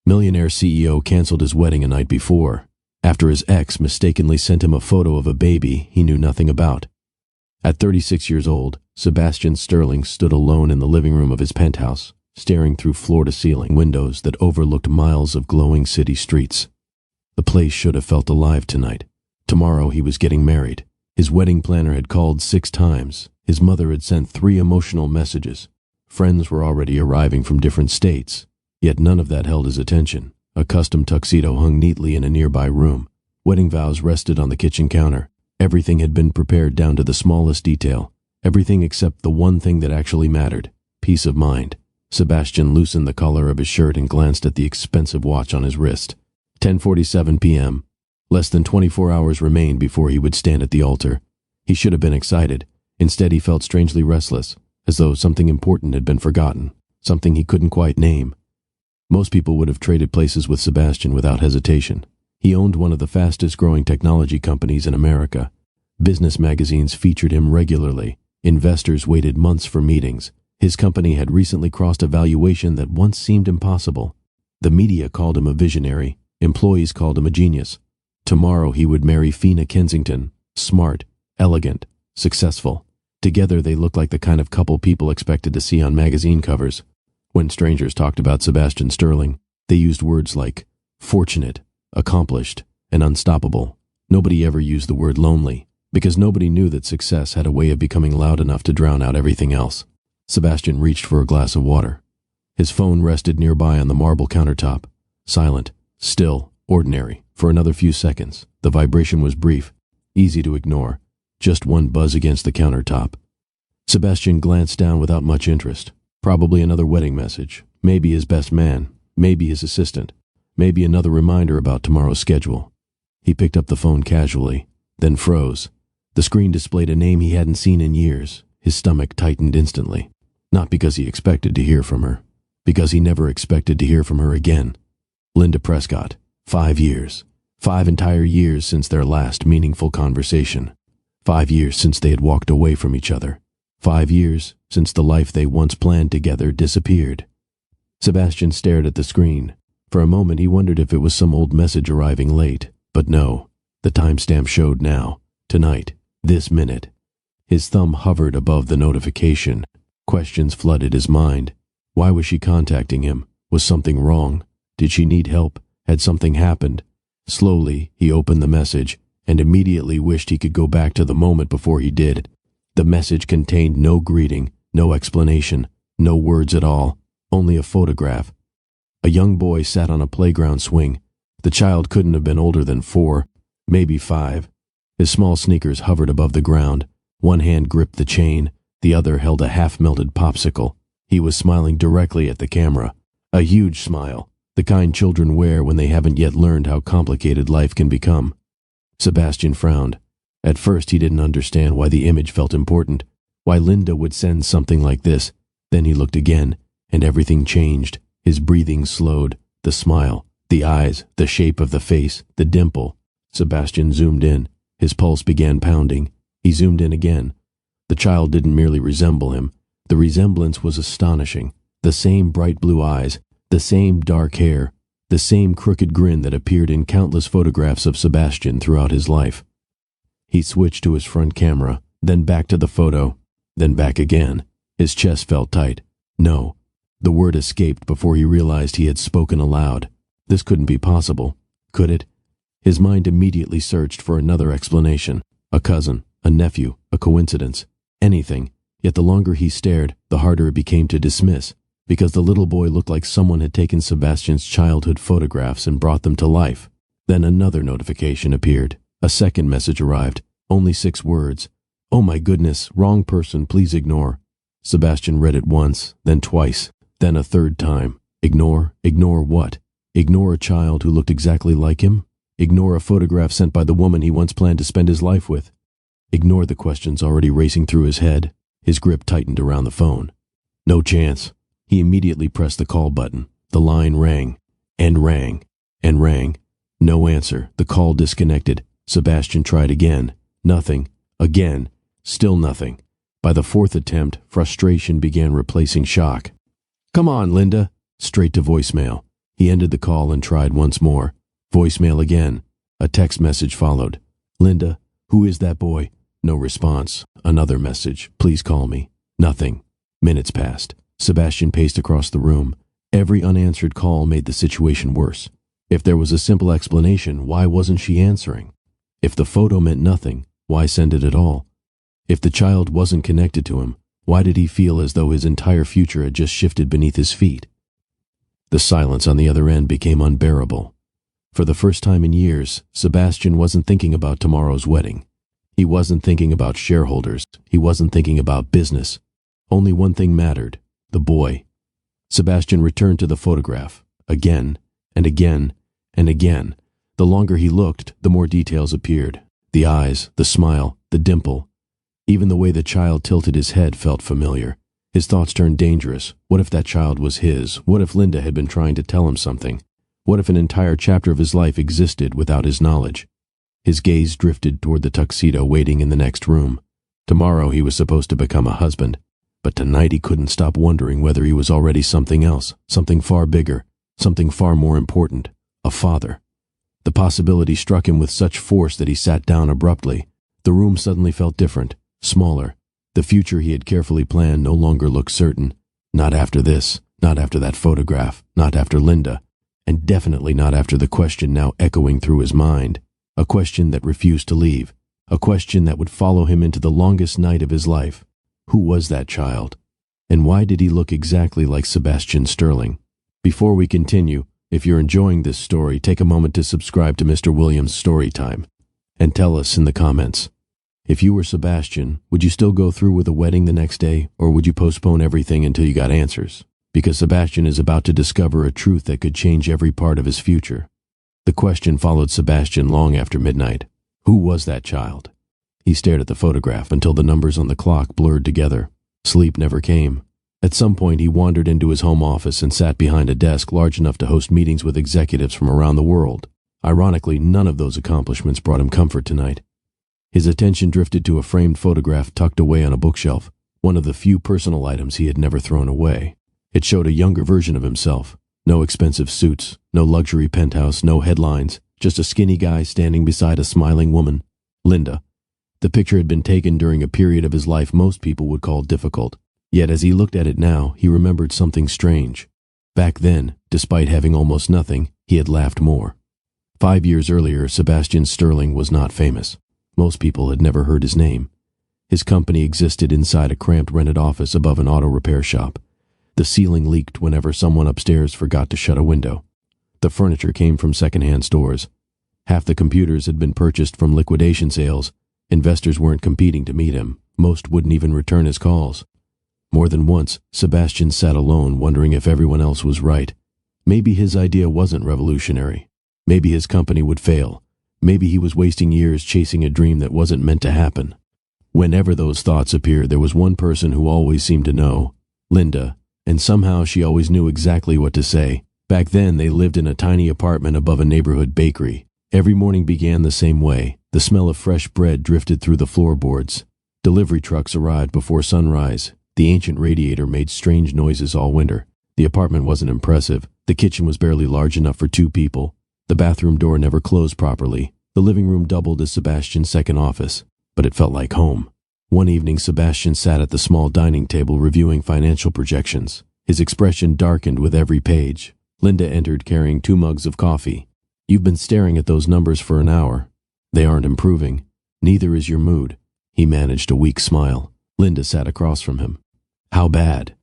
Millionaire CEO canceled his wedding a night before, after his ex mistakenly sent him a photo of a baby he knew nothing about. At 36 years old, Sebastian Sterling stood alone in the living room of his penthouse, staring through floor-to-ceiling windows that overlooked miles of glowing city streets. The place should have felt alive tonight. Tomorrow he was getting married. His wedding planner had called 6 times. His mother had sent 3 emotional messages. Friends were already arriving from different states. Yet none of that held his attention. A custom tuxedo hung neatly in a nearby room. Wedding vows rested on the kitchen counter. Everything had been prepared down to the smallest detail. Everything except the one thing that actually mattered: peace of mind. Sebastian loosened the collar of his shirt and glanced at the expensive watch on his wrist. 10:47 p.m. Less than 24 hours remained before he would stand at the altar. He should have been excited. Instead, he felt strangely restless, as though something important had been forgotten, something he couldn't quite name. Most people would have traded places with Sebastian without hesitation. He owned one of the fastest-growing technology companies in America. Business magazines featured him regularly. Investors waited months for meetings. His company had recently crossed a valuation that once seemed impossible. The media called him a visionary. Employees called him a genius. Tomorrow he would marry Fina Kensington. Smart, elegant, successful. Together they looked like the kind of couple people expected to see on magazine covers. When strangers talked about Sebastian Sterling, they used words like fortunate, accomplished, and unstoppable. Nobody ever used the word lonely, because nobody knew that success had a way of becoming loud enough to drown out everything else. Sebastian reached for a glass of water. His phone rested nearby on the marble countertop. Silent, still, ordinary. For another few seconds, the vibration was brief, easy to ignore. Just one buzz against the countertop. Sebastian glanced down without much interest. Probably another wedding message. Maybe his best man. Maybe his assistant. Maybe another reminder about tomorrow's schedule. He picked up the phone casually, then froze. The screen displayed a name he hadn't seen in years. His stomach tightened instantly. Not because he expected to hear from her. Because he never expected to hear from her again. Linda Prescott. 5 years. 5 entire years since their last meaningful conversation. 5 years since they had walked away from each other. 5 years since the life they once planned together disappeared. Sebastian stared at the screen. For a moment he wondered if it was some old message arriving late. But no. The timestamp showed now. Tonight. This minute. His thumb hovered above the notification. Questions flooded his mind. Why was she contacting him? Was something wrong? Did she need help? Had something happened? Slowly, he opened the message and immediately wished he could go back to the moment before he did. The message contained no greeting, no explanation, no words at all, only a photograph. A young boy sat on a playground swing. The child couldn't have been older than 4, maybe 5. His small sneakers hovered above the ground. One hand gripped the chain, the other held a half-melted popsicle. He was smiling directly at the camera. A huge smile, the kind children wear when they haven't yet learned how complicated life can become. Sebastian frowned. At first he didn't understand why the image felt important, why Linda would send something like this. Then he looked again, and everything changed. His breathing slowed, the smile, the eyes, the shape of the face, the dimple. Sebastian zoomed in. His pulse began pounding. He zoomed in again. The child didn't merely resemble him. The resemblance was astonishing. The same bright blue eyes, the same dark hair, the same crooked grin that appeared in countless photographs of Sebastian throughout his life. He switched to his front camera, then back to the photo, then back again. His chest felt tight. No. The word escaped before he realized he had spoken aloud. This couldn't be possible. Could it? His mind immediately searched for another explanation. A cousin, a nephew, a coincidence. Anything. Yet the longer he stared, the harder it became to dismiss, because the little boy looked like someone had taken Sebastian's childhood photographs and brought them to life. Then another notification appeared. A second message arrived. Only 6 words. "Oh my goodness, wrong person, please ignore." Sebastian read it once, then twice, then a third time. Ignore? Ignore what? Ignore a child who looked exactly like him? Ignore a photograph sent by the woman he once planned to spend his life with? Ignore the questions already racing through his head. His grip tightened around the phone. No chance. He immediately pressed the call button. The line rang, and rang, and rang. No answer. The call disconnected. Sebastian tried again. Nothing. Again. Still nothing. By the 4th attempt, frustration began replacing shock. "Come on, Linda." Straight to voicemail. He ended the call and tried once more. Voicemail again. A text message followed. "Linda, who is that boy?" No response. Another message. "Please call me." Nothing. Minutes passed. Sebastian paced across the room. Every unanswered call made the situation worse. If there was a simple explanation, why wasn't she answering? If the photo meant nothing, why send it at all? If the child wasn't connected to him, why did he feel as though his entire future had just shifted beneath his feet? The silence on the other end became unbearable. For the first time in years, Sebastian wasn't thinking about tomorrow's wedding. He wasn't thinking about shareholders. He wasn't thinking about business. Only one thing mattered: the boy. Sebastian returned to the photograph, again and again and again. The longer he looked, the more details appeared. The eyes, the smile, the dimple. Even the way the child tilted his head felt familiar. His thoughts turned dangerous. What if that child was his? What if Linda had been trying to tell him something? What if an entire chapter of his life existed without his knowledge? His gaze drifted toward the tuxedo waiting in the next room. Tomorrow he was supposed to become a husband, but tonight he couldn't stop wondering whether he was already something else, something far bigger, something far more important: a father. The possibility struck him with such force that he sat down abruptly. The room suddenly felt different, smaller. The future he had carefully planned no longer looked certain. Not after this, not after that photograph, not after Linda, and definitely not after the question now echoing through his mind. A question that refused to leave. A question that would follow him into the longest night of his life. Who was that child? And why did he look exactly like Sebastian Sterling? Before we continue, if you're enjoying this story, take a moment to subscribe to Mr. Williams' Storytime and tell us in the comments. If you were Sebastian, would you still go through with a wedding the next day, or would you postpone everything until you got answers? Because Sebastian is about to discover a truth that could change every part of his future. The question followed Sebastian long after midnight. Who was that child? He stared at the photograph until the numbers on the clock blurred together. Sleep never came. At some point, he wandered into his home office and sat behind a desk large enough to host meetings with executives from around the world. Ironically, none of those accomplishments brought him comfort tonight. His attention drifted to a framed photograph tucked away on a bookshelf, one of the few personal items he had never thrown away. It showed a younger version of himself. No expensive suits, no luxury penthouse, no headlines, just a skinny guy standing beside a smiling woman, Linda. The picture had been taken during a period of his life most people would call difficult. Yet as he looked at it now, he remembered something strange. Back then, despite having almost nothing, he had laughed more. 5 years earlier, Sebastian Sterling was not famous. Most people had never heard his name. His company existed inside a cramped rented office above an auto repair shop. The ceiling leaked whenever someone upstairs forgot to shut a window. The furniture came from secondhand stores. Half the computers had been purchased from liquidation sales. Investors weren't competing to meet him. Most wouldn't even return his calls. More than once, Sebastian sat alone wondering if everyone else was right. Maybe his idea wasn't revolutionary. Maybe his company would fail. Maybe he was wasting years chasing a dream that wasn't meant to happen. Whenever those thoughts appeared, there was one person who always seemed to know: Linda. And somehow she always knew exactly what to say. Back then, they lived in a tiny apartment above a neighborhood bakery. Every morning began the same way. The smell of fresh bread drifted through the floorboards. Delivery trucks arrived before sunrise. The ancient radiator made strange noises all winter. The apartment wasn't impressive. The kitchen was barely large enough for 2 people. The bathroom door never closed properly. The living room doubled as Sebastian's second office. But it felt like home. One evening, Sebastian sat at the small dining table reviewing financial projections. His expression darkened with every page. Linda entered carrying 2 mugs of coffee. "You've been staring at those numbers for an hour. They aren't improving. Neither is your mood." He managed a weak smile. Linda sat across from him. "How bad?"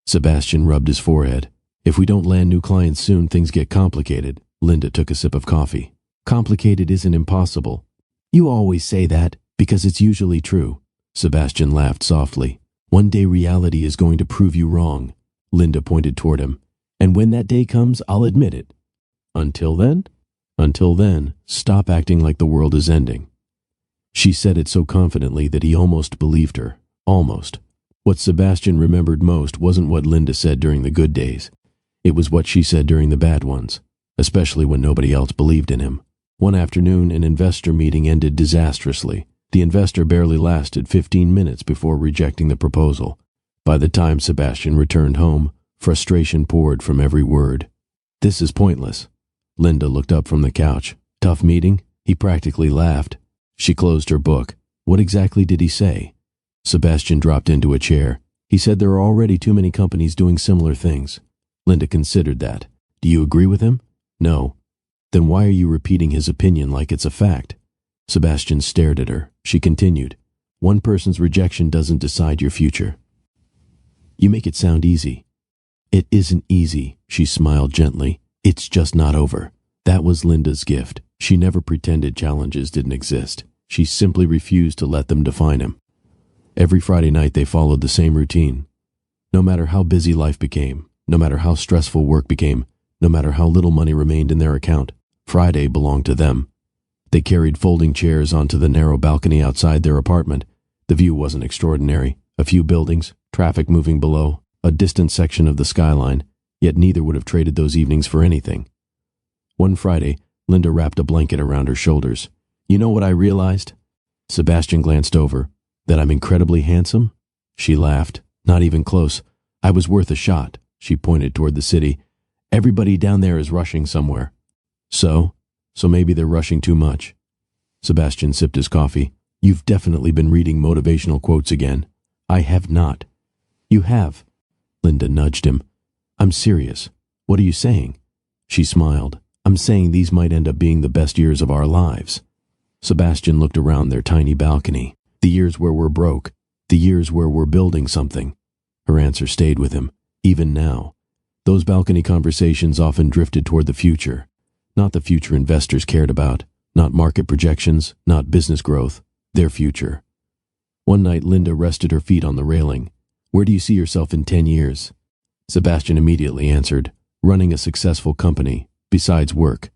Sebastian rubbed his forehead. "If we don't land new clients soon, things get complicated." Linda took a sip of coffee. "Complicated isn't impossible." "You always say that, because it's usually true." Sebastian laughed softly. "One day reality is going to prove you wrong." Linda pointed toward him. "And when that day comes, I'll admit it." "Until then?" "Until then, stop acting like the world is ending." She said it so confidently that he almost believed her. Almost. What Sebastian remembered most wasn't what Linda said during the good days. It was what she said during the bad ones, especially when nobody else believed in him. One afternoon, an investor meeting ended disastrously. The investor barely lasted 15 minutes before rejecting the proposal. By the time Sebastian returned home, frustration poured from every word. This is pointless. Linda looked up from the couch. Tough meeting? He practically laughed. She closed her book. What exactly did he say? Sebastian dropped into a chair. He said there are already too many companies doing similar things. Linda considered that. Do you agree with him? No. Then why are you repeating his opinion like it's a fact? Sebastian stared at her. She continued. One person's rejection doesn't decide your future. You make it sound easy. It isn't easy, she smiled gently. It's just not over. That was Linda's gift. She never pretended challenges didn't exist. She simply refused to let them define him. Every Friday night they followed the same routine. No matter how busy life became, no matter how stressful work became, no matter how little money remained in their account, Friday belonged to them. They carried folding chairs onto the narrow balcony outside their apartment. The view wasn't extraordinary. A few buildings, traffic moving below, a distant section of the skyline, yet neither would have traded those evenings for anything. One Friday, Linda wrapped a blanket around her shoulders. You know what I realized? Sebastian glanced over. That I'm incredibly handsome? She laughed. Not even close. I was worth a shot. She pointed toward the city. Everybody down there is rushing somewhere. So maybe they're rushing too much. Sebastian sipped his coffee. You've definitely been reading motivational quotes again. I have not. You have. Linda nudged him. I'm serious. What are you saying? She smiled. I'm saying these might end up being the best years of our lives. Sebastian looked around their tiny balcony. The years where we're broke. The years where we're building something. Her answer stayed with him, even now. Those balcony conversations often drifted toward the future. Not the future investors cared about. Not market projections. Not business growth. Their future. One night Linda rested her feet on the railing. Where do you see yourself in 10 years? Sebastian immediately answered, running a successful company, besides work.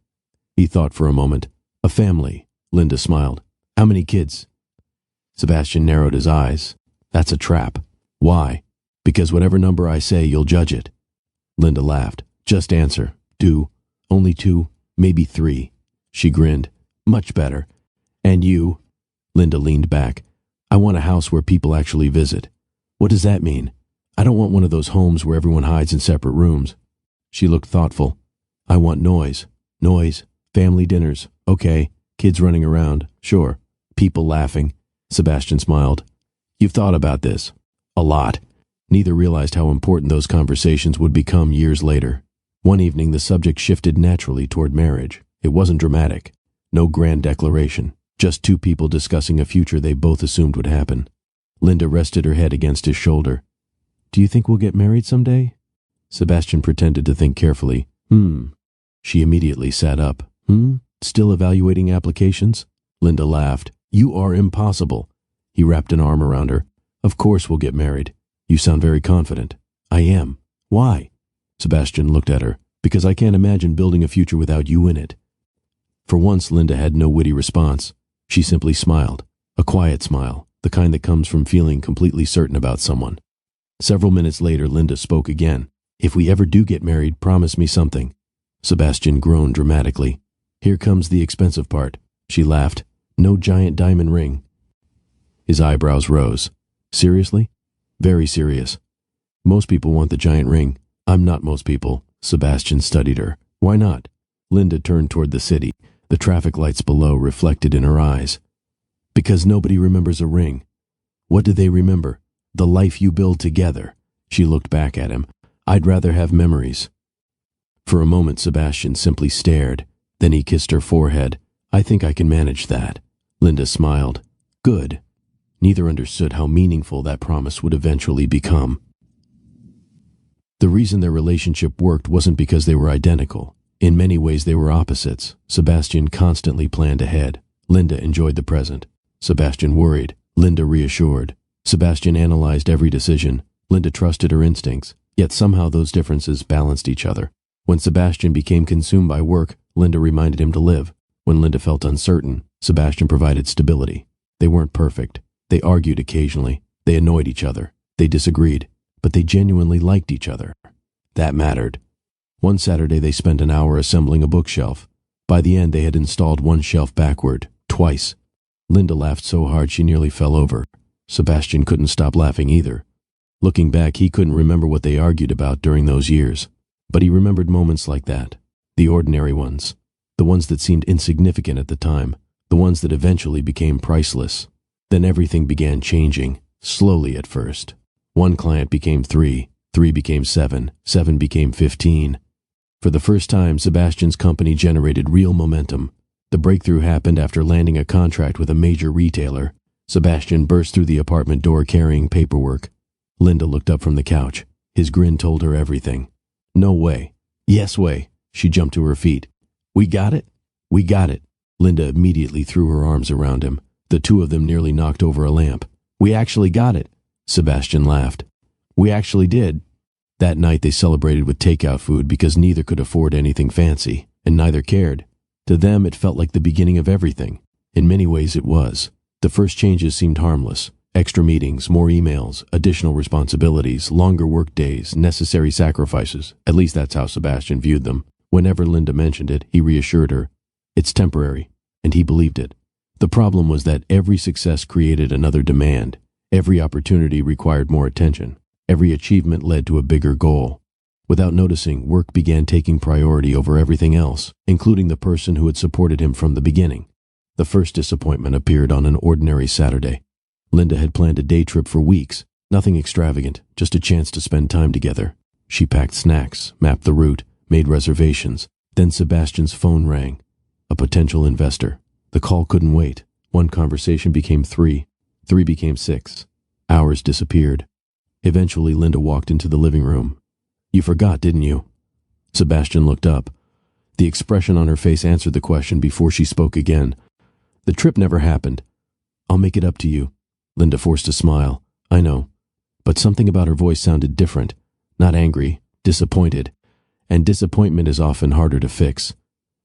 He thought for a moment. A family. Linda smiled. How many kids? Sebastian narrowed his eyes. That's a trap. Why? Because whatever number I say, you'll judge it. Linda laughed. Just answer. 2. Only 2, maybe 3. She grinned. Much better. And you? Linda leaned back. I want a house where people actually visit. What does that mean? I don't want one of those homes where everyone hides in separate rooms. She looked thoughtful. I want noise. Noise. Family dinners. Okay. Kids running around. Sure. People laughing. Sebastian smiled. You've thought about this. A lot. Neither realized how important those conversations would become years later. One evening the subject shifted naturally toward marriage. It wasn't dramatic. No grand declaration. Just two people discussing a future they both assumed would happen. Linda rested her head against his shoulder. Do you think we'll get married someday? Sebastian pretended to think carefully. She immediately sat up. Still evaluating applications? Linda laughed. You are impossible. He wrapped an arm around her. Of course we'll get married. You sound very confident. I am. Why? Sebastian looked at her. Because I can't imagine building a future without you in it. For once, Linda had no witty response. She simply smiled. A quiet smile, the kind that comes from feeling completely certain about someone. Several minutes later, Linda spoke again. If we ever do get married, promise me something. Sebastian groaned dramatically. Here comes the expensive part. She laughed. No giant diamond ring. His eyebrows rose. Seriously? Very serious. Most people want the giant ring. I'm not most people. Sebastian studied her. Why not? Linda turned toward the city. The traffic lights below reflected in her eyes. Because nobody remembers a ring. What do they remember? The life you build together. She looked back at him. I'd rather have memories. For a moment Sebastian simply stared. Then he kissed her forehead. I think I can manage that. Linda smiled. Good. Neither understood how meaningful that promise would eventually become. The reason their relationship worked wasn't because they were identical. In many ways they were opposites. Sebastian constantly planned ahead. Linda enjoyed the present. Sebastian worried. Linda reassured. Sebastian analyzed every decision. Linda trusted her instincts. Yet somehow those differences balanced each other. When Sebastian became consumed by work, Linda reminded him to live. When Linda felt uncertain, Sebastian provided stability. They weren't perfect. They argued occasionally. They annoyed each other. They disagreed. But they genuinely liked each other. That mattered. One Saturday they spent an hour assembling a bookshelf. By the end they had installed one shelf backward, twice. Linda laughed so hard she nearly fell over. Sebastian couldn't stop laughing either. Looking back, he couldn't remember what they argued about during those years. But he remembered moments like that, The ordinary ones. The ones that seemed insignificant at the time. The ones that eventually became priceless. Then everything began changing, slowly at first. One client became 3, 3 became 7, 7 became 15. For the first time, Sebastian's company generated real momentum. The breakthrough happened after landing a contract with a major retailer. Sebastian burst through the apartment door carrying paperwork. Linda looked up from the couch. His grin told her everything. No way. Yes way. She jumped to her feet. We got it? We got it. Linda immediately threw her arms around him. The two of them nearly knocked over a lamp. We actually got it. Sebastian laughed. We actually did. That night they celebrated with takeout food because neither could afford anything fancy, and neither cared. To them it felt like the beginning of everything. In many ways it was. The first changes seemed harmless. Extra meetings, more emails, additional responsibilities, longer work days, necessary sacrifices. At least that's how Sebastian viewed them. Whenever Linda mentioned it, he reassured her. It's temporary, and he believed it. The problem was that every success created another demand. Every opportunity required more attention. Every achievement led to a bigger goal. Without noticing, work began taking priority over everything else, including the person who had supported him from the beginning. The first disappointment appeared on an ordinary Saturday. Linda had planned a day trip for weeks. Nothing extravagant, just a chance to spend time together. She packed snacks, mapped the route, made reservations. Then Sebastian's phone rang. A potential investor. The call couldn't wait. One conversation became 3. 3 became 6. Hours disappeared. Eventually, Linda walked into the living room. You forgot, didn't you? Sebastian looked up. The expression on her face answered the question before she spoke again. The trip never happened. I'll make it up to you. Linda forced a smile. I know. But something about her voice sounded different. Not angry, disappointed. And disappointment is often harder to fix.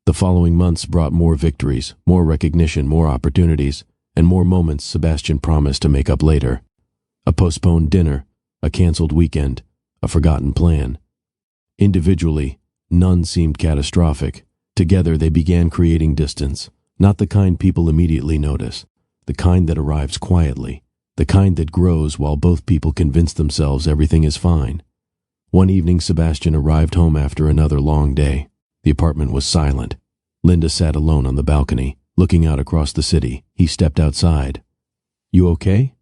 The following months brought more victories, more recognition, more opportunities, and more moments Sebastian promised to make up later. A postponed dinner, a canceled weekend, a forgotten plan. Individually, none seemed catastrophic. Together they began creating distance, not the kind people immediately notice, the kind that arrives quietly, the kind that grows while both people convince themselves everything is fine. One evening Sebastian arrived home after another long day. The apartment was silent. Linda sat alone on the balcony, looking out across the city. He stepped outside. You okay?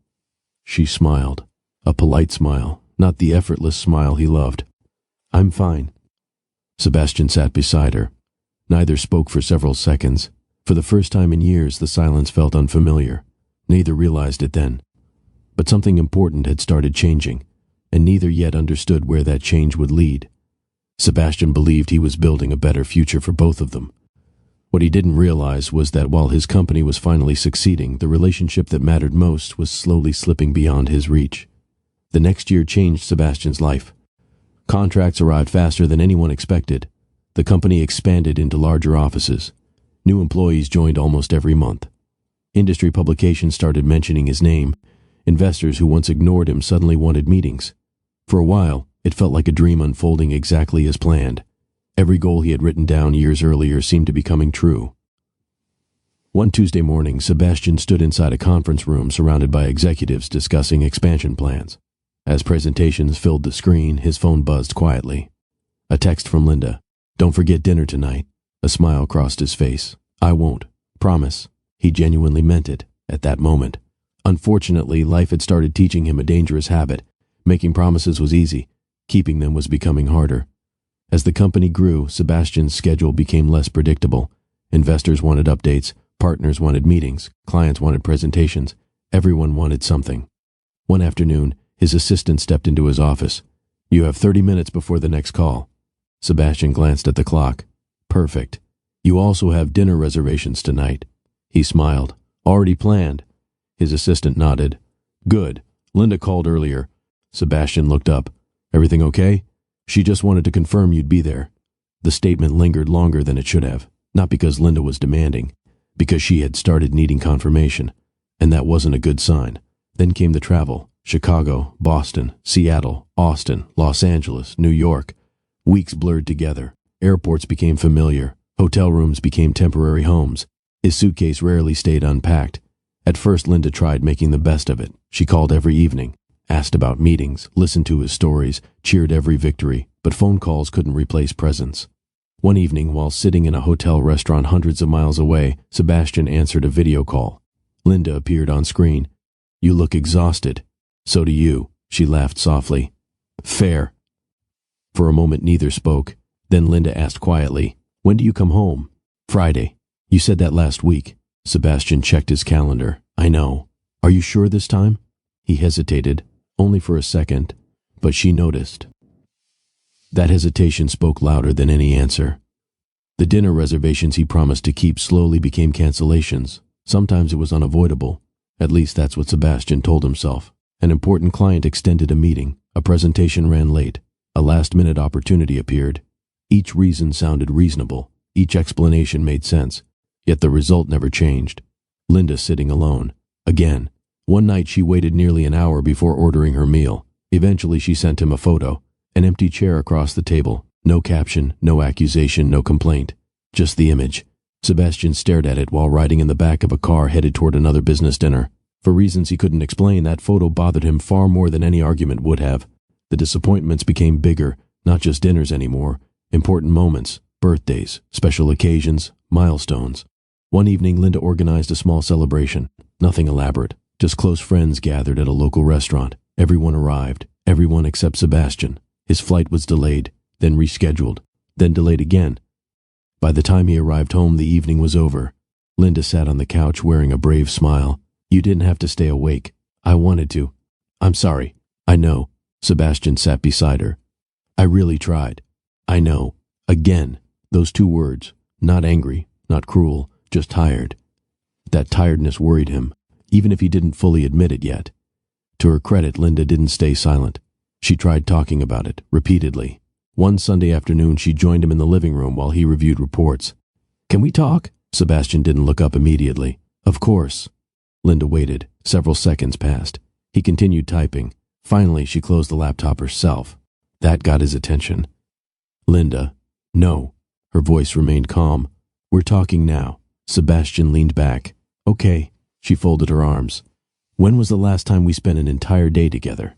She smiled. A polite smile, not the effortless smile he loved. I'm fine. Sebastian sat beside her. Neither spoke for several seconds. For the first time in years, the silence felt unfamiliar. Neither realized it then. But something important had started changing, and neither yet understood where that change would lead. Sebastian believed he was building a better future for both of them. What he didn't realize was that while his company was finally succeeding, the relationship that mattered most was slowly slipping beyond his reach. The next year changed Sebastian's life. Contracts arrived faster than anyone expected. The company expanded into larger offices. New employees joined almost every month. Industry publications started mentioning his name. Investors who once ignored him suddenly wanted meetings. For a while, it felt like a dream unfolding exactly as planned. Every goal he had written down years earlier seemed to be coming true. One Tuesday morning, Sebastian stood inside a conference room surrounded by executives discussing expansion plans. As presentations filled the screen, his phone buzzed quietly. A text from Linda. Don't forget dinner tonight. A smile crossed his face. I won't. Promise. He genuinely meant it at that moment. Unfortunately, life had started teaching him a dangerous habit. Making promises was easy. Keeping them was becoming harder. As the company grew, Sebastian's schedule became less predictable. Investors wanted updates, partners wanted meetings, clients wanted presentations. Everyone wanted something. One afternoon, his assistant stepped into his office. You have 30 minutes before the next call. Sebastian glanced at the clock. Perfect. You also have dinner reservations tonight. He smiled. Already planned. His assistant nodded. Good. Linda called earlier. Sebastian looked up. Everything okay? She just wanted to confirm you'd be there. The statement lingered longer than it should have, not because Linda was demanding, because she had started needing confirmation, and that wasn't a good sign. Then came the travel. Chicago, Boston, Seattle, Austin, Los Angeles, New York. Weeks blurred together. Airports became familiar. Hotel rooms became temporary homes. His suitcase rarely stayed unpacked. At first, Linda tried making the best of it. She called every evening, asked about meetings, listened to his stories, cheered every victory, but phone calls couldn't replace presence. One evening, while sitting in a hotel restaurant hundreds of miles away, Sebastian answered a video call. Linda appeared on screen. "You look exhausted." "So do you," she laughed softly. "Fair." For a moment neither spoke. Then Linda asked quietly, "When do you come home?" "Friday." "You said that last week." Sebastian checked his calendar. "I know. Are you sure this time?" He hesitated, only for a second, but she noticed. That hesitation spoke louder than any answer. The dinner reservations he promised to keep slowly became cancellations. Sometimes it was unavoidable. At least that's what Sebastian told himself. An important client extended a meeting. A presentation ran late. A last-minute opportunity appeared. Each reason sounded reasonable. Each explanation made sense. Yet the result never changed. Linda sitting alone. Again. One night she waited nearly an hour before ordering her meal. Eventually she sent him a photo. An empty chair across the table. No caption, no accusation, no complaint. Just the image. Sebastian stared at it while riding in the back of a car headed toward another business dinner. For reasons he couldn't explain, that photo bothered him far more than any argument would have. The disappointments became bigger, not just dinners anymore. Important moments, birthdays, special occasions, milestones. One evening, Linda organized a small celebration. Nothing elaborate, just close friends gathered at a local restaurant. Everyone arrived, everyone except Sebastian. His flight was delayed, then rescheduled, then delayed again. By the time he arrived home, the evening was over. Linda sat on the couch wearing a brave smile. "You didn't have to stay awake. I wanted to." "I'm sorry." "I know." Sebastian sat beside her. "I really tried." "I know." Again, those two words. Not angry, not cruel, just tired. That tiredness worried him, even if he didn't fully admit it yet. To her credit, Linda didn't stay silent. She tried talking about it, repeatedly. One Sunday afternoon, she joined him in the living room while he reviewed reports. "Can we talk?" Sebastian didn't look up immediately. "Of course." Linda waited. Several seconds passed. He continued typing. Finally, she closed the laptop herself. That got his attention. "Linda." "No." Her voice remained calm. "We're talking now." Sebastian leaned back. "Okay." She folded her arms. "When was the last time we spent an entire day together?"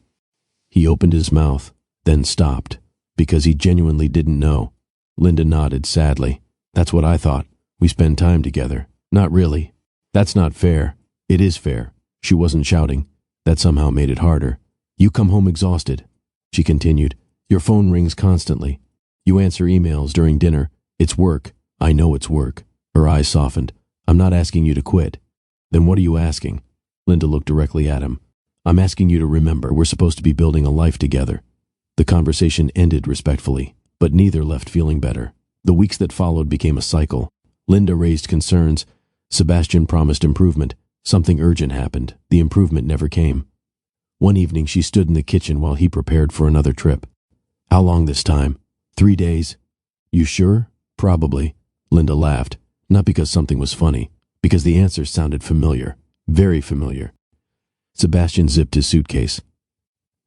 He opened his mouth, then stopped, because he genuinely didn't know. Linda nodded sadly. "That's what I thought. We spend time together." "Not really." "That's not fair." "It is fair." She wasn't shouting. That somehow made it harder. "You come home exhausted," she continued. "Your phone rings constantly. You answer emails during dinner. It's work." "I know it's work." Her eyes softened. "I'm not asking you to quit." "Then what are you asking?" Linda looked directly at him. "I'm asking you to remember we're supposed to be building a life together." The conversation ended respectfully, but neither left feeling better. The weeks that followed became a cycle. Linda raised concerns. Sebastian promised improvement. Something urgent happened. The improvement never came. One evening she stood in the kitchen while he prepared for another trip. "How long this time?" 3 days. "You sure?" "Probably." Linda laughed, not because something was funny, because the answer sounded familiar. Very familiar. Sebastian zipped his suitcase.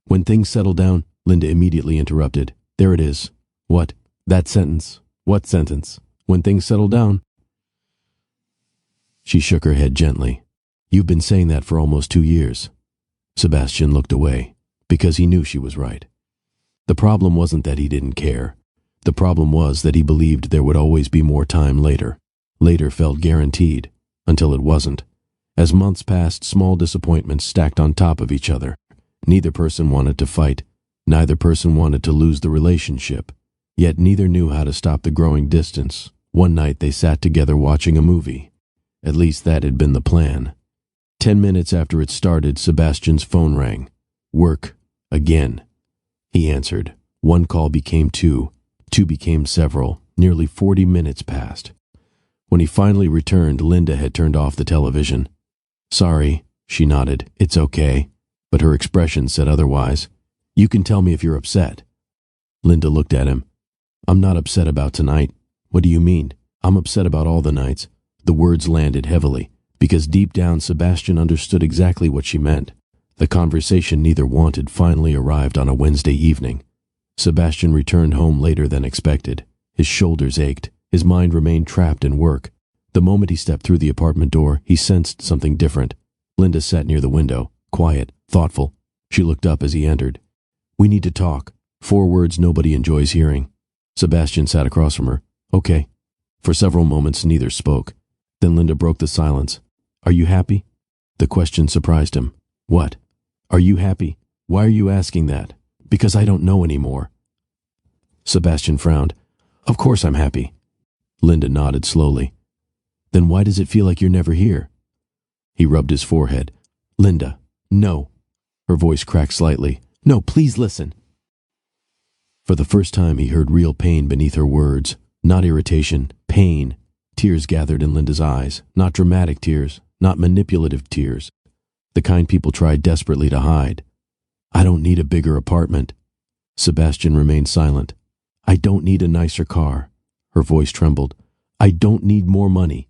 "When things settle down," Linda immediately interrupted. "There it is." "What?" "That sentence." "What sentence?" "When things settle down." She shook her head gently. "You've been saying that for almost 2 years. Sebastian looked away, because he knew she was right. The problem wasn't that he didn't care. The problem was that he believed there would always be more time later. Later felt guaranteed, until it wasn't. As months passed, small disappointments stacked on top of each other. Neither person wanted to fight. Neither person wanted to lose the relationship. Yet neither knew how to stop the growing distance. One night they sat together watching a movie. At least that had been the plan. 10 minutes after it started, Sebastian's phone rang. Work. Again. He answered. One call became two. Two became several. Nearly 40 minutes passed. When he finally returned, Linda had turned off the television. "Sorry," she nodded. "It's okay." But her expression said otherwise. "You can tell me if you're upset." Linda looked at him. "I'm not upset about tonight." "What do you mean?" "I'm upset about all the nights." The words landed heavily, because deep down Sebastian understood exactly what she meant. The conversation neither wanted finally arrived on a Wednesday evening. Sebastian returned home later than expected. His shoulders ached. His mind remained trapped in work. The moment he stepped through the apartment door, he sensed something different. Linda sat near the window, quiet, thoughtful. She looked up as he entered. "We need to talk." 4 words nobody enjoys hearing. Sebastian sat across from her. Okay. For several moments, neither spoke. Then Linda broke the silence. Are you happy? The question surprised him. What? Are you happy? Why are you asking that? Because I don't know anymore. Sebastian frowned. Of course I'm happy. Linda nodded slowly. Then why does it feel like you're never here? He rubbed his forehead. Linda, no. Her voice cracked slightly. No, please listen. For the first time, he heard real pain beneath her words. Not irritation, pain. Tears gathered in Linda's eyes. Not dramatic tears, not manipulative tears. The kind people try desperately to hide. I don't need a bigger apartment. Sebastian remained silent. I don't need a nicer car. Her voice trembled. I don't need more money.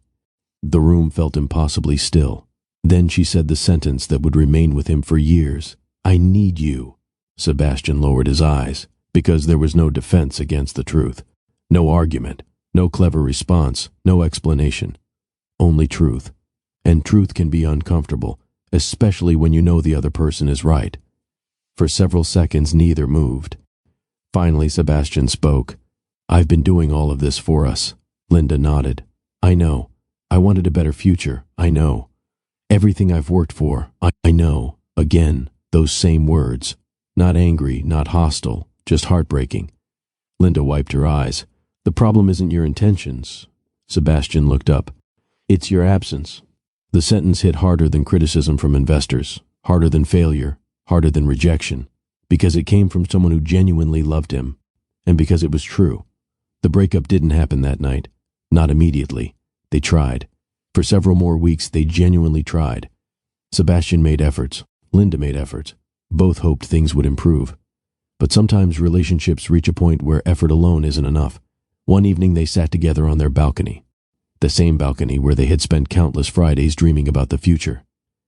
The room felt impossibly still. Then she said the sentence that would remain with him for years. I need you. Sebastian lowered his eyes, because there was no defense against the truth. No argument, no clever response, no explanation. Only truth. And truth can be uncomfortable, especially when you know the other person is right. For several seconds, neither moved. Finally, Sebastian spoke. I've been doing all of this for us. Linda nodded. I know. I wanted a better future. I know. Everything I've worked for. I know. Again, those same words. Not angry, not hostile, just heartbreaking. Linda wiped her eyes. The problem isn't your intentions. Sebastian looked up. It's your absence. The sentence hit harder than criticism from investors, harder than failure, harder than rejection, because it came from someone who genuinely loved him, and because it was true. The breakup didn't happen that night. Not immediately. They tried. For several more weeks, they genuinely tried. Sebastian made efforts. Linda made efforts. Both hoped things would improve. But sometimes relationships reach a point where effort alone isn't enough. One evening they sat together on their balcony. The same balcony where they had spent countless Fridays dreaming about the future.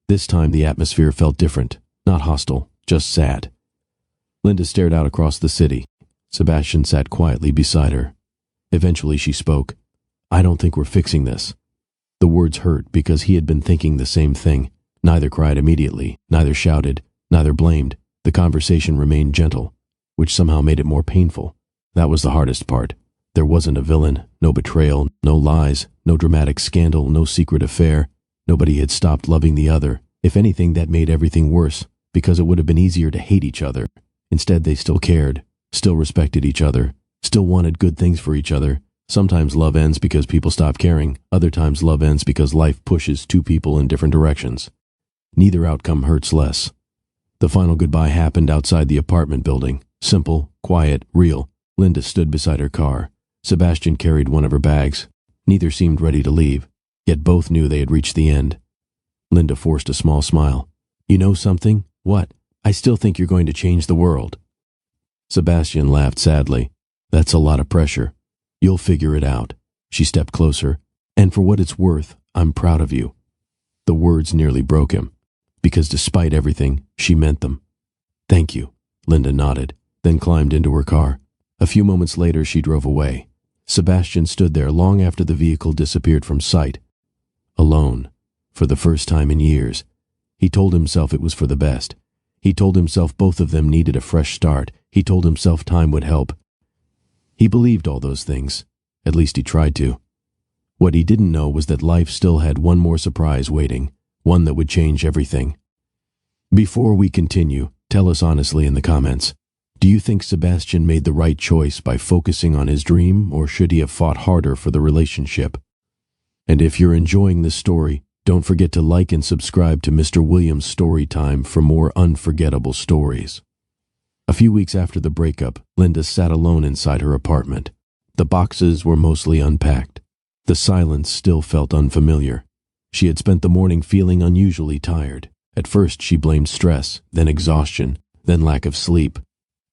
This time the atmosphere felt different. Not hostile, just sad. Linda stared out across the city. Sebastian sat quietly beside her. Eventually she spoke. I don't think we're fixing this. The words hurt because he had been thinking the same thing. Neither cried immediately, neither shouted, neither blamed. The conversation remained gentle, which somehow made it more painful. That was the hardest part. There wasn't a villain, no betrayal, no lies, no dramatic scandal, no secret affair. Nobody had stopped loving the other. If anything, that made everything worse, because it would have been easier to hate each other. Instead, they still cared, still respected each other, still wanted good things for each other. Sometimes love ends because people stop caring. Other times love ends because life pushes two people in different directions. Neither outcome hurts less. The final goodbye happened outside the apartment building. Simple, quiet, real. Linda stood beside her car. Sebastian carried one of her bags. Neither seemed ready to leave, yet both knew they had reached the end. Linda forced a small smile. You know something? What? I still think you're going to change the world. Sebastian laughed sadly. That's a lot of pressure. You'll figure it out. She stepped closer. And for what it's worth, I'm proud of you. The words nearly broke him, because despite everything, she meant them. Thank you, Linda nodded, then climbed into her car. A few moments later, she drove away. Sebastian stood there long after the vehicle disappeared from sight. Alone, for the first time in years. He told himself it was for the best. He told himself both of them needed a fresh start. He told himself time would help. He believed all those things. At least he tried to. What he didn't know was that life still had one more surprise waiting, one that would change everything. Before we continue, tell us honestly in the comments. Do you think Sebastian made the right choice by focusing on his dream, or should he have fought harder for the relationship? And if you're enjoying this story, don't forget to like and subscribe to Mr. Williams' Story Time for more unforgettable stories. A few weeks after the breakup, Linda sat alone inside her apartment. The boxes were mostly unpacked. The silence still felt unfamiliar. She had spent the morning feeling unusually tired. At first she blamed stress, then exhaustion, then lack of sleep.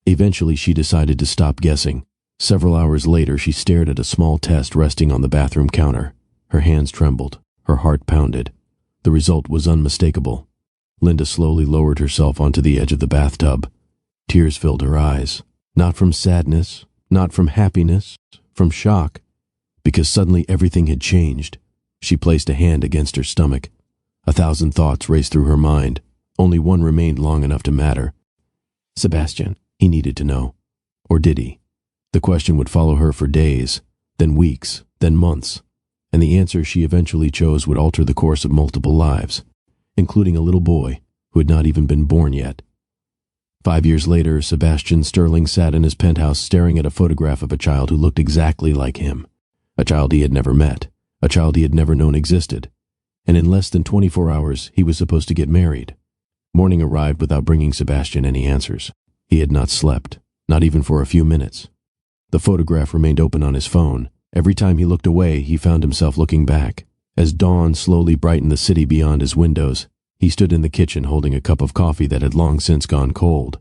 Eventually she decided to stop guessing. Several hours later she stared at a small test resting on the bathroom counter. Her hands trembled. Her heart pounded. The result was unmistakable. Linda slowly lowered herself onto the edge of the bathtub. Tears filled her eyes. Not from sadness, not from happiness, from shock. Because suddenly everything had changed. She placed a hand against her stomach. 1,000 thoughts raced through her mind. Only one remained long enough to matter. Sebastian, he needed to know. Or did he? The question would follow her for days. then weeks, then months, and the answer she eventually chose would alter the course of multiple lives, including a little boy who had not even been born yet. 5 years later, Sebastian Sterling sat in his penthouse staring at a photograph of a child who looked exactly like him, a child he had never met, a child he had never known existed, and in less than 24 hours he was supposed to get married. Morning arrived without bringing Sebastian any answers. He had not slept, not even for a few minutes. The photograph remained open on his phone. Every time he looked away, he found himself looking back. As dawn slowly brightened the city beyond his windows, he stood in the kitchen holding a cup of coffee that had long since gone cold.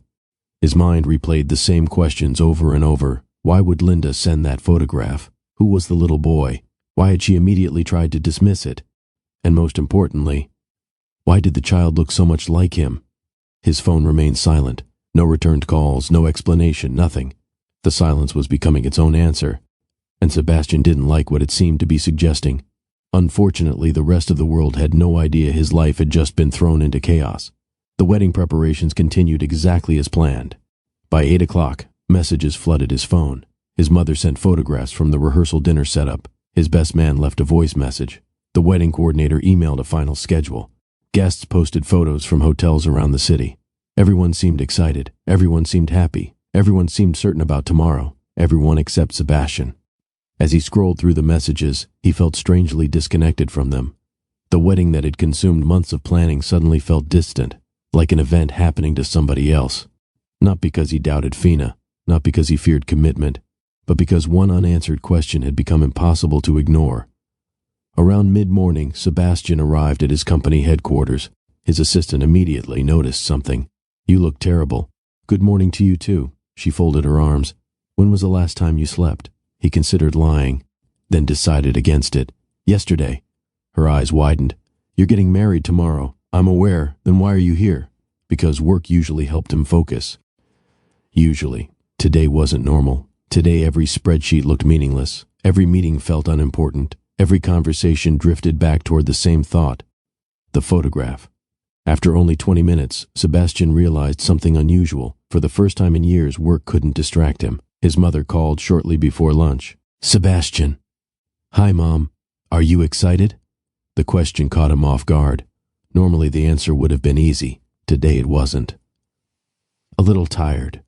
His mind replayed the same questions over and over. Why would Linda send that photograph? Who was the little boy? Why had she immediately tried to dismiss it? And most importantly, why did the child look so much like him? His phone remained silent. No returned calls, no explanation, nothing. The silence was becoming its own answer, and Sebastian didn't like what it seemed to be suggesting. Unfortunately, the rest of the world had no idea his life had just been thrown into chaos. The wedding preparations continued exactly as planned. By 8 o'clock, messages flooded his phone. His mother sent photographs from the rehearsal dinner setup. His best man left a voice message. The wedding coordinator emailed a final schedule. Guests posted photos from hotels around the city. Everyone seemed excited. Everyone seemed happy. Everyone seemed certain about tomorrow. Everyone except Sebastian. As he scrolled through the messages, he felt strangely disconnected from them. The wedding that had consumed months of planning suddenly felt distant, like an event happening to somebody else. Not because he doubted Fina, not because he feared commitment, but because one unanswered question had become impossible to ignore. Around mid-morning, Sebastian arrived at his company headquarters. His assistant immediately noticed something. "You look terrible." "Good morning to you too." She folded her arms. "When was the last time you slept?" He considered lying, then decided against it. "Yesterday." Her eyes widened. "You're getting married tomorrow." "I'm aware. Then why are you here?" Because work usually helped him focus. Usually. Today wasn't normal. Today every spreadsheet looked meaningless. Every meeting felt unimportant. Every conversation drifted back toward the same thought. The photograph. After only 20 minutes, Sebastian realized something unusual. For the first time in years, work couldn't distract him. His mother called shortly before lunch. "Sebastian." "Hi, Mom. Are you excited?" The question caught him off guard. Normally the answer would have been easy. Today it wasn't. "A little tired."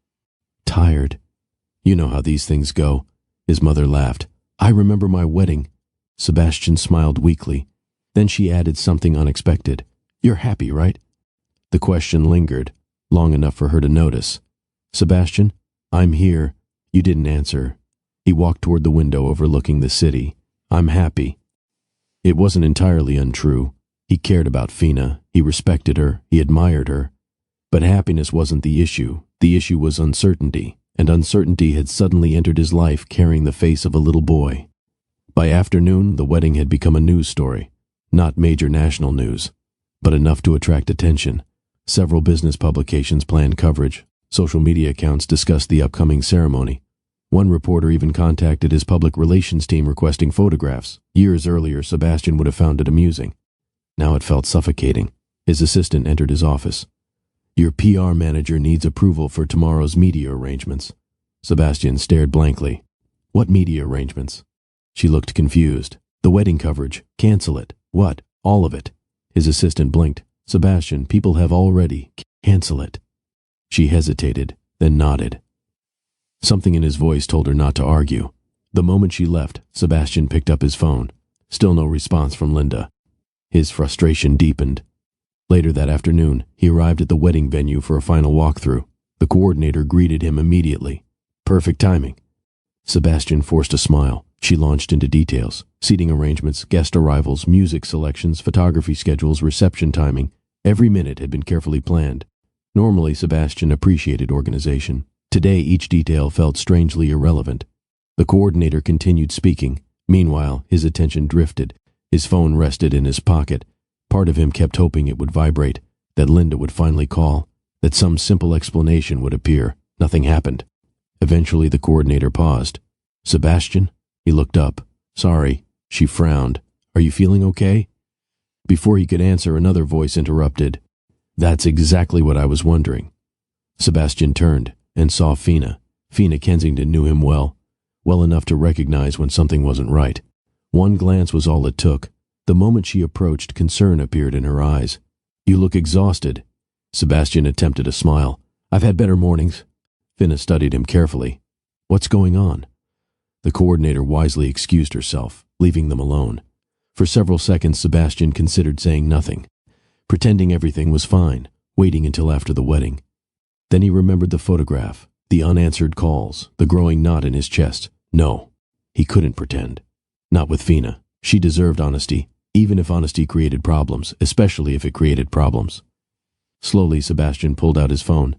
"Tired? You know how these things go." His mother laughed. "I remember my wedding." Sebastian smiled weakly. Then she added something unexpected. "You're happy, right?" The question lingered, long enough for her to notice. "Sebastian, I'm here." "You didn't answer." He walked toward the window overlooking the city. "I'm happy." It wasn't entirely untrue. He cared about Fina. He respected her. He admired her. But happiness wasn't the issue. The issue was uncertainty, and uncertainty had suddenly entered his life carrying the face of a little boy. By afternoon, the wedding had become a news story. Not major national news, but enough to attract attention. Several business publications planned coverage. Social media accounts discussed the upcoming ceremony. One reporter even contacted his public relations team requesting photographs. Years earlier, Sebastian would have found it amusing. Now it felt suffocating. His assistant entered his office. "Your PR manager needs approval for tomorrow's media arrangements." Sebastian stared blankly. "What media arrangements?" She looked confused. "The wedding coverage. Cancel it." "What? All of it?" His assistant blinked. "Sebastian, people have already." "Cancel it." She hesitated, then nodded. Something in his voice told her not to argue. The moment she left, Sebastian picked up his phone. Still no response from Linda. His frustration deepened. Later that afternoon, he arrived at the wedding venue for a final walkthrough. The coordinator greeted him immediately. "Perfect timing." Sebastian forced a smile. She launched into details. Seating arrangements, guest arrivals, music selections, photography schedules, reception timing. Every minute had been carefully planned. Normally, Sebastian appreciated organization. Today, each detail felt strangely irrelevant. The coordinator continued speaking. Meanwhile, his attention drifted. His phone rested in his pocket. Part of him kept hoping it would vibrate, that Linda would finally call, that some simple explanation would appear. Nothing happened. Eventually, the coordinator paused. "Sebastian?" He looked up. "Sorry." She frowned. "Are you feeling okay?" Before he could answer, another voice interrupted. "That's exactly what I was wondering." Sebastian turned and saw Fina. Fina Kensington knew him well. well enough to recognize when something wasn't right. One glance was all it took. The moment she approached, concern appeared in her eyes. "You look exhausted." Sebastian attempted a smile. "I've had better mornings." Finna studied him carefully. "What's going on?" The coordinator wisely excused herself, leaving them alone. For several seconds, Sebastian considered saying nothing, pretending everything was fine, waiting until after the wedding. Then he remembered the photograph, the unanswered calls, the growing knot in his chest. No, he couldn't pretend. Not with Finna. She deserved honesty, even if honesty created problems, especially if it created problems. Slowly, Sebastian pulled out his phone.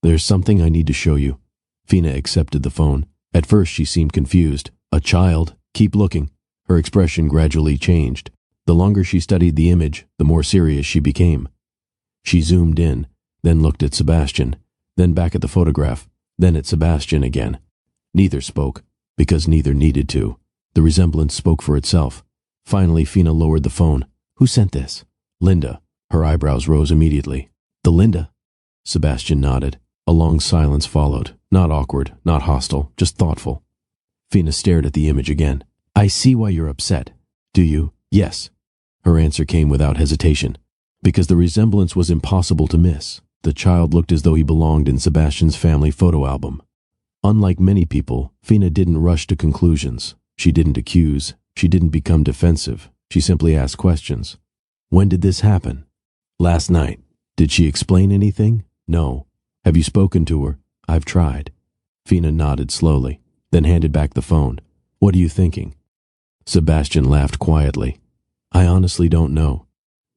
"There's something I need to show you." Finna accepted the phone. At first she seemed confused. "A child? Keep looking." Her expression gradually changed. The longer she studied the image, the more serious she became. She zoomed in, then looked at Sebastian, then back at the photograph, then at Sebastian again. Neither spoke, because neither needed to. The resemblance spoke for itself. Finally, Finna lowered the phone. "Who sent this?" "Linda." Her eyebrows rose immediately. "The Linda?" Sebastian nodded. A long silence followed. Not awkward, not hostile, just thoughtful. Finna stared at the image again. "I see why you're upset." "Do you?" "Yes." Her answer came without hesitation. Because the resemblance was impossible to miss. The child looked as though he belonged in Sebastian's family photo album. Unlike many people, Finna didn't rush to conclusions. She didn't accuse. She didn't become defensive. She simply asked questions. "When did this happen?" "Last night." "Did she explain anything?" "No." "Have you spoken to her?" "I've tried." Finna nodded slowly, then handed back the phone. "What are you thinking?" Sebastian laughed quietly. "I honestly don't know."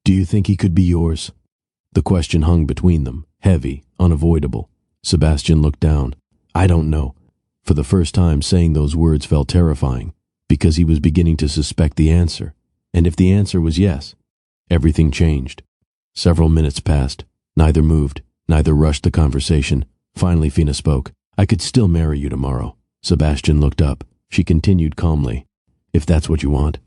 "Do you think he could be yours?" The question hung between them, heavy, unavoidable. Sebastian looked down. "I don't know." For the first time, saying those words felt terrifying, because he was beginning to suspect the answer. And if the answer was yes, everything changed. Several minutes passed. Neither moved, neither rushed the conversation. Finally, Finna spoke. "I could still marry you tomorrow." Sebastian looked up. She continued calmly. "If that's what you want."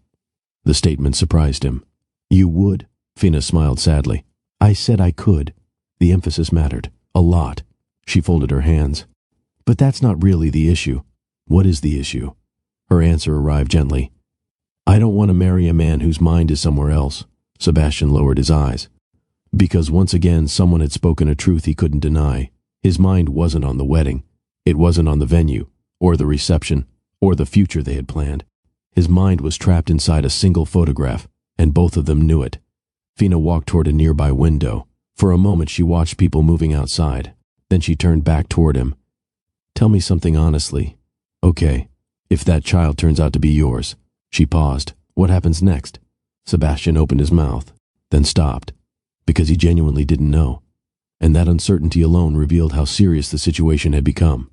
The statement surprised him. "You would?" Finna smiled sadly. "I said I could." The emphasis mattered. A lot. She folded her hands. "But that's not really the issue." "What is the issue?" Her answer arrived gently. "I don't want to marry a man whose mind is somewhere else." Sebastian lowered his eyes. Because once again someone had spoken a truth he couldn't deny. His mind wasn't on the wedding. It wasn't on the venue, or the reception, or the future they had planned. His mind was trapped inside a single photograph, and both of them knew it. Finna walked toward a nearby window. For a moment she watched people moving outside. Then she turned back toward him. "Tell me something honestly." "Okay. If that child turns out to be yours." She paused. "What happens next?" Sebastian opened his mouth, then stopped, because he genuinely didn't know. And that uncertainty alone revealed how serious the situation had become.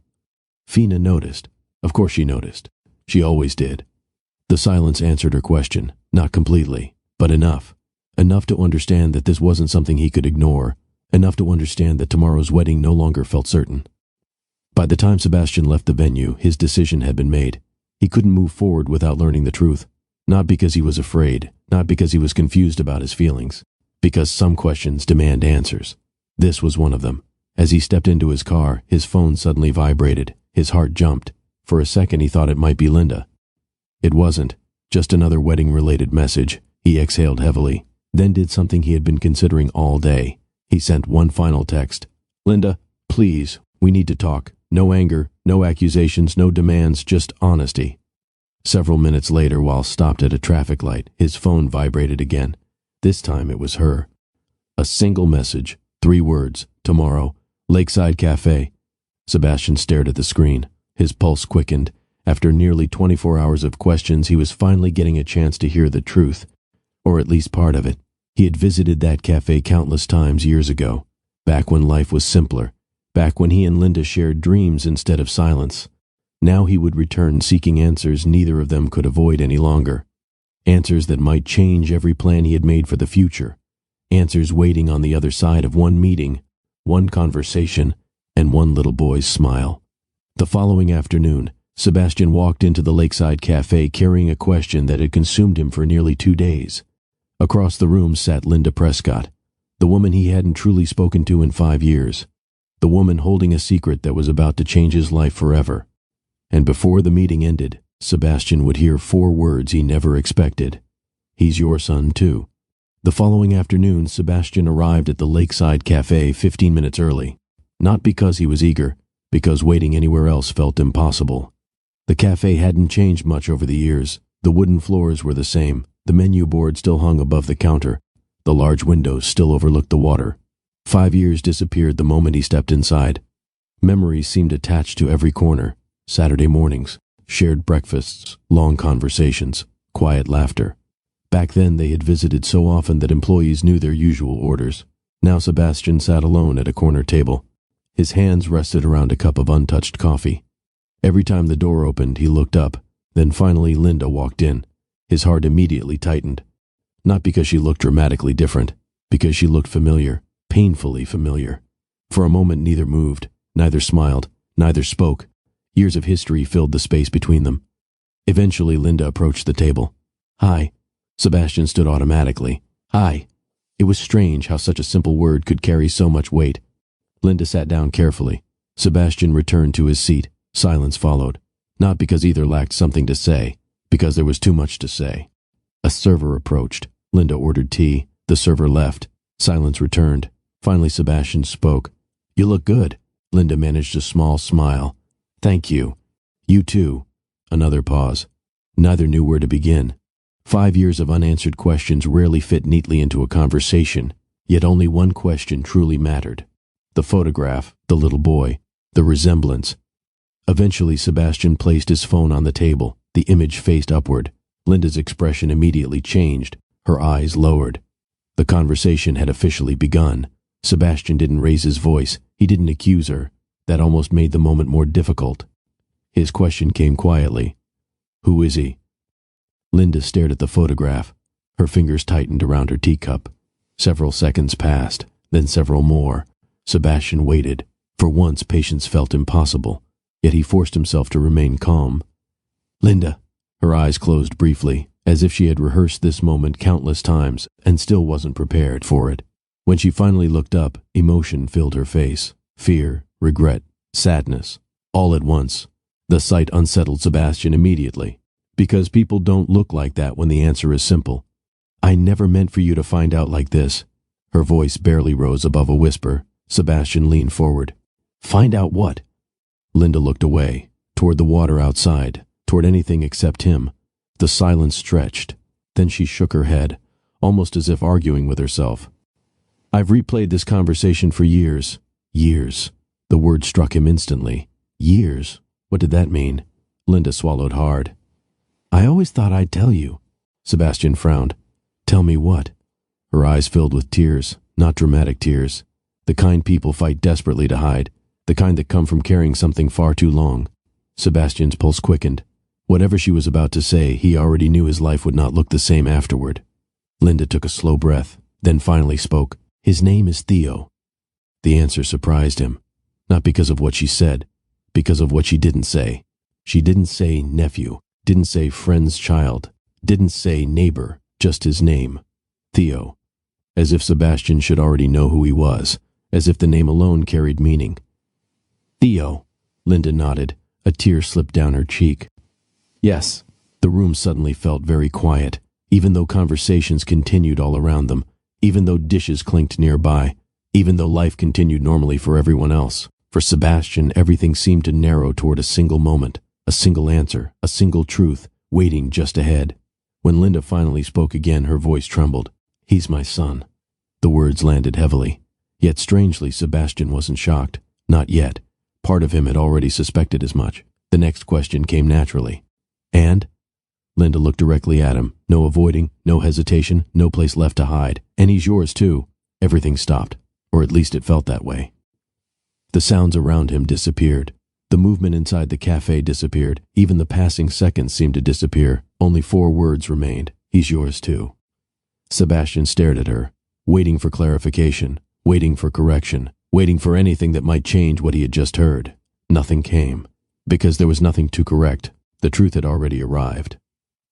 Finna noticed. Of course she noticed. She always did. The silence answered her question, not completely, but enough. Enough to understand that this wasn't something he could ignore. Enough to understand that tomorrow's wedding no longer felt certain. By the time Sebastian left the venue, his decision had been made. He couldn't move forward without learning the truth. Not because he was afraid, not because he was confused about his feelings, because some questions demand answers. This was one of them. As he stepped into his car, his phone suddenly vibrated. His heart jumped. For a second he thought it might be Linda. It wasn't. Just another wedding-related message. He exhaled heavily, then did something he had been considering all day. He sent one final text. "Linda, please, we need to talk. No anger, no accusations, no demands, just honesty." Several minutes later, while stopped at a traffic light, his phone vibrated again. This time it was her. A single message, 3 words, "Tomorrow, Lakeside Cafe." Sebastian stared at the screen. His pulse quickened. After nearly 24 hours of questions, he was finally getting a chance to hear the truth. Or at least part of it. He had visited that cafe countless times years ago. Back when life was simpler. Back when he and Linda shared dreams instead of silence. Now he would return seeking answers neither of them could avoid any longer. Answers that might change every plan he had made for the future. Answers waiting on the other side of one meeting, one conversation, and one little boy's smile. The following afternoon, Sebastian walked into the Lakeside Cafe carrying a question that had consumed him for nearly 2 days. Across the room sat Linda Prescott, the woman he hadn't truly spoken to in 5 years, the woman holding a secret that was about to change his life forever. And before the meeting ended, Sebastian would hear 4 words he never expected. "He's your son, too." The following afternoon, Sebastian arrived at the Lakeside Cafe 15 minutes early. Not because he was eager, because waiting anywhere else felt impossible. The cafe hadn't changed much over the years. The wooden floors were the same. The menu board still hung above the counter. The large windows still overlooked the water. 5 years disappeared the moment he stepped inside. Memories seemed attached to every corner. Saturday mornings, shared breakfasts, long conversations, quiet laughter. Back then they had visited so often that employees knew their usual orders. Now Sebastian sat alone at a corner table. His hands rested around a cup of untouched coffee. Every time the door opened, he looked up. Then finally Linda walked in. His heart immediately tightened. Not because she looked dramatically different, because she looked familiar, painfully familiar. For a moment neither moved, neither smiled, neither spoke. Years of history filled the space between them. Eventually Linda approached the table. "Hi." Sebastian stood automatically. "Hi." It was strange how such a simple word could carry so much weight. Linda sat down carefully. Sebastian returned to his seat. Silence followed. Not because either lacked something to say, because there was too much to say. A server approached. Linda ordered tea. The server left. Silence returned. Finally Sebastian spoke. "You look good." Linda managed a small smile. "Thank you." "You too." Another pause. Neither knew where to begin. 5 years of unanswered questions rarely fit neatly into a conversation, yet only one question truly mattered. The photograph, the little boy, the resemblance. Eventually Sebastian placed his phone on the table. The image faced upward. Linda's expression immediately changed. Her eyes lowered. The conversation had officially begun. Sebastian didn't raise his voice. He didn't accuse her. That almost made the moment more difficult. His question came quietly. "Who is he?" Linda stared at the photograph. Her fingers tightened around her teacup. Several seconds passed, then several more. Sebastian waited. For once, patience felt impossible, yet he forced himself to remain calm. "Linda." Her eyes closed briefly, as if she had rehearsed this moment countless times and still wasn't prepared for it. When she finally looked up, emotion filled her face. Fear, regret, sadness, all at once. The sight unsettled Sebastian immediately. Because people don't look like that when the answer is simple. "I never meant for you to find out like this." Her voice barely rose above a whisper. Sebastian leaned forward. "Find out what?" Linda looked away, toward the water outside, toward anything except him. The silence stretched. Then she shook her head, almost as if arguing with herself. "I've replayed this conversation for years. Years." The word struck him instantly. Years? What did that mean? Linda swallowed hard. "I always thought I'd tell you." Sebastian frowned. "Tell me what?" Her eyes filled with tears, not dramatic tears. The kind people fight desperately to hide, the kind that come from carrying something far too long. Sebastian's pulse quickened. Whatever she was about to say, he already knew his life would not look the same afterward. Linda took a slow breath, then finally spoke. "His name is Theo." The answer surprised him, not because of what she said, because of what she didn't say. She didn't say nephew, didn't say friend's child, didn't say neighbor, just his name. Theo. As if Sebastian should already know who he was, as if the name alone carried meaning. "Theo," Linda nodded. A tear slipped down her cheek. "Yes." The room suddenly felt very quiet, even though conversations continued all around them, even though dishes clinked nearby, even though life continued normally for everyone else. For Sebastian, everything seemed to narrow toward a single moment, a single answer, a single truth, waiting just ahead. When Linda finally spoke again, her voice trembled. "He's my son." The words landed heavily. Yet strangely, Sebastian wasn't shocked. Not yet. Part of him had already suspected as much. The next question came naturally. "And?" Linda looked directly at him. No avoiding, no hesitation, no place left to hide. "And he's yours too." Everything stopped. Or at least it felt that way. The sounds around him disappeared. The movement inside the cafe disappeared. Even the passing seconds seemed to disappear. Only 4 words remained. "He's yours too." Sebastian stared at her, waiting for clarification, waiting for correction, waiting for anything that might change what he had just heard. Nothing came. Because there was nothing to correct. The truth had already arrived.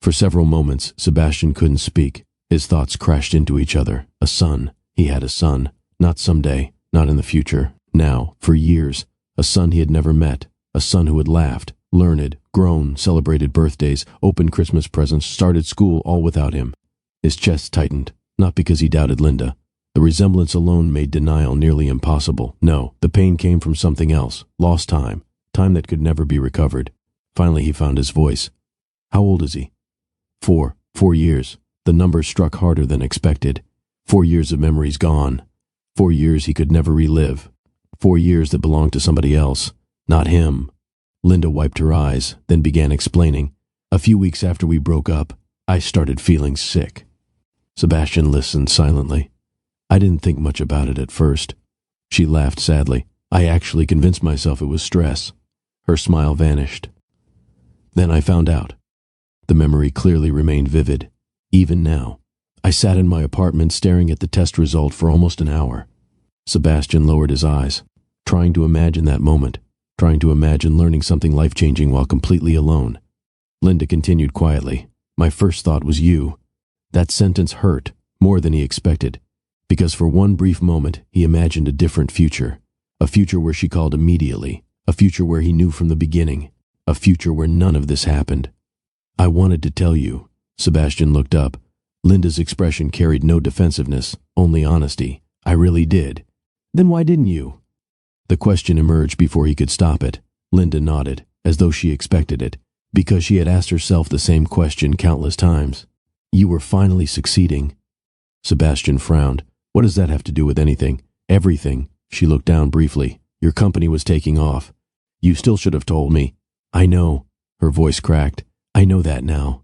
For several moments, Sebastian couldn't speak. His thoughts crashed into each other. A son. He had a son. Not someday. Not in the future. Now. For years. A son he had never met. A son who had laughed. Learned, grown, celebrated birthdays, opened Christmas presents, started school, all without him. His chest tightened, not because he doubted Linda. The resemblance alone made denial nearly impossible. No, the pain came from something else. Lost time. Time that could never be recovered. Finally he found his voice. How old is he? 4. 4 years. The number struck harder than expected. 4 years of memories gone. 4 years he could never relive. 4 years that belonged to somebody else. Not him. Linda wiped her eyes, then began explaining. A few weeks after we broke up, I started feeling sick. Sebastian listened silently. I didn't think much about it at first. She laughed sadly. I actually convinced myself it was stress. Her smile vanished. Then I found out. The memory clearly remained vivid. Even now. I sat in my apartment staring at the test result for almost an hour. Sebastian lowered his eyes, trying to imagine that moment, trying to imagine learning something life-changing while completely alone. Linda continued quietly. My first thought was you. That sentence hurt, more than he expected, because for one brief moment he imagined a different future. A future where she called immediately. A future where he knew from the beginning. A future where none of this happened. I wanted to tell you. Sebastian looked up. Linda's expression carried no defensiveness, only honesty. I really did. Then why didn't you? The question emerged before he could stop it. Linda nodded, as though she expected it, because she had asked herself the same question countless times. You were finally succeeding. Sebastian frowned. What does that have to do with anything? Everything. She looked down briefly. Your company was taking off. You still should have told me. I know. Her voice cracked. I know that now.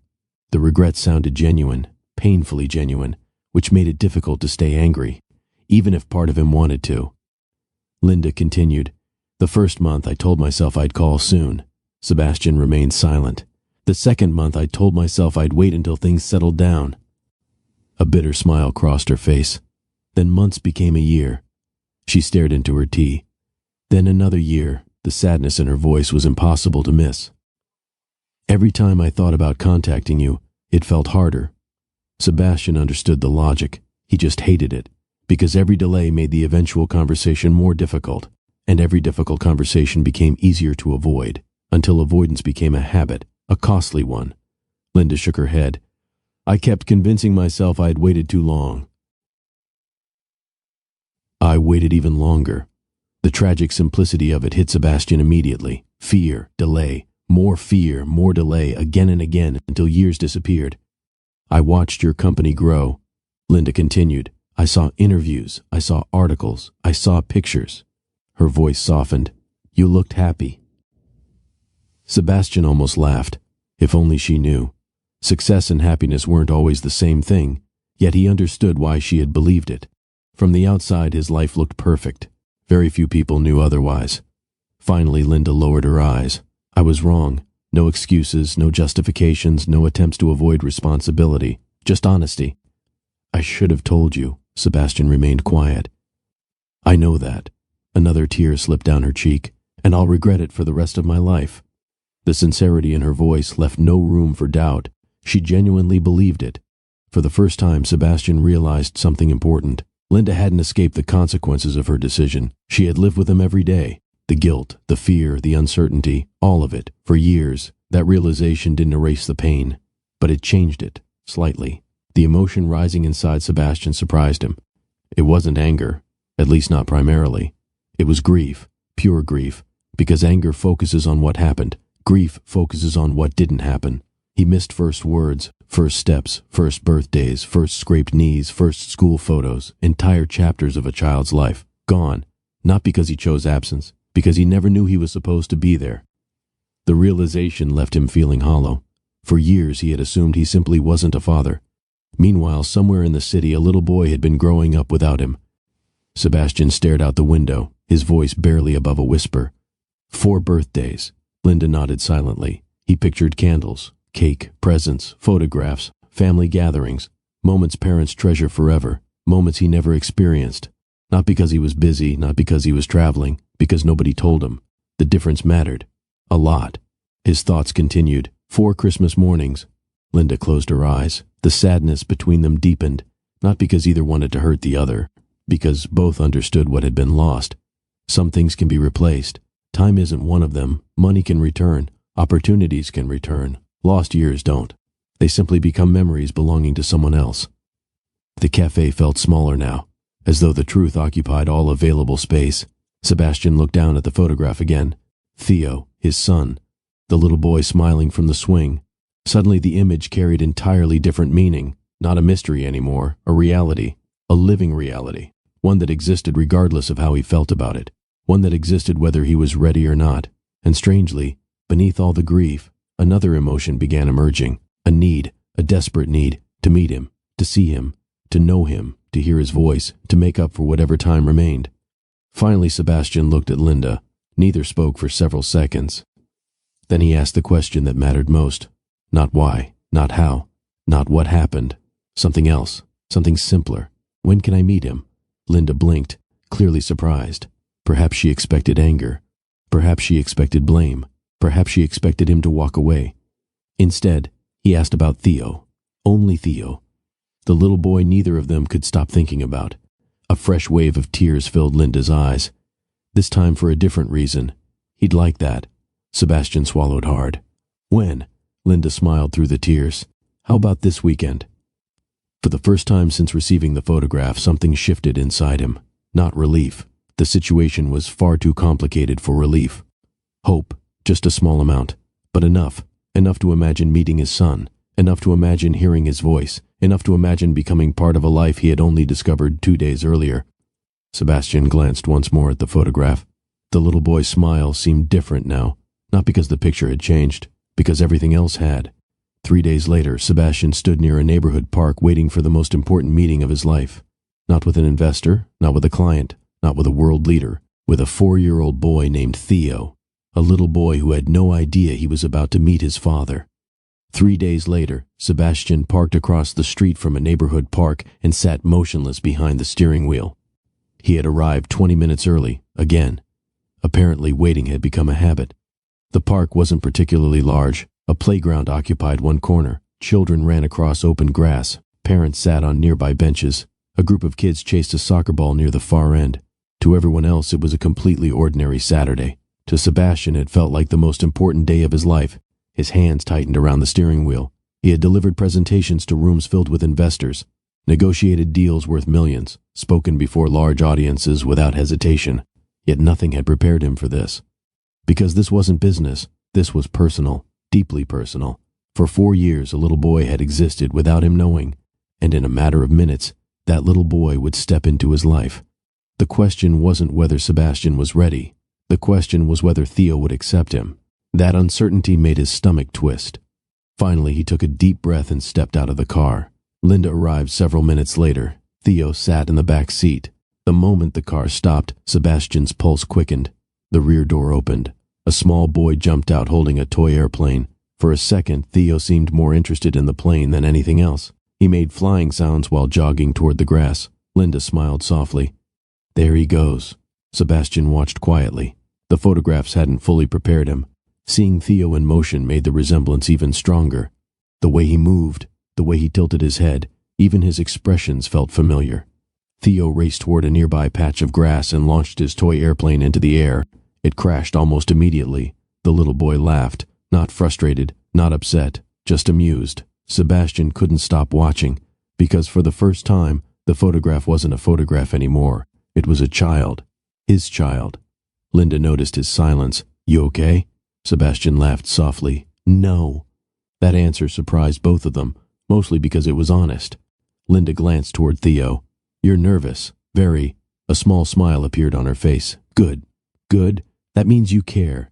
The regret sounded genuine, painfully genuine, which made it difficult to stay angry, even if part of him wanted to. Linda continued. The first month I told myself I'd call soon. Sebastian remained silent. The second month I told myself I'd wait until things settled down. A bitter smile crossed her face. Then months became a year. She stared into her tea. Then another year. The sadness in her voice was impossible to miss. Every time I thought about contacting you, it felt harder. Sebastian understood the logic. He just hated it, because every delay made the eventual conversation more difficult, and every difficult conversation became easier to avoid, until avoidance became a habit, a costly one. Linda shook her head. I kept convincing myself I had waited too long. I waited even longer. The tragic simplicity of it hit Sebastian immediately. Fear, delay, more delay, again and again, until years disappeared. I watched your company grow. Linda continued. I saw interviews, I saw articles, I saw pictures. Her voice softened. You looked happy. Sebastian almost laughed. If only she knew. Success and happiness weren't always the same thing, yet he understood why she had believed it. From the outside, his life looked perfect. Very few people knew otherwise. Finally, Linda lowered her eyes. I was wrong. No excuses, no justifications, no attempts to avoid responsibility. Just honesty. I should have told you. Sebastian remained quiet. I know that. Another tear slipped down her cheek, and I'll regret it for the rest of my life. The sincerity in her voice left no room for doubt. She genuinely believed it. For the first time, Sebastian realized something important. Linda hadn't escaped the consequences of her decision. She had lived with them every day. The guilt, the fear, the uncertainty, all of it, for years. That realization didn't erase the pain, but it changed it, slightly. The emotion rising inside Sebastian surprised him. It wasn't anger, at least not primarily. It was grief, pure grief, because anger focuses on what happened. Grief focuses on what didn't happen. He missed first words, first steps, first birthdays, first scraped knees, first school photos, entire chapters of a child's life. Gone. Not because he chose absence, because he never knew he was supposed to be there. The realization left him feeling hollow. For years he had assumed he simply wasn't a father. Meanwhile, somewhere in the city, a little boy had been growing up without him. Sebastian stared out the window, his voice barely above a whisper. 4 birthdays. Linda nodded silently. He pictured candles, cake, presents, photographs, family gatherings, moments parents treasure forever, moments he never experienced. Not because he was busy, not because he was traveling, because nobody told him. The difference mattered. A lot. His thoughts continued. 4 Christmas mornings. Linda closed her eyes. The sadness between them deepened, not because either wanted to hurt the other, because both understood what had been lost. Some things can be replaced. Time isn't one of them. Money can return. Opportunities can return. Lost years don't. They simply become memories belonging to someone else. The cafe felt smaller now, as though the truth occupied all available space. Sebastian looked down at the photograph again. Theo, his son, the little boy smiling from the swing. Suddenly the image carried entirely different meaning. Not a mystery anymore, a reality, a living reality. One that existed regardless of how he felt about it. One that existed whether he was ready or not. And strangely, beneath all the grief, another emotion began emerging. A need, a desperate need, to meet him, to see him, to know him, to hear his voice, to make up for whatever time remained. Finally, Sebastian looked at Linda. Neither spoke for several seconds. Then he asked the question that mattered most. Not why, not how, not what happened. Something else, something simpler. When can I meet him? Linda blinked, clearly surprised. Perhaps she expected anger. Perhaps she expected blame. Perhaps she expected him to walk away. Instead, he asked about Theo. Only Theo. The little boy neither of them could stop thinking about. A fresh wave of tears filled Linda's eyes. This time for a different reason. He'd like that. Sebastian swallowed hard. When? Linda smiled through the tears. How about this weekend? For the first time since receiving the photograph, something shifted inside him. Not relief. The situation was far too complicated for relief. Hope, just a small amount, but enough. Enough to imagine meeting his son. Enough to imagine hearing his voice. Enough to imagine becoming part of a life he had only discovered 2 days earlier. Sebastian glanced once more at the photograph. The little boy's smile seemed different now, not because the picture had changed, because everything else had. 3 days later, Sebastian stood near a neighborhood park waiting for the most important meeting of his life. Not with an investor, not with a client, not with a world leader, with a 4-year-old boy named Theo, a little boy who had no idea he was about to meet his father. 3 days later, Sebastian parked across the street from a neighborhood park and sat motionless behind the steering wheel. He had arrived 20 minutes early, again. Apparently waiting had become a habit. The park wasn't particularly large. A playground occupied one corner. Children ran across open grass. Parents sat on nearby benches. A group of kids chased a soccer ball near the far end. To everyone else, it was a completely ordinary Saturday. To Sebastian, it felt like the most important day of his life. His hands tightened around the steering wheel. He had delivered presentations to rooms filled with investors, negotiated deals worth millions, spoken before large audiences without hesitation. Yet nothing had prepared him for this. Because this wasn't business, this was personal, deeply personal. For 4 years, a little boy had existed without him knowing, and in a matter of minutes, that little boy would step into his life. The question wasn't whether Sebastian was ready. The question was whether Theo would accept him. That uncertainty made his stomach twist. Finally, he took a deep breath and stepped out of the car. Linda arrived several minutes later. Theo sat in the back seat. The moment the car stopped, Sebastian's pulse quickened. The rear door opened. A small boy jumped out holding a toy airplane. For a second, Theo seemed more interested in the plane than anything else. He made flying sounds while jogging toward the grass. Linda smiled softly. There he goes. Sebastian watched quietly. The photographs hadn't fully prepared him. Seeing Theo in motion made the resemblance even stronger. The way he moved, the way he tilted his head, even his expressions felt familiar. Theo raced toward a nearby patch of grass and launched his toy airplane into the air. It crashed almost immediately. The little boy laughed, not frustrated, not upset, just amused. Sebastian couldn't stop watching, because for the first time, the photograph wasn't a photograph anymore. It was a child. His child. Linda noticed his silence. You okay? Sebastian laughed softly. No. That answer surprised both of them, mostly because it was honest. Linda glanced toward Theo. You're nervous. Very. A small smile appeared on her face. Good. Good. That means you care.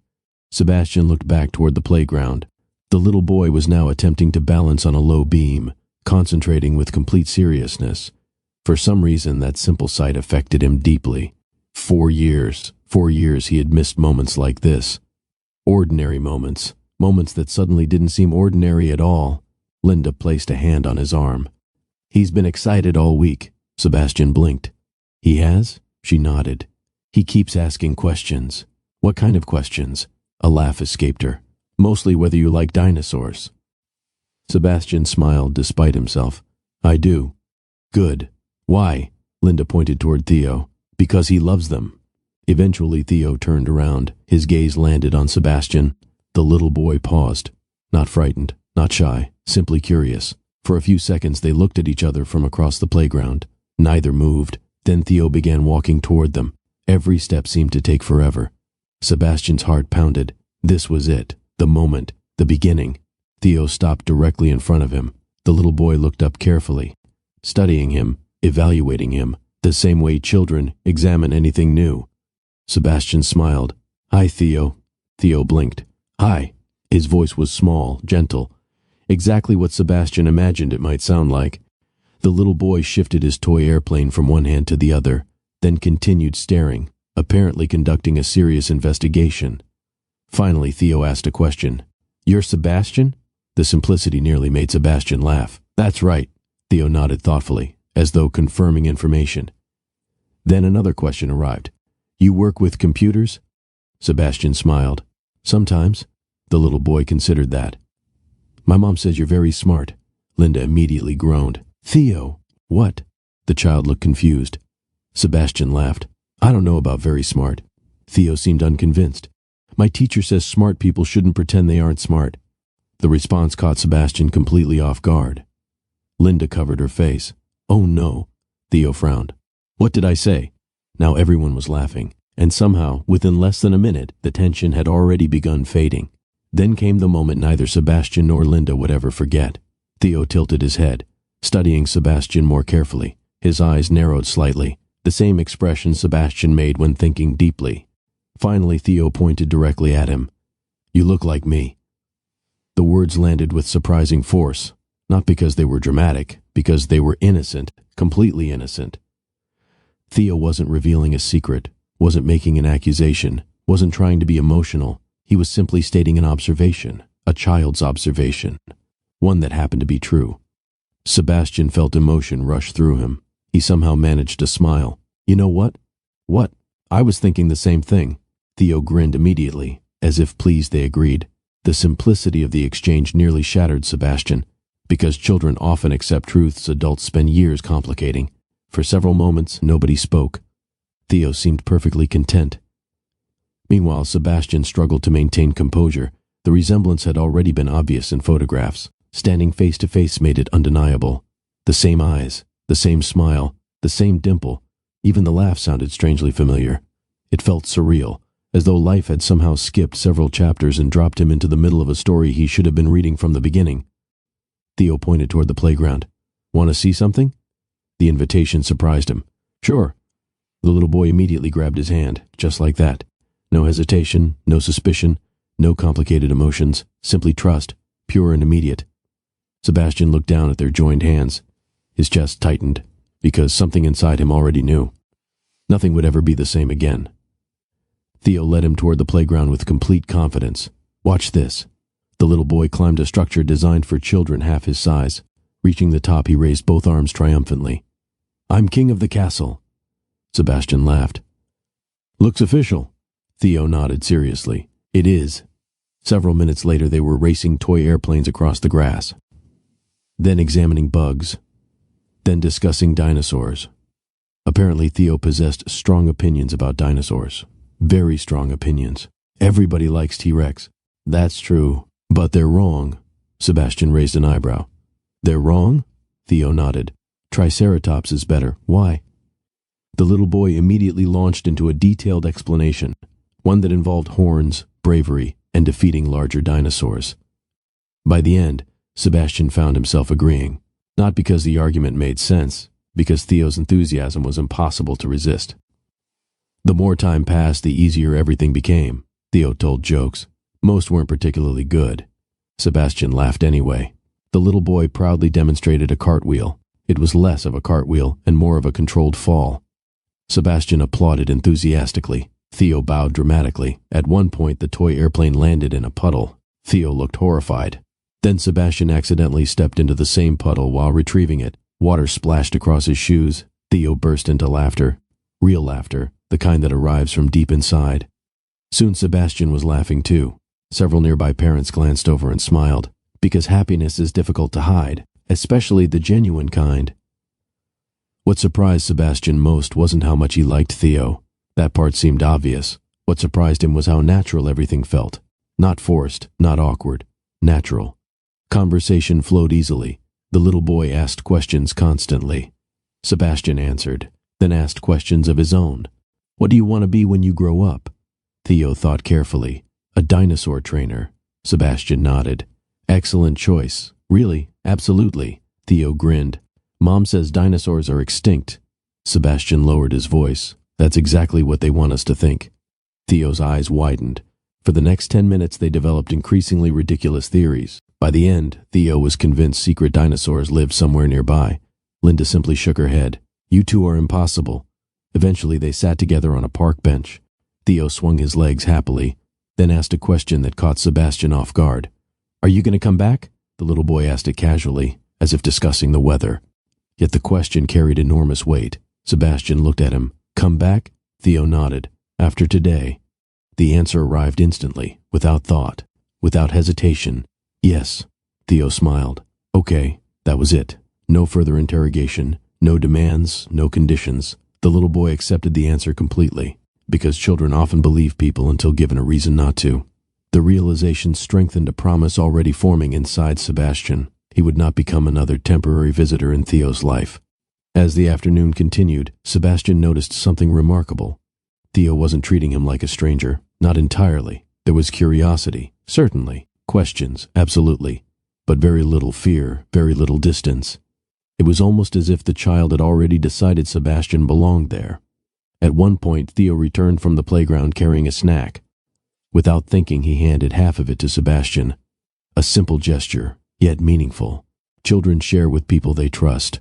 Sebastian looked back toward the playground. The little boy was now attempting to balance on a low beam, concentrating with complete seriousness. For some reason, that simple sight affected him deeply. 4 years. 4 years he had missed moments like this. Ordinary moments. Moments that suddenly didn't seem ordinary at all. Linda placed a hand on his arm. He's been excited all week. Sebastian blinked. He has? She nodded. He keeps asking questions. What kind of questions? A laugh escaped her. Mostly whether you like dinosaurs. Sebastian smiled despite himself. I do. Good. Why? Linda pointed toward Theo. Because he loves them. Eventually Theo turned around. His gaze landed on Sebastian. The little boy paused, not frightened, not shy, simply curious. For a few seconds they looked at each other from across the playground. Neither moved. Then Theo began walking toward them. Every step seemed to take forever. Sebastian's heart pounded. This was it, the moment, the beginning. Theo stopped directly in front of him. The little boy looked up carefully, studying him, evaluating him, the same way children examine anything new. Sebastian smiled. "Hi, Theo." Theo blinked. "Hi." His voice was small, gentle, exactly what Sebastian imagined it might sound like. The little boy shifted his toy airplane from one hand to the other, then continued staring, apparently conducting a serious investigation. Finally, Theo asked a question. "You're Sebastian?" The simplicity nearly made Sebastian laugh. "That's right." Theo nodded thoughtfully, as though confirming information. Then another question arrived. "You work with computers?" Sebastian smiled. "Sometimes." The little boy considered that. "My mom says you're very smart." Linda immediately groaned. "Theo, what?" The child looked confused. Sebastian laughed. "I don't know about very smart." Theo seemed unconvinced. "My teacher says smart people shouldn't pretend they aren't smart." The response caught Sebastian completely off guard. Linda covered her face. "Oh no." Theo frowned. "What did I say?" Now everyone was laughing, and somehow, within less than a minute, the tension had already begun fading. Then came the moment neither Sebastian nor Linda would ever forget. Theo tilted his head, studying Sebastian more carefully. His eyes narrowed slightly, the same expression Sebastian made when thinking deeply. Finally, Theo pointed directly at him. "You look like me." The words landed with surprising force, not because they were dramatic, because they were innocent, completely innocent. Theo wasn't revealing a secret, wasn't making an accusation, wasn't trying to be emotional. He was simply stating an observation, a child's observation, one that happened to be true. Sebastian felt emotion rush through him. He somehow managed to smile. "You know what?" "What?" "I was thinking the same thing." Theo grinned immediately, as if pleased they agreed. The simplicity of the exchange nearly shattered Sebastian. Because children often accept truths adults spend years complicating. For several moments, nobody spoke. Theo seemed perfectly content. Meanwhile, Sebastian struggled to maintain composure. The resemblance had already been obvious in photographs. Standing face to face made it undeniable. The same eyes, the same smile, the same dimple. Even the laugh sounded strangely familiar. It felt surreal, as though life had somehow skipped several chapters and dropped him into the middle of a story he should have been reading from the beginning. Theo pointed toward the playground. "Want to see something?" The invitation surprised him. "Sure." The little boy immediately grabbed his hand, just like that. No hesitation, no suspicion, no complicated emotions, simply trust, pure and immediate. Sebastian looked down at their joined hands. His chest tightened, because something inside him already knew. Nothing would ever be the same again. Theo led him toward the playground with complete confidence. "Watch this." The little boy climbed a structure designed for children half his size. Reaching the top, he raised both arms triumphantly. "I'm king of the castle." Sebastian laughed. "Looks official." Theo nodded seriously. "It is." Several minutes later they were racing toy airplanes across the grass. Then examining bugs. Then discussing dinosaurs. Apparently Theo possessed strong opinions about dinosaurs. Very strong opinions. Everybody likes T-Rex. "That's true, but they're wrong." Sebastian raised an eyebrow. "They're wrong?" Theo nodded. "Triceratops is better. Why?" The little boy immediately launched into a detailed explanation, one that involved horns, bravery, and defeating larger dinosaurs. By the end, Sebastian found himself agreeing, not because the argument made sense, because Theo's enthusiasm was impossible to resist. The more time passed, the easier everything became. Theo told jokes. Most weren't particularly good. Sebastian laughed anyway. The little boy proudly demonstrated a cartwheel. It was less of a cartwheel and more of a controlled fall. Sebastian applauded enthusiastically. Theo bowed dramatically. At one point, the toy airplane landed in a puddle. Theo looked horrified. Then Sebastian accidentally stepped into the same puddle while retrieving it. Water splashed across his shoes. Theo burst into laughter. Real laughter, the kind that arrives from deep inside. Soon Sebastian was laughing too. Several nearby parents glanced over and smiled, because happiness is difficult to hide, especially the genuine kind. What surprised Sebastian most wasn't how much he liked Theo. That part seemed obvious. What surprised him was how natural everything felt. Not forced, not awkward. Natural. Conversation flowed easily. The little boy asked questions constantly. Sebastian answered, then asked questions of his own. What do you want to be when you grow up? Theo thought carefully. A dinosaur trainer. Sebastian nodded. Excellent choice. Really? Absolutely. Theo grinned. Mom says dinosaurs are extinct. Sebastian lowered his voice. That's exactly what they want us to think. Theo's eyes widened. For the next 10 minutes they developed increasingly ridiculous theories. By the end, Theo was convinced secret dinosaurs lived somewhere nearby. Linda simply shook her head. You two are impossible. Eventually they sat together on a park bench. Theo swung his legs happily, then asked a question that caught Sebastian off guard. Are you going to come back? The little boy asked it casually, as if discussing the weather. Yet the question carried enormous weight. Sebastian looked at him. Come back? Theo nodded. After today. The answer arrived instantly, without thought, without hesitation. Yes. Theo smiled. Okay, that was it. No further interrogation, no demands, no conditions. The little boy accepted the answer completely, because children often believe people until given a reason not to. The realization strengthened a promise already forming inside Sebastian. He would not become another temporary visitor in Theo's life. As the afternoon continued, Sebastian noticed something remarkable. Theo wasn't treating him like a stranger, not entirely. There was curiosity, certainly, questions, absolutely, but very little fear, very little distance. It was almost as if the child had already decided Sebastian belonged there. At one point, Theo returned from the playground carrying a snack. Without thinking, he handed half of it to Sebastian. A simple gesture, yet meaningful. Children share with people they trust.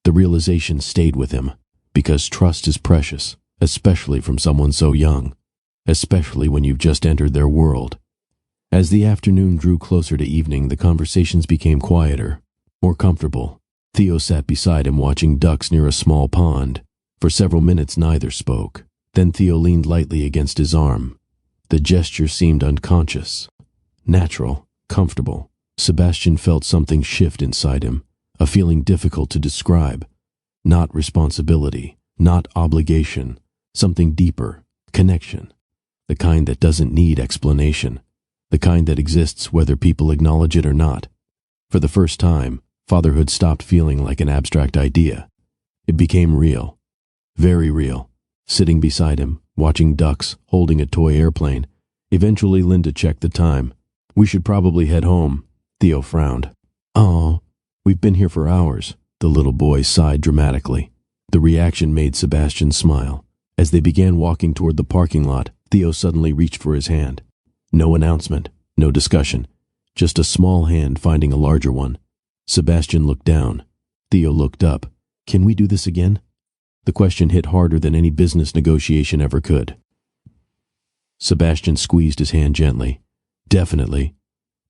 The realization stayed with him, because trust is precious, especially from someone so young, especially when you've just entered their world. As the afternoon drew closer to evening, the conversations became quieter, more comfortable. Theo sat beside him watching ducks near a small pond. For several minutes neither spoke. Then Theo leaned lightly against his arm. The gesture seemed unconscious, natural, comfortable. Sebastian felt something shift inside him, a feeling difficult to describe. Not responsibility, not obligation, something deeper, connection. The kind that doesn't need explanation, the kind that exists whether people acknowledge it or not. For the first time, fatherhood stopped feeling like an abstract idea. It became real, very real. Sitting beside him, watching ducks, holding a toy airplane. Eventually Linda checked the time. We should probably head home. Theo frowned. Oh, we've been here for hours. The little boy sighed dramatically. The reaction made Sebastian smile. As they began walking toward the parking lot, Theo suddenly reached for his hand. No announcement, no discussion, just a small hand finding a larger one. Sebastian looked down. Theo looked up. Can we do this again? The question hit harder than any business negotiation ever could. Sebastian squeezed his hand gently. Definitely.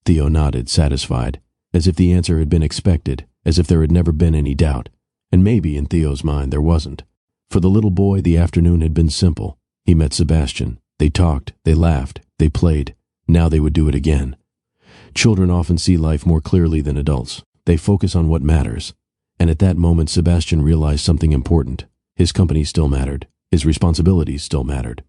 Theo nodded, satisfied, as if the answer had been expected, as if there had never been any doubt. And maybe, in Theo's mind, there wasn't. For the little boy, the afternoon had been simple. He met Sebastian. They talked, they laughed, they played. Now they would do it again. Children often see life more clearly than adults. They focus on what matters. And at that moment, Sebastian realized something important. His company still mattered. His responsibilities still mattered.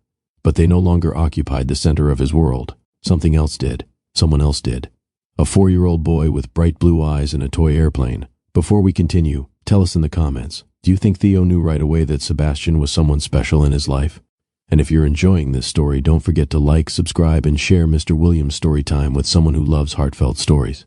But they no longer occupied the center of his world. Something else did. Someone else did. A 4-year-old boy with bright blue eyes and a toy airplane. Before we continue, tell us in the comments. Do you think Theo knew right away that Sebastian was someone special in his life? And if you're enjoying this story, don't forget to like, subscribe, and share Mr. Williams' story time with someone who loves heartfelt stories.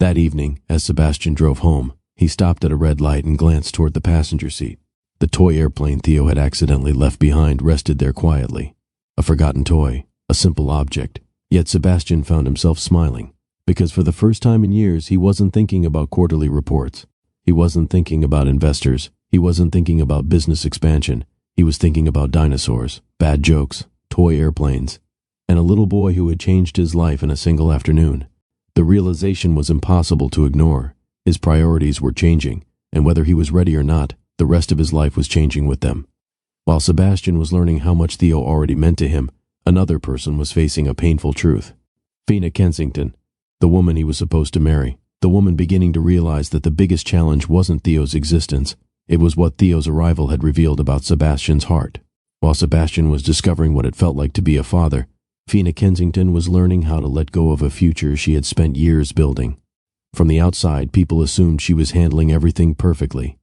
That evening, as Sebastian drove home, he stopped at a red light and glanced toward the passenger seat. The toy airplane Theo had accidentally left behind rested there quietly. A forgotten toy, a simple object. Yet Sebastian found himself smiling, because for the first time in years he wasn't thinking about quarterly reports. He wasn't thinking about investors. He wasn't thinking about business expansion. He was thinking about dinosaurs, bad jokes, toy airplanes, and a little boy who had changed his life in a single afternoon. The realization was impossible to ignore. His priorities were changing, and whether he was ready or not, the rest of his life was changing with them. While Sebastian was learning how much Theo already meant to him, another person was facing a painful truth. Fina Kensington, the woman he was supposed to marry, the woman beginning to realize that the biggest challenge wasn't Theo's existence. It was what Theo's arrival had revealed about Sebastian's heart. While Sebastian was discovering what it felt like to be a father, Fina Kensington was learning how to let go of a future she had spent years building. From the outside, people assumed she was handling everything perfectly.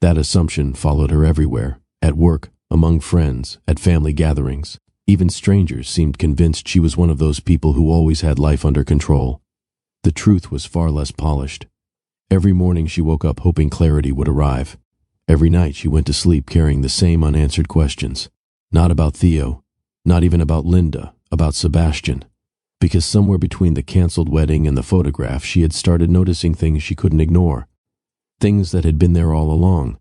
That assumption followed her everywhere, at work, among friends, at family gatherings. Even strangers seemed convinced she was one of those people who always had life under control. The truth was far less polished. Every morning she woke up hoping clarity would arrive. Every night she went to sleep carrying the same unanswered questions. Not about Theo, not even about Linda, about Sebastian. Because somewhere between the canceled wedding and the photograph, she had started noticing things she couldn't ignore. Things that had been there all along.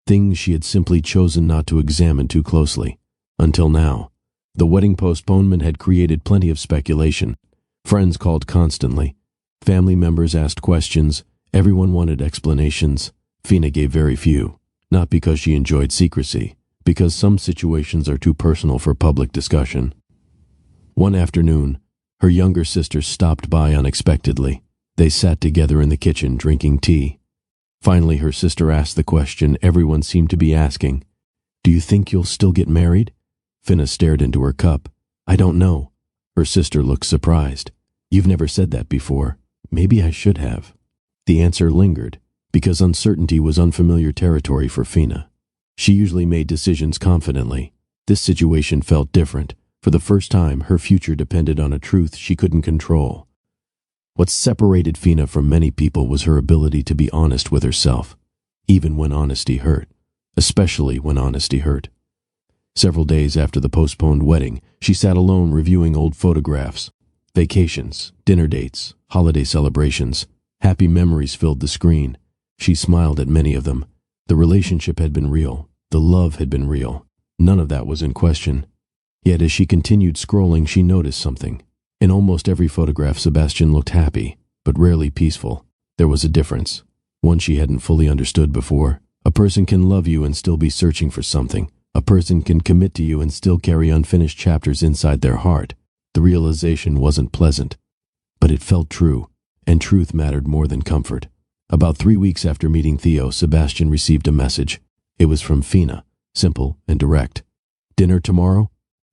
Things she had simply chosen not to examine too closely. Until now. The wedding postponement had created plenty of speculation. Friends called constantly. Family members asked questions. Everyone wanted explanations. Fina gave very few. Not because she enjoyed secrecy, because some situations are too personal for public discussion. One afternoon, her younger sister stopped by unexpectedly. They sat together in the kitchen drinking tea. Finally, her sister asked the question everyone seemed to be asking. "Do you think you'll still get married?" Fina stared into her cup. "I don't know." Her sister looked surprised. "You've never said that before." "Maybe I should have." The answer lingered, because uncertainty was unfamiliar territory for Fina. She usually made decisions confidently. This situation felt different. For the first time, her future depended on a truth she couldn't control. What separated Fina from many people was her ability to be honest with herself, even when honesty hurt, especially when honesty hurt. Several days after the postponed wedding, she sat alone reviewing old photographs. Vacations, dinner dates, holiday celebrations. Happy memories filled the screen. She smiled at many of them. The relationship had been real. The love had been real. None of that was in question. Yet as she continued scrolling, she noticed something. In almost every photograph, Sebastian looked happy, but rarely peaceful. There was a difference, one she hadn't fully understood before. A person can love you and still be searching for something. A person can commit to you and still carry unfinished chapters inside their heart. The realization wasn't pleasant, but it felt true, and truth mattered more than comfort. About 3 weeks after meeting Theo, Sebastian received a message. It was from Fina, simple and direct. "Dinner tomorrow?"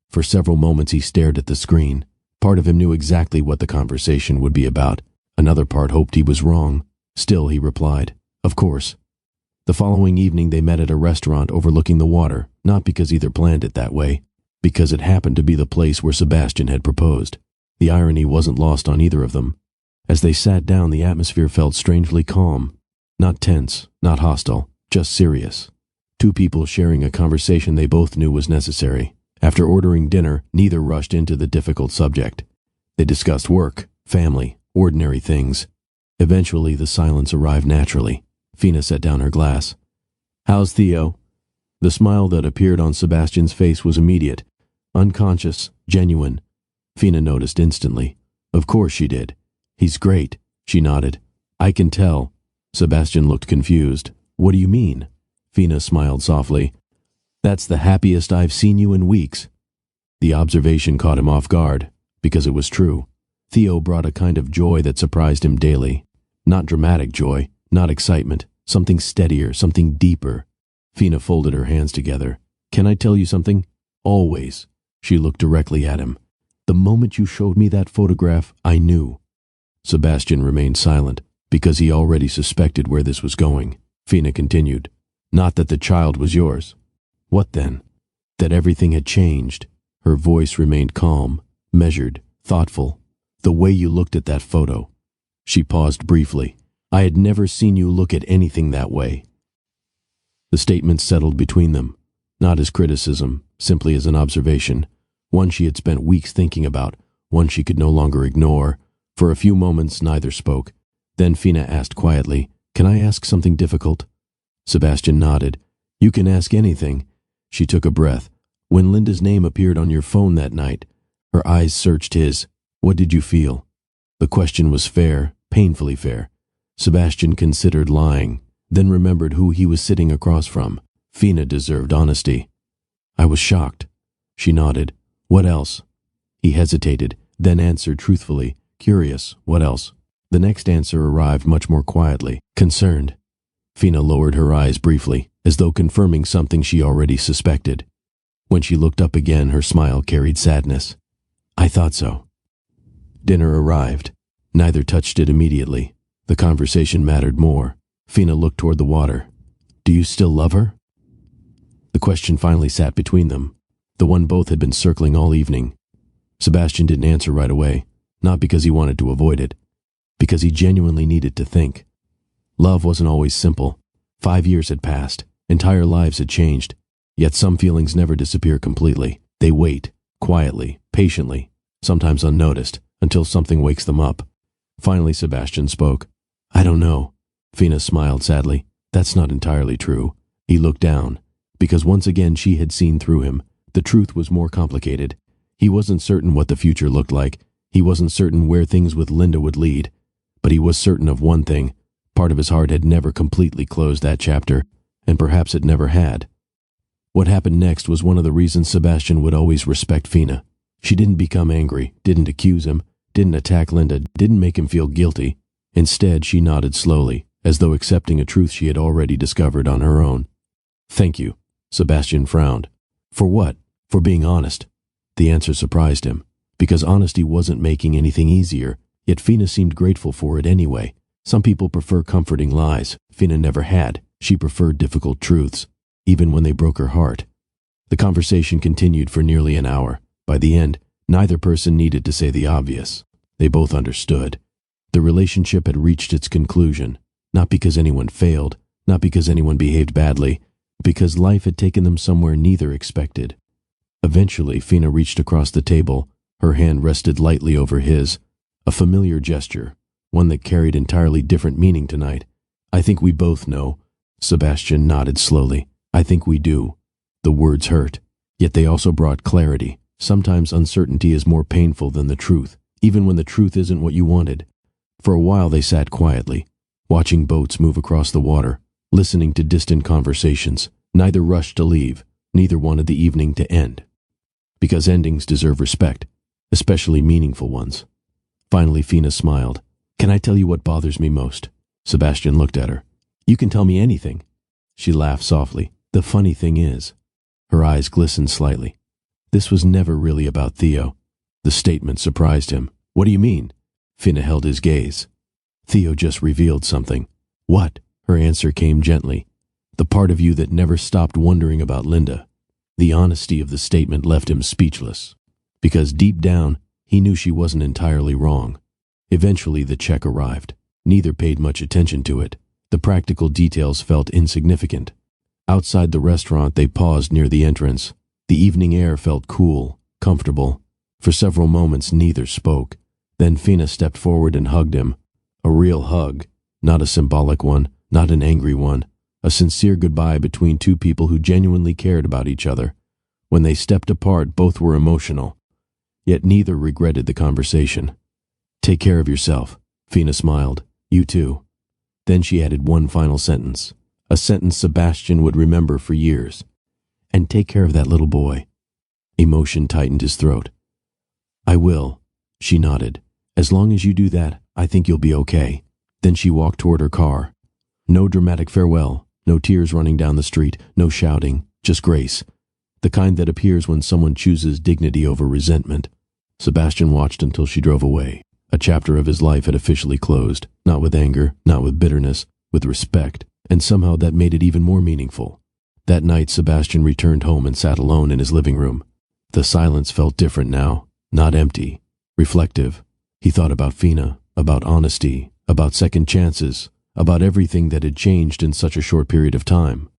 For several moments he stared at the screen. Part of him knew exactly what the conversation would be about. Another part hoped he was wrong. Still, he replied, "Of course." The following evening they met at a restaurant overlooking the water, not because either planned it that way, because it happened to be the place where Sebastian had proposed. The irony wasn't lost on either of them. As they sat down, the atmosphere felt strangely calm. Not tense, not hostile, just serious. Two people sharing a conversation they both knew was necessary. After ordering dinner, neither rushed into the difficult subject. They discussed work, family, ordinary things. Eventually, the silence arrived naturally. Fina set down her glass. "How's Theo?" The smile that appeared on Sebastian's face was immediate, unconscious, genuine. Fina noticed instantly. Of course she did. "He's great," she nodded. "I can tell." Sebastian looked confused. "What do you mean?" Fina smiled softly. "That's the happiest I've seen you in weeks." The observation caught him off guard, because it was true. Theo brought a kind of joy that surprised him daily. Not dramatic joy, not excitement, something steadier, something deeper. Fina folded her hands together. "Can I tell you something?" "Always." She looked directly at him. "The moment you showed me that photograph, I knew." Sebastian remained silent, because he already suspected where this was going. Fina continued. "Not that the child was yours." "What then?" "That everything had changed." Her voice remained calm, measured, thoughtful. "The way you looked at that photo." She paused briefly. "I had never seen you look at anything that way." The statement settled between them, not as criticism, simply as an observation, one she had spent weeks thinking about, one she could no longer ignore. For a few moments neither spoke. Then Fina asked quietly, "Can I ask something difficult?" Sebastian nodded. "You can ask anything." She took a breath. "When Linda's name appeared on your phone that night," her eyes searched his, "what did you feel?" The question was fair, painfully fair. Sebastian considered lying, then remembered who he was sitting across from. Fina deserved honesty. "I was shocked." She nodded. "What else?" He hesitated, then answered truthfully, "Curious, what else?" The next answer arrived much more quietly. "Concerned." Fina lowered her eyes briefly, as though confirming something she already suspected. When she looked up again, her smile carried sadness. I thought so. Dinner arrived. Neither touched it immediately. The conversation mattered more. Fina looked toward the water. Do you still love her? The question finally sat between them, the one both had been circling all evening. Sebastian didn't answer right away, not because he wanted to avoid it, because he genuinely needed to think. Love wasn't always simple. 5 years had passed, entire lives had changed, yet some feelings never disappear completely. They wait, quietly, patiently, sometimes unnoticed, until something wakes them up. Finally, Sebastian spoke. I don't know. Fina smiled sadly. That's not entirely true. He looked down, because once again she had seen through him. The truth was more complicated. He wasn't certain what the future looked like. He wasn't certain where things with Linda would lead. But he was certain of one thing. Part of his heart had never completely closed that chapter, and perhaps it never had. What happened next was one of the reasons Sebastian would always respect Fina. She didn't become angry, didn't accuse him, didn't attack Linda, didn't make him feel guilty. Instead, she nodded slowly, as though accepting a truth she had already discovered on her own. Thank you, Sebastian frowned. For what? For being honest. The answer surprised him, because honesty wasn't making anything easier, yet Fina seemed grateful for it anyway. Some people prefer comforting lies. Fina never had. She preferred difficult truths, even when they broke her heart. The conversation continued for nearly an hour. By the end, neither person needed to say the obvious. They both understood. The relationship had reached its conclusion, not because anyone failed, not because anyone behaved badly, because life had taken them somewhere neither expected. Eventually, Fina reached across the table. Her hand rested lightly over his, a familiar gesture, one that carried entirely different meaning tonight. I think we both know. Sebastian nodded slowly. I think we do. The words hurt, yet they also brought clarity. Sometimes uncertainty is more painful than the truth, even when the truth isn't what you wanted. For a while they sat quietly, watching boats move across the water, listening to distant conversations. Neither rushed to leave, neither wanted the evening to end. Because endings deserve respect, especially meaningful ones. Finally, Fina smiled. Can I tell you what bothers me most? Sebastian looked at her. You can tell me anything. She laughed softly. The funny thing is, her eyes glistened slightly. This was never really about Theo. The statement surprised him. What do you mean? Fina held his gaze. Theo just revealed something. What? Her answer came gently. The part of you that never stopped wondering about Linda. The honesty of the statement left him speechless. Because deep down, he knew she wasn't entirely wrong. Eventually the check arrived. Neither paid much attention to it. The practical details felt insignificant. Outside the restaurant they paused near the entrance. The evening air felt cool, comfortable. For several moments neither spoke. Then Fina stepped forward and hugged him. A real hug, not a symbolic one, not an angry one. A sincere goodbye between two people who genuinely cared about each other. When they stepped apart, both were emotional. Yet neither regretted the conversation. Take care of yourself, Fina smiled. You too. Then she added one final sentence, a sentence Sebastian would remember for years. And take care of that little boy. Emotion tightened his throat. I will, she nodded. As long as you do that, I think you'll be okay. Then she walked toward her car. No dramatic farewell, no tears running down the street, no shouting, just grace. The kind that appears when someone chooses dignity over resentment. Sebastian watched until she drove away. A chapter of his life had officially closed, not with anger, not with bitterness, with respect, and somehow that made it even more meaningful. That night, Sebastian returned home and sat alone in his living room. The silence felt different now, not empty, reflective. He thought about Fina, about honesty, about second chances, about everything that had changed in such a short period of time.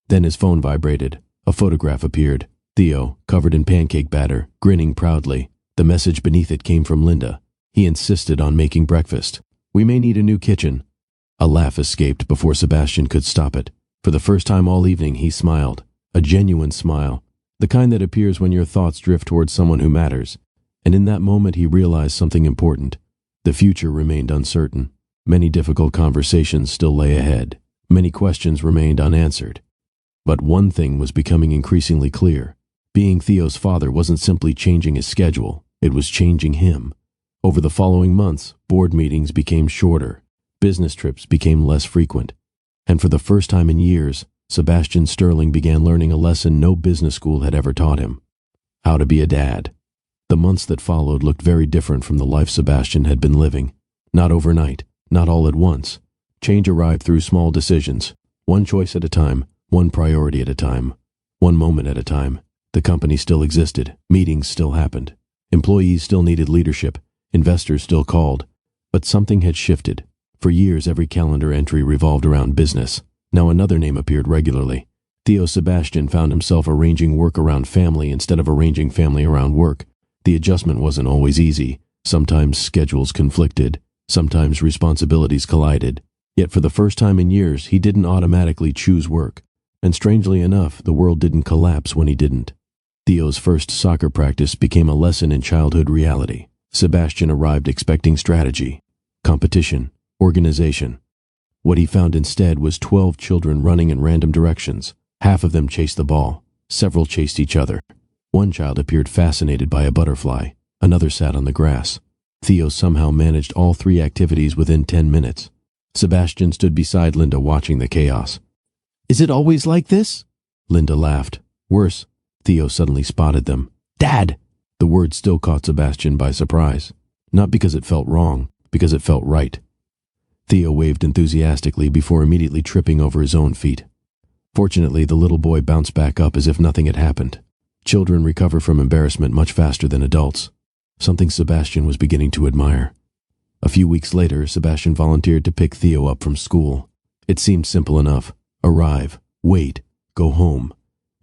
Then his phone vibrated. A photograph appeared. Theo, covered in pancake batter, grinning proudly. The message beneath it came from Linda. He insisted on making breakfast. We may need a new kitchen. A laugh escaped before Sebastian could stop it. For the first time all evening he smiled. A genuine smile. The kind that appears when your thoughts drift towards someone who matters. And in that moment he realized something important. The future remained uncertain. Many difficult conversations still lay ahead. Many questions remained unanswered. But one thing was becoming increasingly clear. Being Theo's father wasn't simply changing his schedule. It was changing him. Over the following months, board meetings became shorter. Business trips became less frequent. And for the first time in years, Sebastian Sterling began learning a lesson no business school had ever taught him. How to be a dad. The months that followed looked very different from the life Sebastian had been living. Not overnight, not all at once. Change arrived through small decisions, one choice at a time, one priority at a time, one moment at a time. The company still existed, meetings still happened, employees still needed leadership, investors still called. But something had shifted. For years, every calendar entry revolved around business. Now another name appeared regularly. Theo Sebastian found himself arranging work around family instead of arranging family around work. The adjustment wasn't always easy. Sometimes schedules conflicted. Sometimes responsibilities collided. Yet for the first time in years, he didn't automatically choose work. And strangely enough, the world didn't collapse when he didn't. Theo's first soccer practice became a lesson in childhood reality. Sebastian arrived expecting strategy, competition, organization. What he found instead was 12 children running in random directions. Half of them chased the ball. Several chased each other. One child appeared fascinated by a butterfly. Another sat on the grass. Theo somehow managed all three activities within 10 minutes. Sebastian stood beside Linda watching the chaos. "Is it always like this?" Linda laughed. "Worse." Theo suddenly spotted them. "Dad!" The word still caught Sebastian by surprise. Not because it felt wrong, because it felt right. Theo waved enthusiastically before immediately tripping over his own feet. Fortunately, the little boy bounced back up as if nothing had happened. Children recover from embarrassment much faster than adults, something Sebastian was beginning to admire. A few weeks later, Sebastian volunteered to pick Theo up from school. It seemed simple enough. Arrive, wait, go home.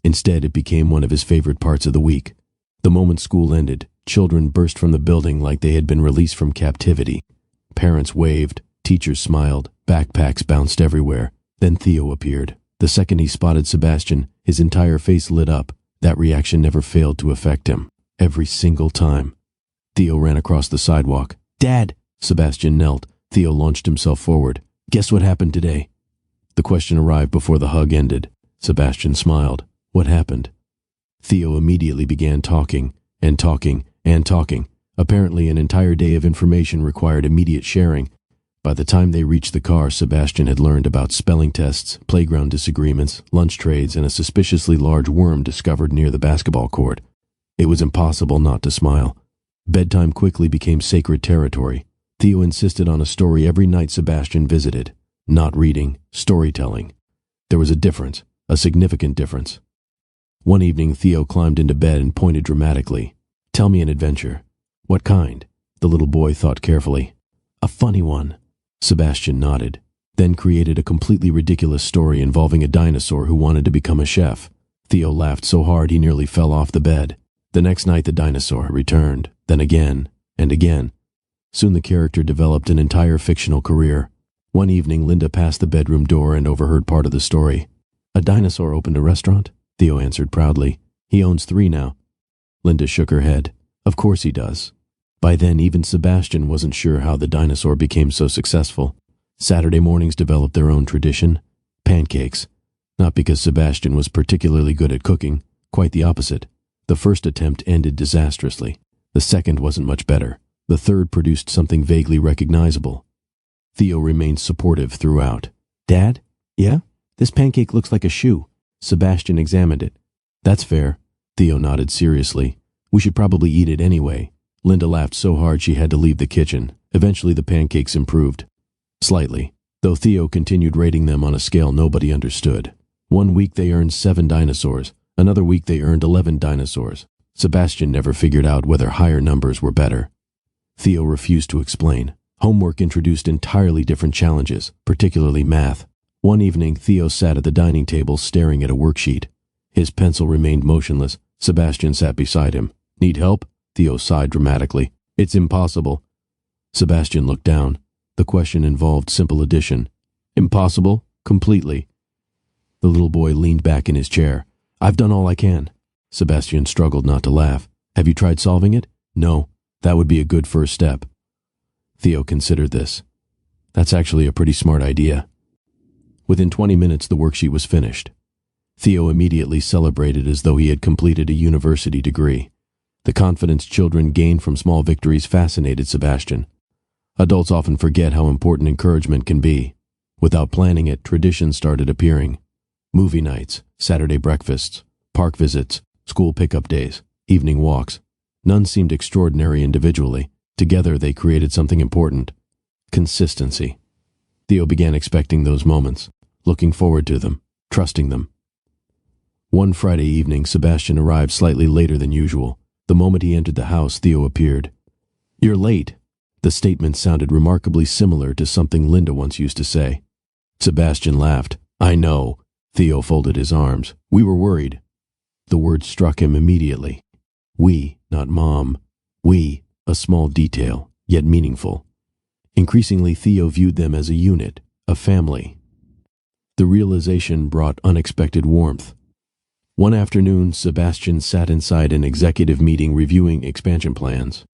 Instead, it became one of his favorite parts of the week. The moment school ended, children burst from the building like they had been released from captivity. Parents waved, teachers smiled, backpacks bounced everywhere. Then Theo appeared. The second he spotted Sebastian, his entire face lit up. That reaction never failed to affect him. Every single time. Theo ran across the sidewalk. "Dad!" Sebastian knelt. Theo launched himself forward. "Guess what happened today?" The question arrived before the hug ended. Sebastian smiled. "What happened?" Theo immediately began talking, and talking, and talking. Apparently an entire day of information required immediate sharing. By the time they reached the car, Sebastian had learned about spelling tests, playground disagreements, lunch trades, and a suspiciously large worm discovered near the basketball court. It was impossible not to smile. Bedtime quickly became sacred territory. Theo insisted on a story every night Sebastian visited. Not reading, storytelling. There was a difference, a significant difference. One evening, Theo climbed into bed and pointed dramatically. "Tell me an adventure." "What kind?" The little boy thought carefully. "A funny one." Sebastian nodded, then created a completely ridiculous story involving a dinosaur who wanted to become a chef. Theo laughed so hard he nearly fell off the bed. The next night the dinosaur returned, then again, and again. Soon the character developed an entire fictional career. One evening Linda passed the bedroom door and overheard part of the story. "A dinosaur opened a restaurant?" Theo answered proudly. "He owns 3 now." Linda shook her head. "Of course he does." By then, even Sebastian wasn't sure how the dinosaur became so successful. Saturday mornings developed their own tradition. Pancakes. Not because Sebastian was particularly good at cooking. Quite the opposite. The first attempt ended disastrously. The second wasn't much better. The third produced something vaguely recognizable. Theo remained supportive throughout. "Dad? Yeah? This pancake looks like a shoe." Sebastian examined it. "That's fair." Theo nodded seriously. "We should probably eat it anyway." Linda laughed so hard she had to leave the kitchen. Eventually the pancakes improved. Slightly, though Theo continued rating them on a scale nobody understood. One week they earned 7 dinosaurs. Another week they earned 11 dinosaurs. Sebastian never figured out whether higher numbers were better. Theo refused to explain. Homework introduced entirely different challenges, particularly math. One evening, Theo sat at the dining table staring at a worksheet. His pencil remained motionless. Sebastian sat beside him. "Need help?" Theo sighed dramatically. "It's impossible." Sebastian looked down. The question involved simple addition. "Impossible? Completely." The little boy leaned back in his chair. "I've done all I can." Sebastian struggled not to laugh. "Have you tried solving it?" "No. That would be a good first step." Theo considered this. "That's actually a pretty smart idea." Within 20 minutes, the worksheet was finished. Theo immediately celebrated as though he had completed a university degree. The confidence children gained from small victories fascinated Sebastian. Adults often forget how important encouragement can be. Without planning it, traditions started appearing. Movie nights, Saturday breakfasts, park visits, school pickup days, evening walks. None seemed extraordinary individually. Together they created something important. Consistency. Theo began expecting those moments, looking forward to them, trusting them. One Friday evening, Sebastian arrived slightly later than usual. The moment he entered the house, Theo appeared. "You're late." The statement sounded remarkably similar to something Linda once used to say. Sebastian laughed. "I know." Theo folded his arms. "We were worried." The word struck him immediately. We, not Mom. We, a small detail, yet meaningful. Increasingly, Theo viewed them as a unit, a family. The realization brought unexpected warmth. One afternoon, Sebastian sat inside an executive meeting reviewing expansion plans.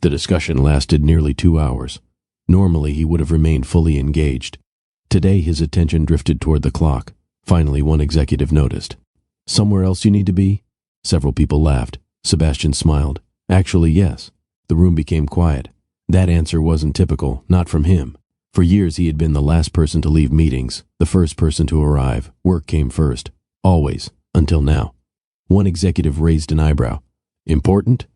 The discussion lasted nearly 2 hours. Normally, he would have remained fully engaged. Today, his attention drifted toward the clock. Finally, one executive noticed. "Somewhere else you need to be?" Several people laughed. Sebastian smiled. "Actually, yes." The room became quiet. That answer wasn't typical, not from him. For years, he had been the last person to leave meetings, the first person to arrive. Work came first. Always. Until now. One executive raised an eyebrow. "Important?"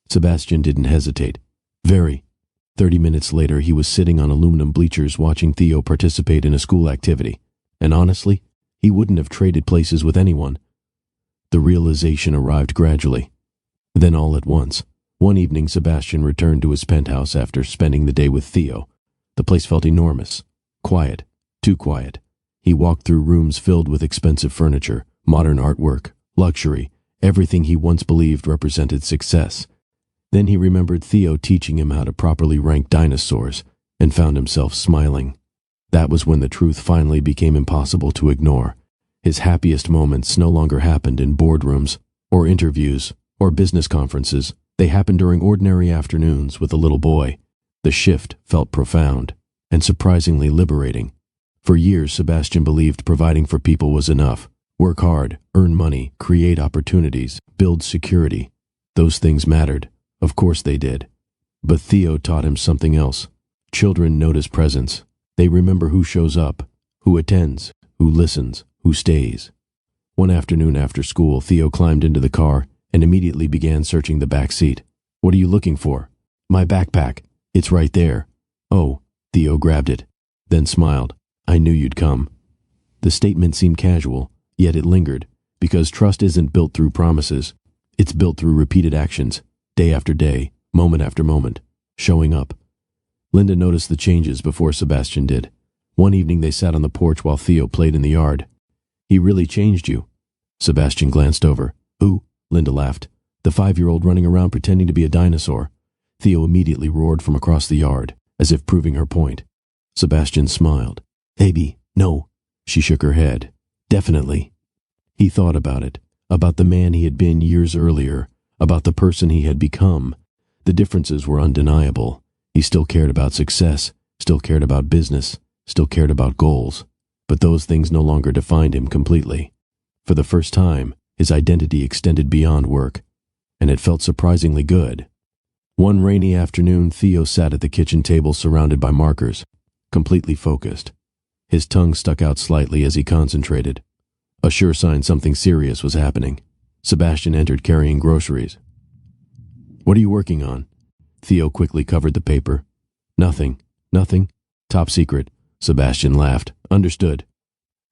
Sebastian didn't hesitate. "Very." 30 minutes later, he was sitting on aluminum bleachers watching Theo participate in a school activity. And honestly, he wouldn't have traded places with anyone. The realization arrived gradually. Then all at once. One evening, Sebastian returned to his penthouse after spending the day with Theo. The place felt enormous. Quiet. Too quiet. He walked through rooms filled with expensive furniture, modern artwork, luxury, everything he once believed represented success. Then he remembered Theo teaching him how to properly rank dinosaurs, and found himself smiling. That was when the truth finally became impossible to ignore. His happiest moments no longer happened in boardrooms, or interviews, or business conferences. They happened during ordinary afternoons with a little boy. The shift felt profound, and surprisingly liberating. For years, Sebastian believed providing for people was enough. Work hard, earn money, create opportunities, build security. Those things mattered. Of course they did. But Theo taught him something else. Children notice presence. They remember who shows up, who attends, who listens, who stays. One afternoon after school, Theo climbed into the car and immediately began searching the back seat. "What are you looking for?" "My backpack. It's right there." "Oh." Theo grabbed it, then smiled. "I knew you'd come." The statement seemed casual, yet it lingered, because trust isn't built through promises. It's built through repeated actions, day after day, moment after moment, showing up. Linda noticed the changes before Sebastian did. One evening they sat on the porch while Theo played in the yard. "He really changed you." Sebastian glanced over. "Who?" Linda laughed. "The 5-year-old running around pretending to be a dinosaur." Theo immediately roared from across the yard, as if proving her point. Sebastian smiled. "Baby, no." She shook her head. "Definitely." He thought about it, about the man he had been years earlier, about the person he had become. The differences were undeniable. He still cared about success, still cared about business, still cared about goals. But those things no longer defined him completely. For the first time, his identity extended beyond work, and it felt surprisingly good. One rainy afternoon, Theo sat at the kitchen table surrounded by markers, completely focused. His tongue stuck out slightly as he concentrated. A sure sign something serious was happening. Sebastian entered carrying groceries. "What are you working on?" Theo quickly covered the paper. "Nothing. Nothing? Top secret." Sebastian laughed. "Understood."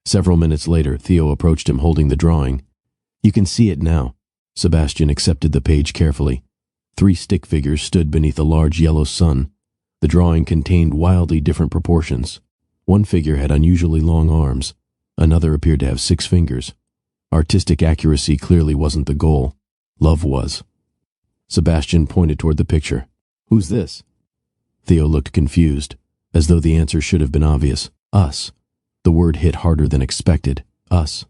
Several minutes later, Theo approached him holding the drawing. "You can see it now." Sebastian accepted the page carefully. 3 stick figures stood beneath a large yellow sun. The drawing contained wildly different proportions. One figure had unusually long arms. Another appeared to have 6 fingers. Artistic accuracy clearly wasn't the goal. Love was. Sebastian pointed toward the picture. "Who's this?" Theo looked confused, as though the answer should have been obvious. "Us." The word hit harder than expected. "Us."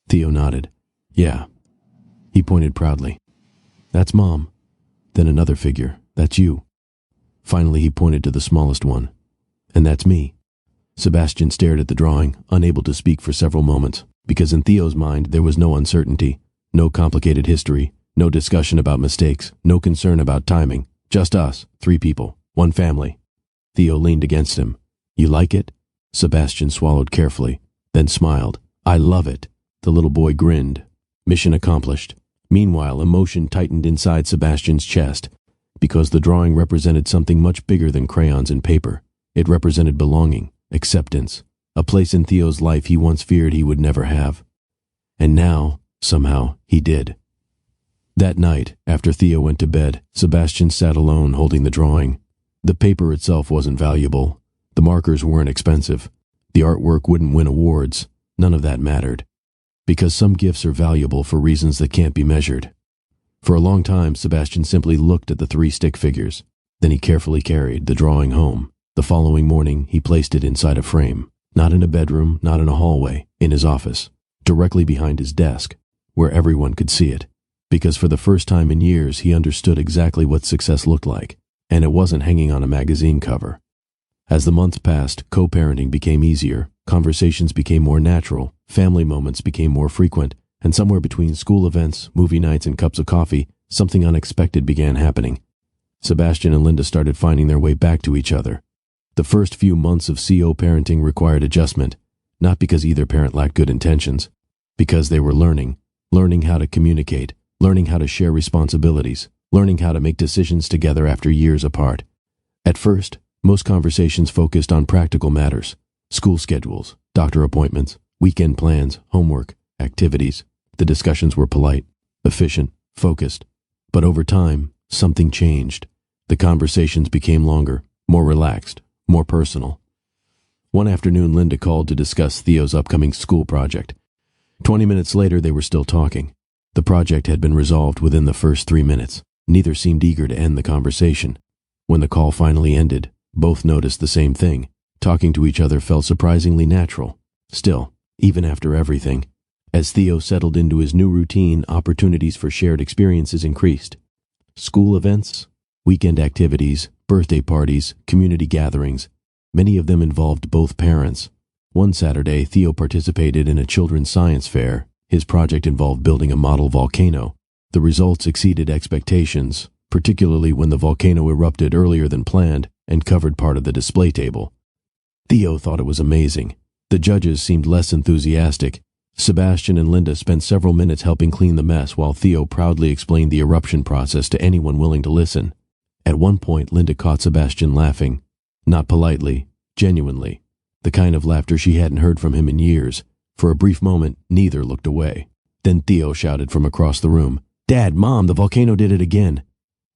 Theo nodded. "Yeah." He pointed proudly. "That's Mom." Then another figure. "That's you." Finally, he pointed to the smallest one. "And that's me." Sebastian stared at the drawing, unable to speak for several moments, because in Theo's mind there was no uncertainty, no complicated history, no discussion about mistakes, no concern about timing. Just us, 3 people, 1 family. Theo leaned against him. "You like it?" Sebastian swallowed carefully, then smiled. "I love it." The little boy grinned. "Mission accomplished." Meanwhile, emotion tightened inside Sebastian's chest, because the drawing represented something much bigger than crayons and paper. It represented belonging, acceptance, a place in Theo's life he once feared he would never have. And now, somehow, he did. That night, after Theo went to bed, Sebastian sat alone holding the drawing. The paper itself wasn't valuable. The markers weren't expensive. The artwork wouldn't win awards. None of that mattered. Because some gifts are valuable for reasons that can't be measured. For a long time, Sebastian simply looked at the 3 stick figures. Then he carefully carried the drawing home. The following morning, he placed it inside a frame. Not in a bedroom, not in a hallway, in his office. Directly behind his desk, where everyone could see it. Because for the first time in years, he understood exactly what success looked like. And it wasn't hanging on a magazine cover. As the months passed, co-parenting became easier, conversations became more natural, family moments became more frequent, and somewhere between school events, movie nights, and cups of coffee, something unexpected began happening. Sebastian and Linda started finding their way back to each other. The first few months of CO parenting required adjustment, not because either parent lacked good intentions, because they were learning how to communicate, learning how to share responsibilities, learning how to make decisions together after years apart. At first, most conversations focused on practical matters, school schedules, doctor appointments, weekend plans, homework, activities. The discussions were polite, efficient, focused. But over time, something changed. The conversations became longer, more relaxed, more personal. One afternoon, Linda called to discuss Theo's upcoming school project. 20 minutes later, they were still talking. The project had been resolved within the first 3 minutes. Neither seemed eager to end the conversation. When the call finally ended, both noticed the same thing. Talking to each other felt surprisingly natural. Still, even after everything, as Theo settled into his new routine, opportunities for shared experiences increased. School events, weekend activities, birthday parties, community gatherings. Many of them involved both parents. One Saturday, Theo participated in a children's science fair. His project involved building a model volcano. The results exceeded expectations, particularly when the volcano erupted earlier than planned and covered part of the display table. Theo thought it was amazing. The judges seemed less enthusiastic. Sebastian and Linda spent several minutes helping clean the mess while Theo proudly explained the eruption process to anyone willing to listen. At one point, Linda caught Sebastian laughing. Not politely, genuinely. The kind of laughter she hadn't heard from him in years. For a brief moment, neither looked away. Then Theo shouted from across the room, "Dad, Mom, the volcano did it again."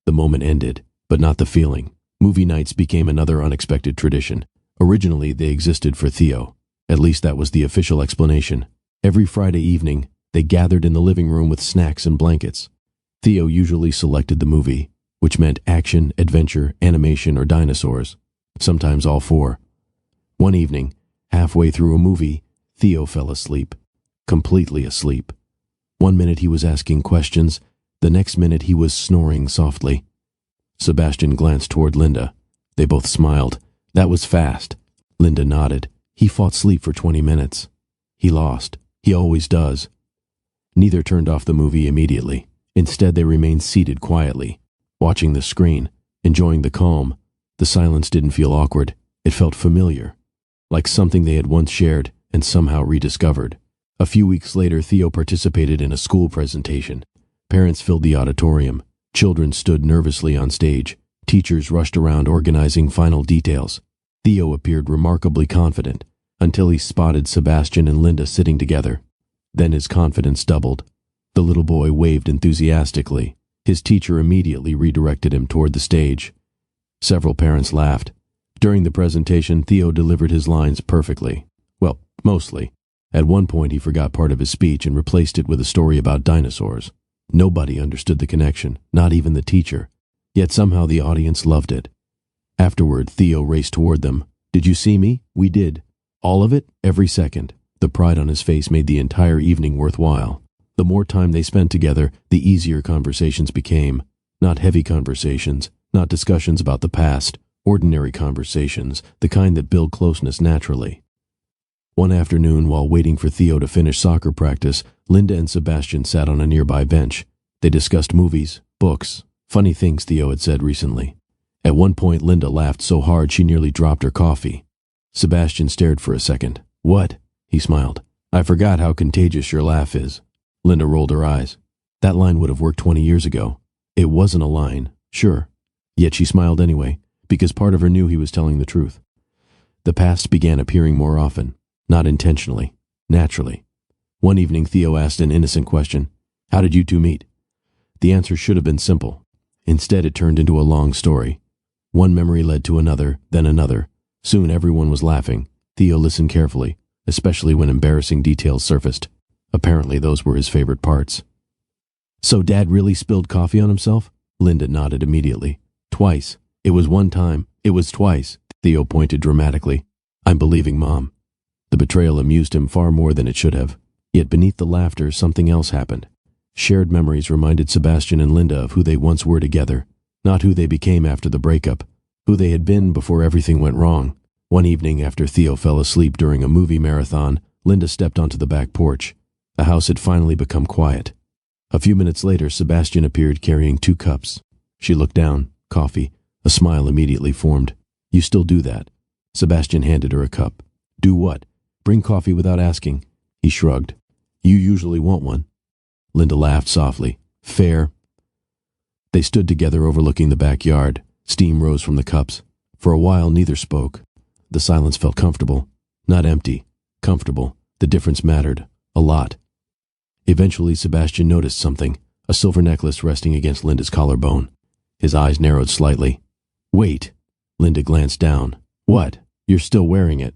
The moment ended, but not the feeling. Movie nights became another unexpected tradition. Originally, they existed for Theo. At least that was the official explanation. Every Friday evening, they gathered in the living room with snacks and blankets. Theo usually selected the movie, which meant action, adventure, animation, or dinosaurs. Sometimes all 4. One evening, halfway through a movie, Theo fell asleep. Completely asleep. One minute he was asking questions, the next minute he was snoring softly. Sebastian glanced toward Linda. They both smiled. That was fast. Linda nodded. He fought sleep for 20 minutes. He lost. He always does. Neither turned off the movie immediately. Instead, they remained seated quietly, watching the screen, enjoying the calm. The silence didn't feel awkward. It felt familiar, like something they had once shared and somehow rediscovered. A few weeks later, Theo participated in a school presentation. Parents filled the auditorium. Children stood nervously on stage. Teachers rushed around organizing final details. Theo appeared remarkably confident until he spotted Sebastian and Linda sitting together. Then his confidence doubled. The little boy waved enthusiastically. His teacher immediately redirected him toward the stage. Several parents laughed. During the presentation, Theo delivered his lines perfectly. Well, mostly. At one point, he forgot part of his speech and replaced it with a story about dinosaurs. Nobody understood the connection, not even the teacher. Yet somehow the audience loved it. Afterward, Theo raced toward them. "Did you see me? We did. All of it, every second." The pride on his face made the entire evening worthwhile. The more time they spent together, the easier conversations became. Not heavy conversations, not discussions about the past, ordinary conversations, the kind that build closeness naturally. One afternoon, while waiting for Theo to finish soccer practice, Linda and Sebastian sat on a nearby bench. They discussed movies, books, funny things Theo had said recently. At one point, Linda laughed so hard she nearly dropped her coffee. Sebastian stared for a second. "What?" He smiled. "I forgot how contagious your laugh is." Linda rolled her eyes. That line would have worked 20 years ago. It wasn't a line, sure. Yet she smiled anyway, because part of her knew he was telling the truth. The past began appearing more often, not intentionally, naturally. One evening, Theo asked an innocent question. How did you two meet? The answer should have been simple. Instead, it turned into a long story. One memory led to another, then another. Soon everyone was laughing. Theo listened carefully, especially when embarrassing details surfaced. Apparently those were his favorite parts. So Dad really spilled coffee on himself? Linda nodded immediately. Twice. It was one time. It was twice. Theo pointed dramatically. I'm believing Mom. The betrayal amused him far more than it should have. Yet beneath the laughter, something else happened. Shared memories reminded Sebastian and Linda of who they once were together, not who they became after the breakup, who they had been before everything went wrong. One evening, after Theo fell asleep during a movie marathon, Linda stepped onto the back porch. The house had finally become quiet. A few minutes later, Sebastian appeared carrying 2 cups. She looked down. Coffee. A smile immediately formed. You still do that? Sebastian handed her a cup. Do what? Bring coffee without asking. He shrugged. You usually want one. Linda laughed softly. Fair. They stood together overlooking the backyard. Steam rose from the cups. For a while, neither spoke. The silence felt comfortable. Not empty. Comfortable. The difference mattered. A lot. Eventually, Sebastian noticed something. A silver necklace resting against Linda's collarbone. His eyes narrowed slightly. Wait. Linda glanced down. What? You're still wearing it.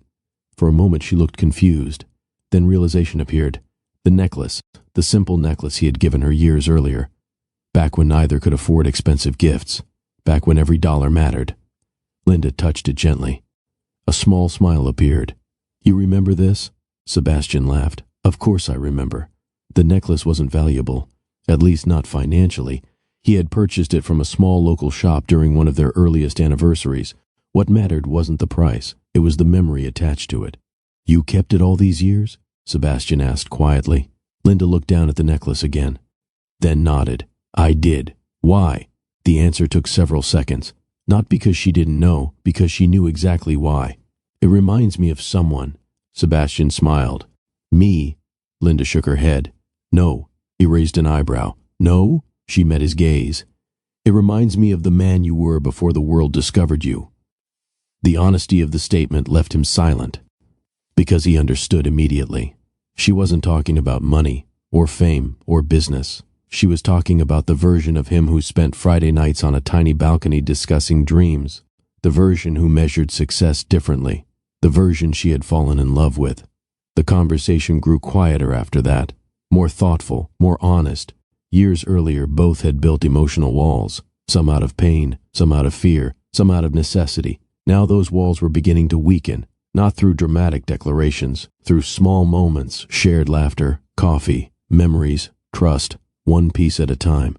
For a moment she looked confused. Then realization appeared. The necklace. The simple necklace he had given her years earlier. Back when neither could afford expensive gifts. Back when every dollar mattered. Linda touched it gently. A small smile appeared. You remember this? Sebastian laughed. Of course I remember. The necklace wasn't valuable. At least not financially. He had purchased it from a small local shop during one of their earliest anniversaries. What mattered wasn't the price. It was the memory attached to it. You kept it all these years? Sebastian asked quietly. Linda looked down at the necklace again. Then nodded. I did. Why? The answer took several seconds. Not because she didn't know, because she knew exactly why. It reminds me of someone. Sebastian smiled. Me? Linda shook her head. No. He raised an eyebrow. No? She met his gaze. It reminds me of the man you were before the world discovered you. The honesty of the statement left him silent, because he understood immediately. She wasn't talking about money, or fame, or business. She was talking about the version of him who spent Friday nights on a tiny balcony discussing dreams, the version who measured success differently, the version she had fallen in love with. The conversation grew quieter after that, more thoughtful, more honest. Years earlier, both had built emotional walls, some out of pain, some out of fear, some out of necessity. Now those walls were beginning to weaken, not through dramatic declarations, through small moments, shared laughter, coffee, memories, trust, one piece at a time.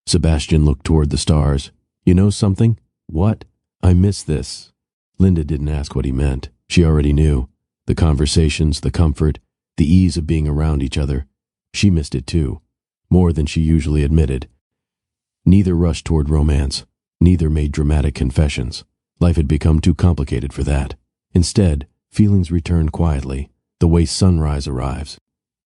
Sebastian looked toward the stars. You know something? What? I miss this. Linda didn't ask what he meant. She already knew. The conversations, the comfort, the ease of being around each other. She missed it too. More than she usually admitted. Neither rushed toward romance. Neither made dramatic confessions. Life had become too complicated for that. Instead, feelings returned quietly, the way sunrise arrives.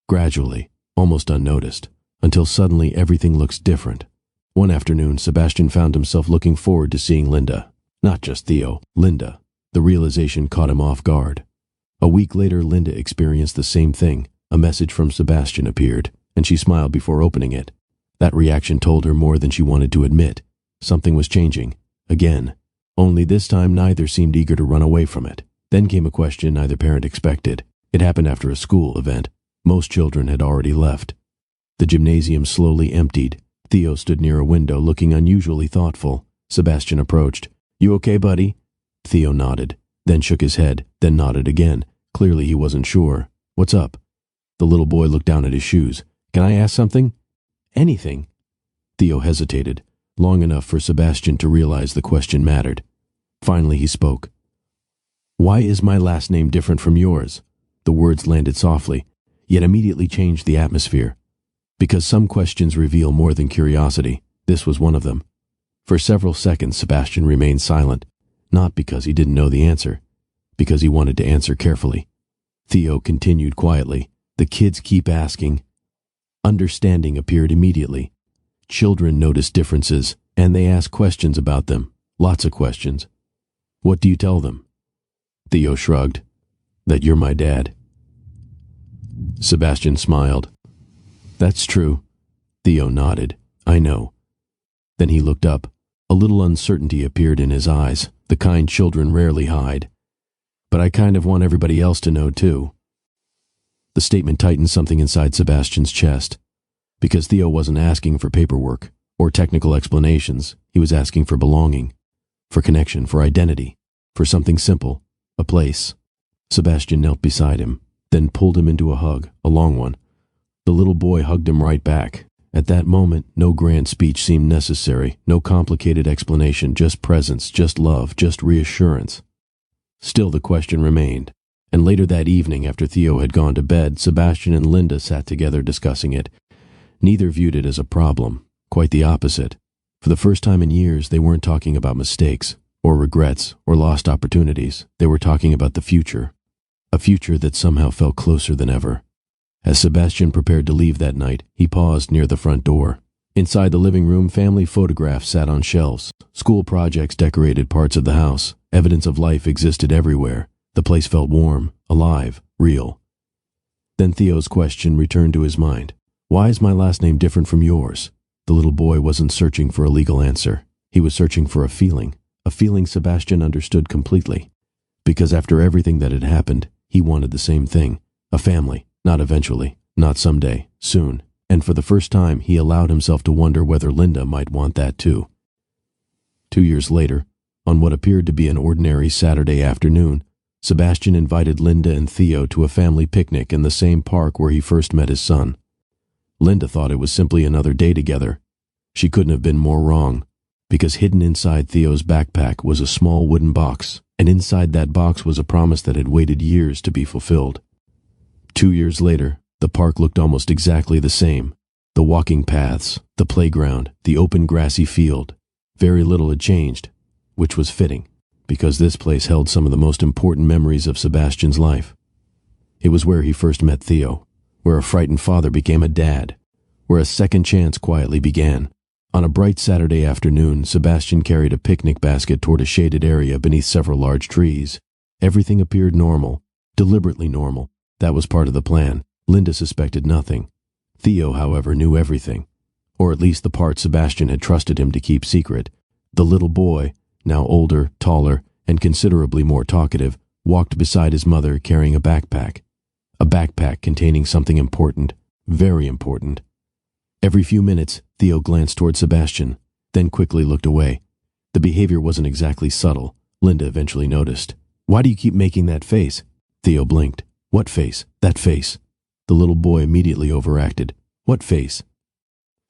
Gradually, almost unnoticed, until suddenly everything looks different. One afternoon, Sebastian found himself looking forward to seeing Linda. Not just Theo, Linda. The realization caught him off guard. A week later, Linda experienced the same thing. A message from Sebastian appeared, and she smiled before opening it. That reaction told her more than she wanted to admit. Something was changing. Again. Only this time neither seemed eager to run away from it. Then came a question neither parent expected. It happened after a school event. Most children had already left. The gymnasium slowly emptied. Theo stood near a window, looking unusually thoughtful. Sebastian approached. You okay, buddy? Theo nodded, then shook his head, then nodded again. Clearly he wasn't sure. What's up? The little boy looked down at his shoes. Can I ask something? Anything. Theo hesitated, long enough for Sebastian to realize the question mattered. Finally he spoke. Why is my last name different from yours? The words landed softly, yet immediately changed the atmosphere. Because some questions reveal more than curiosity. This was one of them. For several seconds Sebastian remained silent, not because he didn't know the answer, because he wanted to answer carefully. Theo continued quietly. The kids keep asking. Understanding appeared immediately. Children noticed differences, and they asked questions about them. Lots of questions. What do you tell them? Theo shrugged. That you're my dad. Sebastian smiled. That's true. Theo nodded. I know. Then he looked up. A little uncertainty appeared in his eyes, the kind children rarely hide. But I kind of want everybody else to know too. The statement tightened something inside Sebastian's chest. Because Theo wasn't asking for paperwork or technical explanations, he was asking for belonging, for connection, for identity, for something simple, a place. Sebastian knelt beside him, then pulled him into a hug, a long one. The little boy hugged him right back. At that moment, no grand speech seemed necessary, no complicated explanation, just presence, just love, just reassurance. Still the question remained, and later that evening, after Theo had gone to bed, Sebastian and Linda sat together discussing it. Neither viewed it as a problem, quite the opposite. For the first time in years, they weren't talking about mistakes, or regrets, or lost opportunities. They were talking about the future, a future that somehow felt closer than ever. As Sebastian prepared to leave that night, he paused near the front door. Inside the living room, family photographs sat on shelves. School projects decorated parts of the house. Evidence of life existed everywhere. The place felt warm, alive, real. Then Theo's question returned to his mind. Why is my last name different from yours? The little boy wasn't searching for a legal answer. He was searching for a feeling Sebastian understood completely. Because after everything that had happened, he wanted the same thing, a family. Not eventually, not someday, soon, and for the first time he allowed himself to wonder whether Linda might want that too. 2 years later, on what appeared to be an ordinary Saturday afternoon, Sebastian invited Linda and Theo to a family picnic in the same park where he first met his son. Linda thought it was simply another day together. She couldn't have been more wrong, because hidden inside Theo's backpack was a small wooden box, and inside that box was a promise that had waited years to be fulfilled. 2 years later, the park looked almost exactly the same. The walking paths, the playground, the open grassy field. Very little had changed, which was fitting, because this place held some of the most important memories of Sebastian's life. It was where he first met Theo, where a frightened father became a dad, where a second chance quietly began. On a bright Saturday afternoon, Sebastian carried a picnic basket toward a shaded area beneath several large trees. Everything appeared normal, deliberately normal. That was part of the plan. Linda suspected nothing. Theo, however, knew everything, or at least the part Sebastian had trusted him to keep secret. The little boy, now older, taller, and considerably more talkative, walked beside his mother carrying a backpack containing something important, very important. Every few minutes, Theo glanced toward Sebastian, then quickly looked away. The behavior wasn't exactly subtle. Linda eventually noticed. Why do you keep making that face? Theo blinked. What face? That face. The little boy immediately overacted. What face?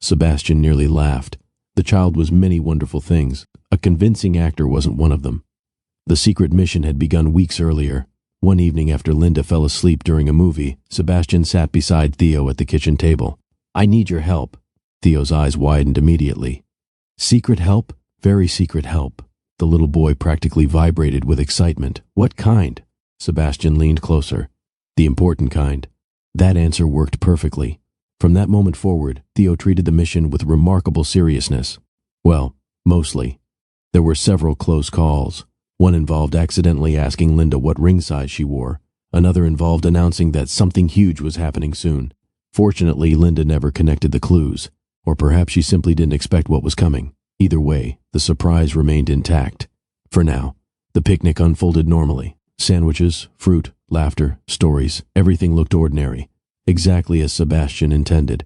Sebastian nearly laughed. The child was many wonderful things. A convincing actor wasn't one of them. The secret mission had begun weeks earlier. One evening after Linda fell asleep during a movie, Sebastian sat beside Theo at the kitchen table. I need your help. Theo's eyes widened immediately. Secret help? Very secret help. The little boy practically vibrated with excitement. What kind? Sebastian leaned closer. The important kind. That answer worked perfectly. From that moment forward, Theo treated the mission with remarkable seriousness. Well, mostly. There were several close calls. One involved accidentally asking Linda what ring size she wore. Another involved announcing that something huge was happening soon. Fortunately, Linda never connected the clues, or perhaps she simply didn't expect what was coming. Either way, the surprise remained intact. For now, the picnic unfolded normally. Sandwiches, fruit, laughter, stories, everything looked ordinary, exactly as Sebastian intended.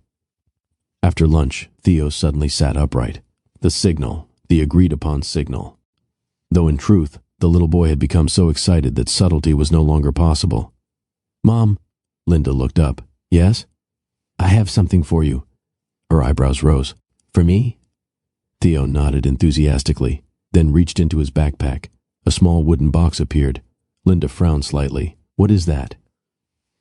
After lunch, Theo suddenly sat upright. The signal, the agreed-upon signal. Though in truth, the little boy had become so excited that subtlety was no longer possible. Mom, Linda looked up. Yes? I have something for you. Her eyebrows rose. For me? Theo nodded enthusiastically, then reached into his backpack. A small wooden box appeared. Linda frowned slightly. What is that?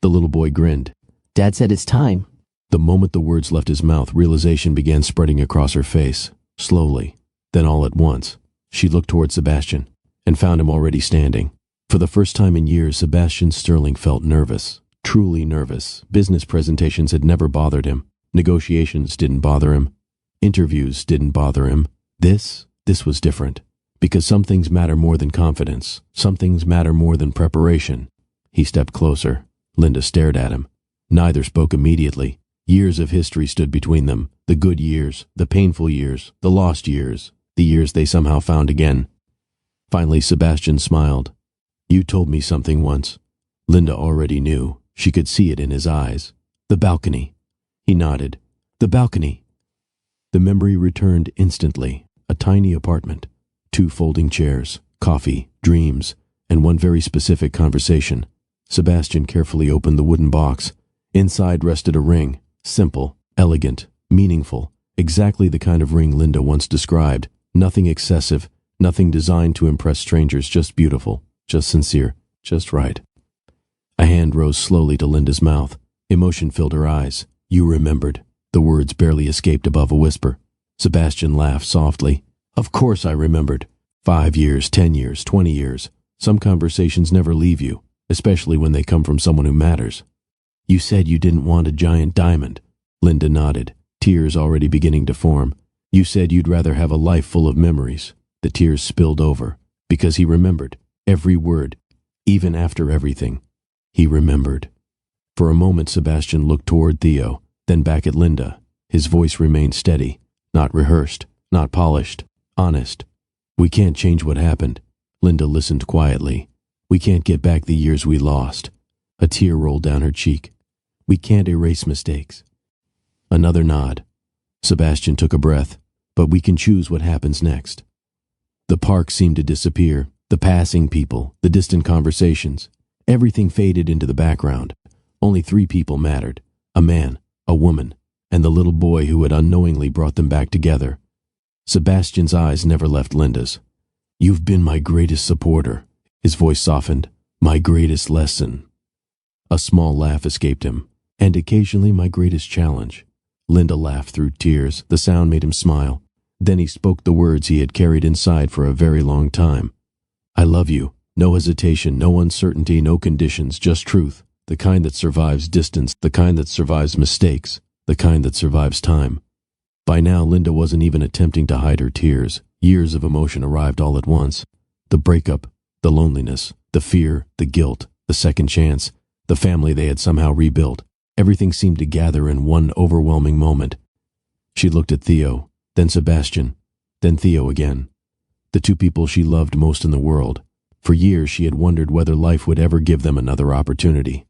The little boy grinned. Dad said it's time. The moment the words left his mouth, realization began spreading across her face. Slowly, then all at once. She looked toward Sebastian and found him already standing. For the first time in years, Sebastian Sterling felt nervous. Truly nervous. Business presentations had never bothered him. Negotiations didn't bother him. Interviews didn't bother him. This was different. Because some things matter more than confidence. Some things matter more than preparation. He stepped closer. Linda stared at him. Neither spoke immediately. Years of history stood between them. The good years, the painful years, the lost years, the years they somehow found again. Finally, Sebastian smiled. You told me something once. Linda already knew. She could see it in his eyes. The balcony. He nodded. The balcony. The memory returned instantly. A tiny apartment. 2 folding chairs, coffee, dreams, and one very specific conversation. Sebastian carefully opened the wooden box. Inside rested a ring. Simple, elegant, meaningful. Exactly the kind of ring Linda once described. Nothing excessive. Nothing designed to impress strangers. Just beautiful. Just sincere. Just right. A hand rose slowly to Linda's mouth. Emotion filled her eyes. You remembered. The words barely escaped above a whisper. Sebastian laughed softly. Of course I remembered. 5 years, 10 years, 20 years. Some conversations never leave you, especially when they come from someone who matters. You said you didn't want a giant diamond. Linda nodded, tears already beginning to form. You said you'd rather have a life full of memories. The tears spilled over, because he remembered. Every word, even after everything. He remembered. For a moment Sebastian looked toward Theo, then back at Linda. His voice remained steady, not rehearsed, not polished. Honest. We can't change what happened. Linda listened quietly. We can't get back the years we lost. A tear rolled down her cheek. We can't erase mistakes. Another nod. Sebastian took a breath. But we can choose what happens next. The park seemed to disappear. The passing people, the distant conversations. Everything faded into the background. Only 3 people mattered. A man, a woman, and the little boy who had unknowingly brought them back together. Sebastian's eyes never left Linda's. You've been my greatest supporter. His voice softened. My greatest lesson. A small laugh escaped him. And occasionally my greatest challenge. Linda laughed through tears. The sound made him smile. Then he spoke the words he had carried inside for a very long time. I love you. No hesitation, no uncertainty, no conditions, just truth. The kind that survives distance, the kind that survives mistakes, the kind that survives time. By now, Linda wasn't even attempting to hide her tears. Years of emotion arrived all at once. The breakup, the loneliness, the fear, the guilt, the second chance, the family they had somehow rebuilt. Everything seemed to gather in one overwhelming moment. She looked at Theo, then Sebastian, then Theo again. The 2 people she loved most in the world. For years she had wondered whether life would ever give them another opportunity.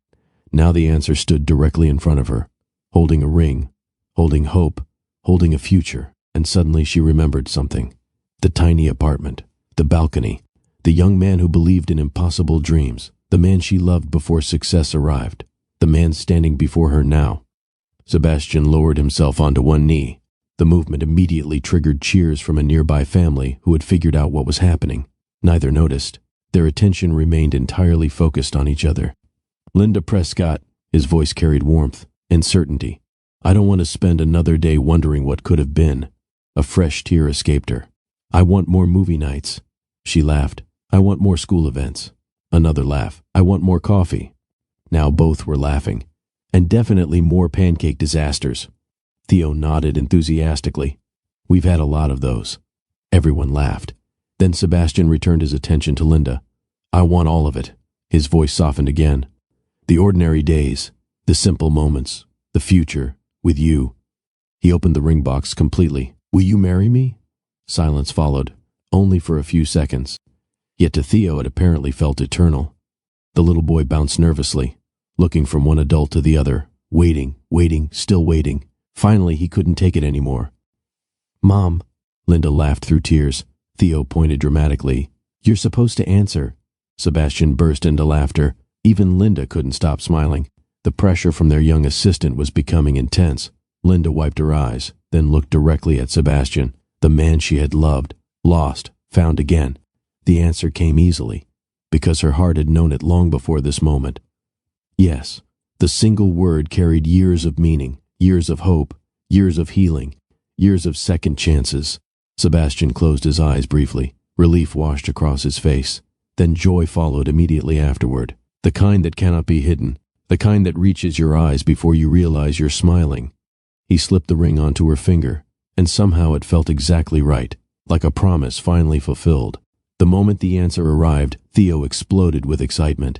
Now the answer stood directly in front of her, holding a ring, holding hope, holding a future, and suddenly she remembered something. The tiny apartment, the balcony, the young man who believed in impossible dreams, the man she loved before success arrived, the man standing before her now. Sebastian lowered himself onto one knee. The movement immediately triggered cheers from a nearby family who had figured out what was happening. Neither noticed. Their attention remained entirely focused on each other. Linda Prescott, his voice carried warmth and certainty. I don't want to spend another day wondering what could have been. A fresh tear escaped her. I want more movie nights. She laughed. I want more school events. Another laugh. I want more coffee. Now both were laughing. And definitely more pancake disasters. Theo nodded enthusiastically. We've had a lot of those. Everyone laughed. Then Sebastian returned his attention to Linda. I want all of it. His voice softened again. The ordinary days, the simple moments, the future, with you. He opened the ring box completely. Will you marry me? Silence followed, only for a few seconds. Yet to Theo it apparently felt eternal. The little boy bounced nervously, looking from one adult to the other, waiting, still waiting. Finally he couldn't take it anymore. Mom, Linda laughed through tears. Theo pointed dramatically. You're supposed to answer. Sebastian burst into laughter. Even Linda couldn't stop smiling. The pressure from their young assistant was becoming intense. Linda wiped her eyes, then looked directly at Sebastian, the man she had loved, lost, found again. The answer came easily, because her heart had known it long before this moment. Yes, the single word carried years of meaning, years of hope, years of healing, years of second chances. Sebastian closed his eyes briefly. Relief washed across his face. Then joy followed immediately afterward. The kind that cannot be hidden. The kind that reaches your eyes before you realize you're smiling. He slipped the ring onto her finger, and somehow it felt exactly right, like a promise finally fulfilled. The moment the answer arrived, Theo exploded with excitement.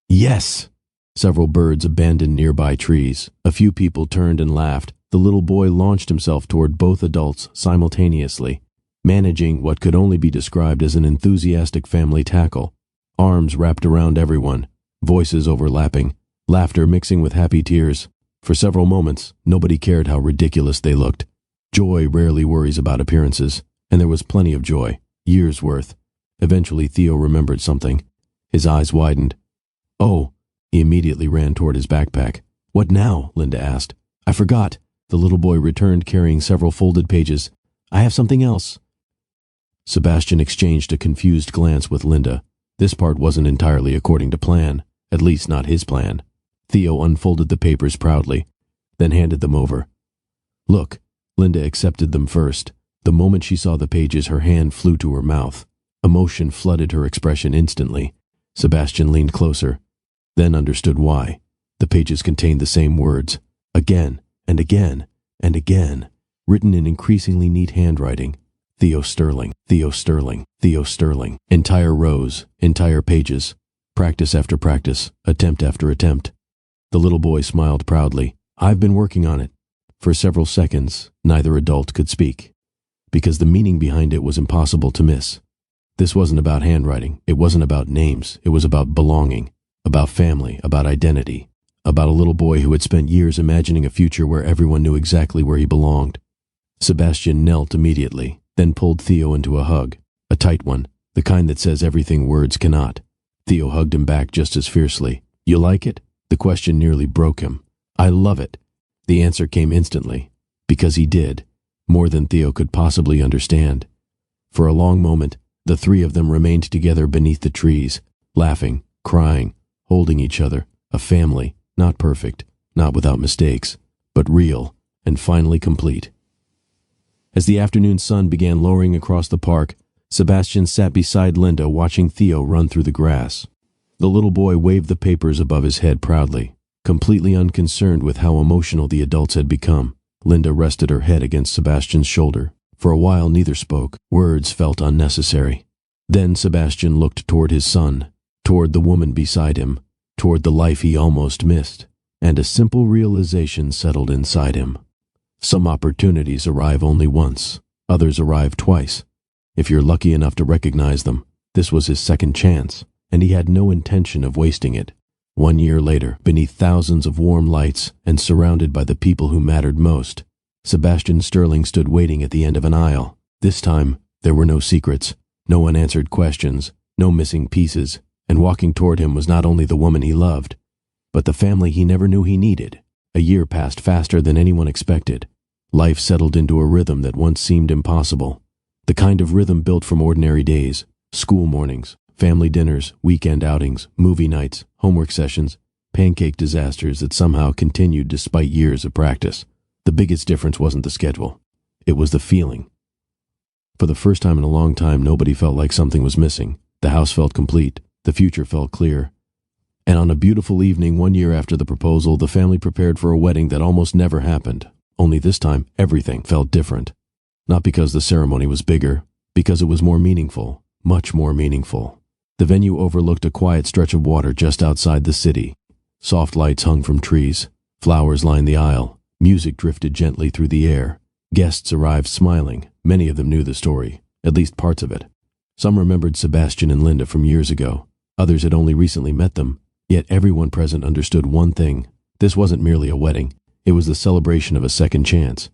Yes! Several birds abandoned nearby trees. A few people turned and laughed. The little boy launched himself toward both adults simultaneously, managing what could only be described as an enthusiastic family tackle. Arms wrapped around everyone, voices overlapping, laughter mixing with happy tears. For several moments, nobody cared how ridiculous they looked. Joy rarely worries about appearances, and there was plenty of joy, years' worth. Eventually, Theo remembered something. His eyes widened. Oh, he immediately ran toward his backpack. What now? Linda asked. I forgot. The little boy returned carrying several folded pages. I have something else. Sebastian exchanged a confused glance with Linda. This part wasn't entirely according to plan, at least not his plan. Theo unfolded the papers proudly, then handed them over. Look, Linda accepted them first. The moment she saw the pages, her hand flew to her mouth. Emotion flooded her expression instantly. Sebastian leaned closer, then understood why. The pages contained the same words, again and again and again, written in increasingly neat handwriting. Theo Sterling, Theo Sterling, Theo Sterling. Entire rows, entire pages. Practice after practice, attempt after attempt. The little boy smiled proudly. I've been working on it. For several seconds, neither adult could speak, because the meaning behind it was impossible to miss. This wasn't about handwriting. It wasn't about names. It was about belonging, about family, about identity, about a little boy who had spent years imagining a future where everyone knew exactly where he belonged. Sebastian knelt immediately, then pulled Theo into a hug, a tight one, the kind that says everything words cannot. Theo hugged him back just as fiercely. You like it? The question nearly broke him. I love it. The answer came instantly, because he did, more than Theo could possibly understand. For a long moment, the three of them remained together beneath the trees, laughing, crying, holding each other, a family, not perfect, not without mistakes, but real, and finally complete. As the afternoon sun began lowering across the park, Sebastian sat beside Linda watching Theo run through the grass. The little boy waved the papers above his head proudly, completely unconcerned with how emotional the adults had become. Linda rested her head against Sebastian's shoulder. For a while neither spoke. Words felt unnecessary. Then Sebastian looked toward his son, toward the woman beside him, toward the life he almost missed, and a simple realization settled inside him. Some opportunities arrive only once, others arrive twice. If you're lucky enough to recognize them, this was his second chance, and he had no intention of wasting it. 1 year later, beneath thousands of warm lights and surrounded by the people who mattered most, Sebastian Sterling stood waiting at the end of an aisle. This time, there were no secrets, no unanswered questions, no missing pieces, and walking toward him was not only the woman he loved, but the family he never knew he needed. A year passed faster than anyone expected. Life settled into a rhythm that once seemed impossible. The kind of rhythm built from ordinary days, school mornings, family dinners, weekend outings, movie nights, homework sessions, pancake disasters that somehow continued despite years of practice. The biggest difference wasn't the schedule. It was the feeling. For the first time in a long time, nobody felt like something was missing. The house felt complete. The future felt clear. And on a beautiful evening 1 year after the proposal, the family prepared for a wedding that almost never happened. Only this time, everything felt different. Not because the ceremony was bigger, because it was more meaningful, much more meaningful. The venue overlooked a quiet stretch of water just outside the city. Soft lights hung from trees. Flowers lined the aisle. Music drifted gently through the air. Guests arrived smiling. Many of them knew the story, at least parts of it. Some remembered Sebastian and Linda from years ago. Others had only recently met them. Yet everyone present understood one thing. This wasn't merely a wedding. It was the celebration of a second chance.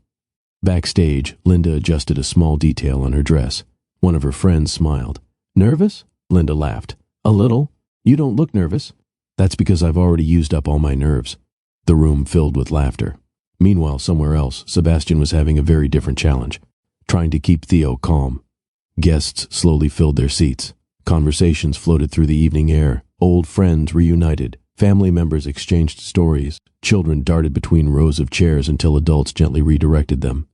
Backstage, Linda adjusted a small detail on her dress. One of her friends smiled. Nervous? Linda laughed. A little. You don't look nervous. That's because I've already used up all my nerves. The room filled with laughter. Meanwhile, somewhere else, Sebastian was having a very different challenge, trying to keep Theo calm. Guests slowly filled their seats. Conversations floated through the evening air. Old friends reunited. Family members exchanged stories. Children darted between rows of chairs until adults gently redirected them.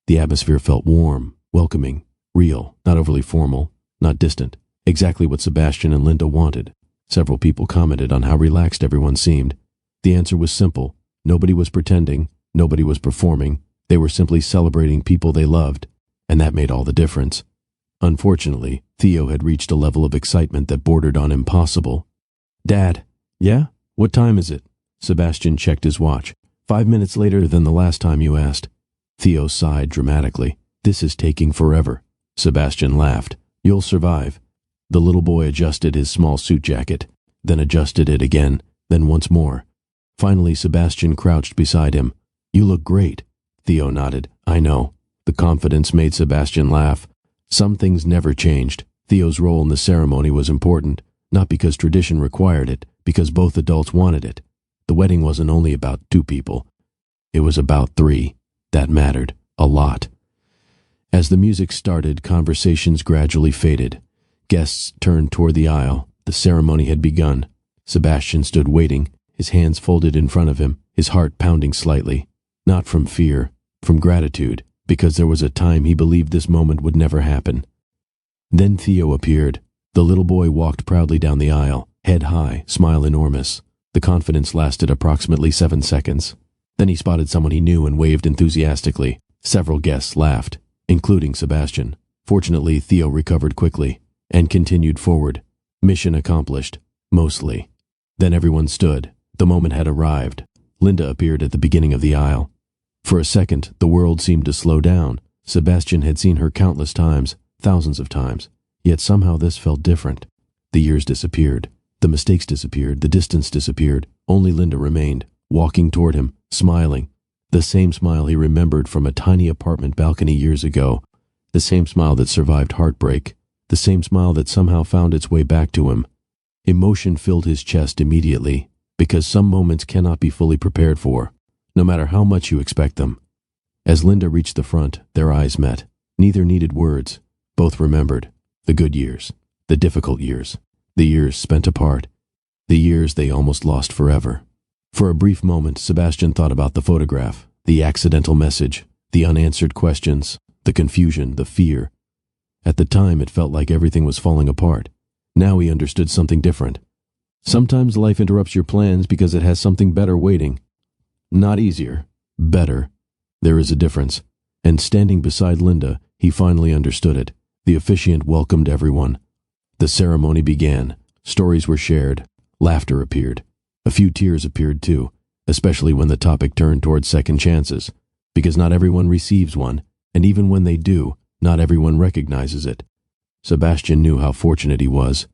The atmosphere felt warm, welcoming, real, not overly formal, not distant. Exactly what Sebastian and Linda wanted. Several people commented on how relaxed everyone seemed. The answer was simple. Nobody was pretending. Nobody was performing. They were simply celebrating people they loved, and that made all the difference. Unfortunately, Theo had reached a level of excitement that bordered on impossible. "Dad." "Yeah? What time is it?" Sebastian checked his watch. 5 minutes later than the last time you asked." Theo sighed dramatically. "This is taking forever." Sebastian laughed. "You'll survive." The little boy adjusted his small suit jacket, then adjusted it again, then once more. Finally, Sebastian crouched beside him. "You look great." Theo nodded. "I know." The confidence made Sebastian laugh. Some things never changed. Theo's role in the ceremony was important, not because tradition required it, because both adults wanted it. The wedding wasn't only about 2 people. It was about 3. That mattered. A lot. As the music started, conversations gradually faded. Guests turned toward the aisle. The ceremony had begun. Sebastian stood waiting, his hands folded in front of him, his heart pounding slightly. Not from fear, from gratitude, because there was a time he believed this moment would never happen. Then Theo appeared. The little boy walked proudly down the aisle, head high, smile enormous. The confidence lasted approximately 7 seconds. Then he spotted someone he knew and waved enthusiastically. Several guests laughed, including Sebastian. Fortunately, Theo recovered quickly and continued forward. Mission accomplished, mostly. Then everyone stood. The moment had arrived. Linda appeared at the beginning of the aisle. For a second, the world seemed to slow down. Sebastian had seen her countless times, thousands of times. Yet somehow this felt different. The years disappeared. The mistakes disappeared. The distance disappeared. Only Linda remained, walking toward him, smiling. The same smile he remembered from a tiny apartment balcony years ago. The same smile that survived heartbreak. The same smile that somehow found its way back to him. Emotion filled his chest immediately, because some moments cannot be fully prepared for, no matter how much you expect them. As Linda reached the front, their eyes met. Neither needed words. Both remembered. The good years. The difficult years. The years spent apart. The years they almost lost forever. For a brief moment, Sebastian thought about the photograph, the accidental message, the unanswered questions, the confusion, the fear. At the time, it felt like everything was falling apart. Now he understood something different. Sometimes life interrupts your plans because it has something better waiting. Not easier, better. There is a difference. And standing beside Linda, he finally understood it. The officiant welcomed everyone. The ceremony began. Stories were shared. Laughter appeared. A few tears appeared too, especially when the topic turned toward second chances, because not everyone receives one, and even when they do, not everyone recognizes it. Sebastian knew how fortunate he was.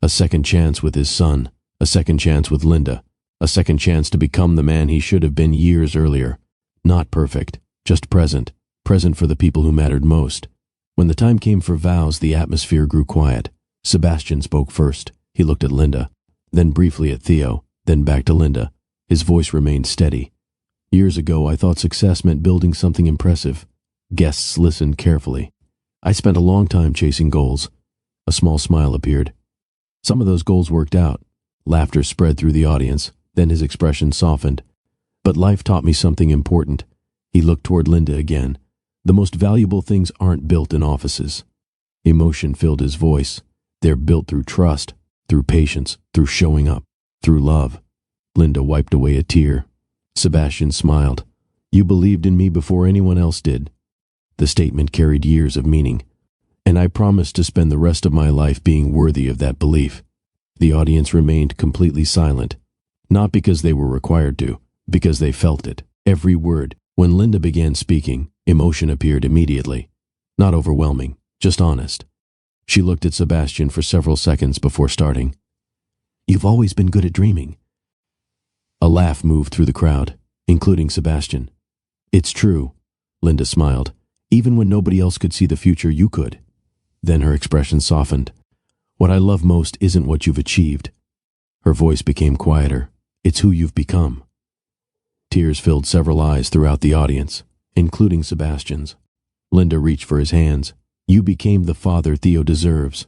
A second chance with his son, a second chance with Linda, a second chance to become the man he should have been years earlier. Not perfect, just present, present for the people who mattered most. When the time came for vows, the atmosphere grew quiet. Sebastian spoke first. He looked at Linda, then briefly at Theo, then back to Linda. His voice remained steady. "Years ago, I thought success meant building something impressive." Guests listened carefully. "I spent a long time chasing goals." A small smile appeared. "Some of those goals worked out." Laughter spread through the audience. Then his expression softened. "But life taught me something important." He looked toward Linda again. "The most valuable things aren't built in offices." Emotion filled his voice. "They're built through trust, through patience, through showing up, through love." Linda wiped away a tear. Sebastian smiled. "You believed in me before anyone else did." The statement carried years of meaning. "And I promised to spend the rest of my life being worthy of that belief." The audience remained completely silent. Not because they were required to, because they felt it. Every word. When Linda began speaking, emotion appeared immediately. Not overwhelming, just honest. She looked at Sebastian for several seconds before starting. "You've always been good at dreaming." A laugh moved through the crowd, including Sebastian. "It's true," Linda smiled. "Even when nobody else could see the future, you could." Then her expression softened. "What I love most isn't what you've achieved." Her voice became quieter. "It's who you've become." Tears filled several eyes throughout the audience, including Sebastian's. Linda reached for his hands. "You became the father Theo deserves."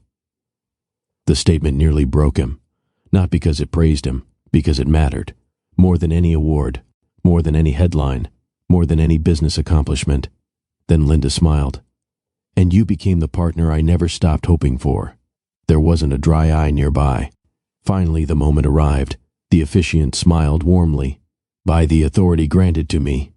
The statement nearly broke him. Not because it praised him, because it mattered. More than any award, more than any headline, more than any business accomplishment. Then Linda smiled. "And you became the partner I never stopped hoping for." There wasn't a dry eye nearby. Finally, the moment arrived. The officiant smiled warmly. "By the authority granted to me."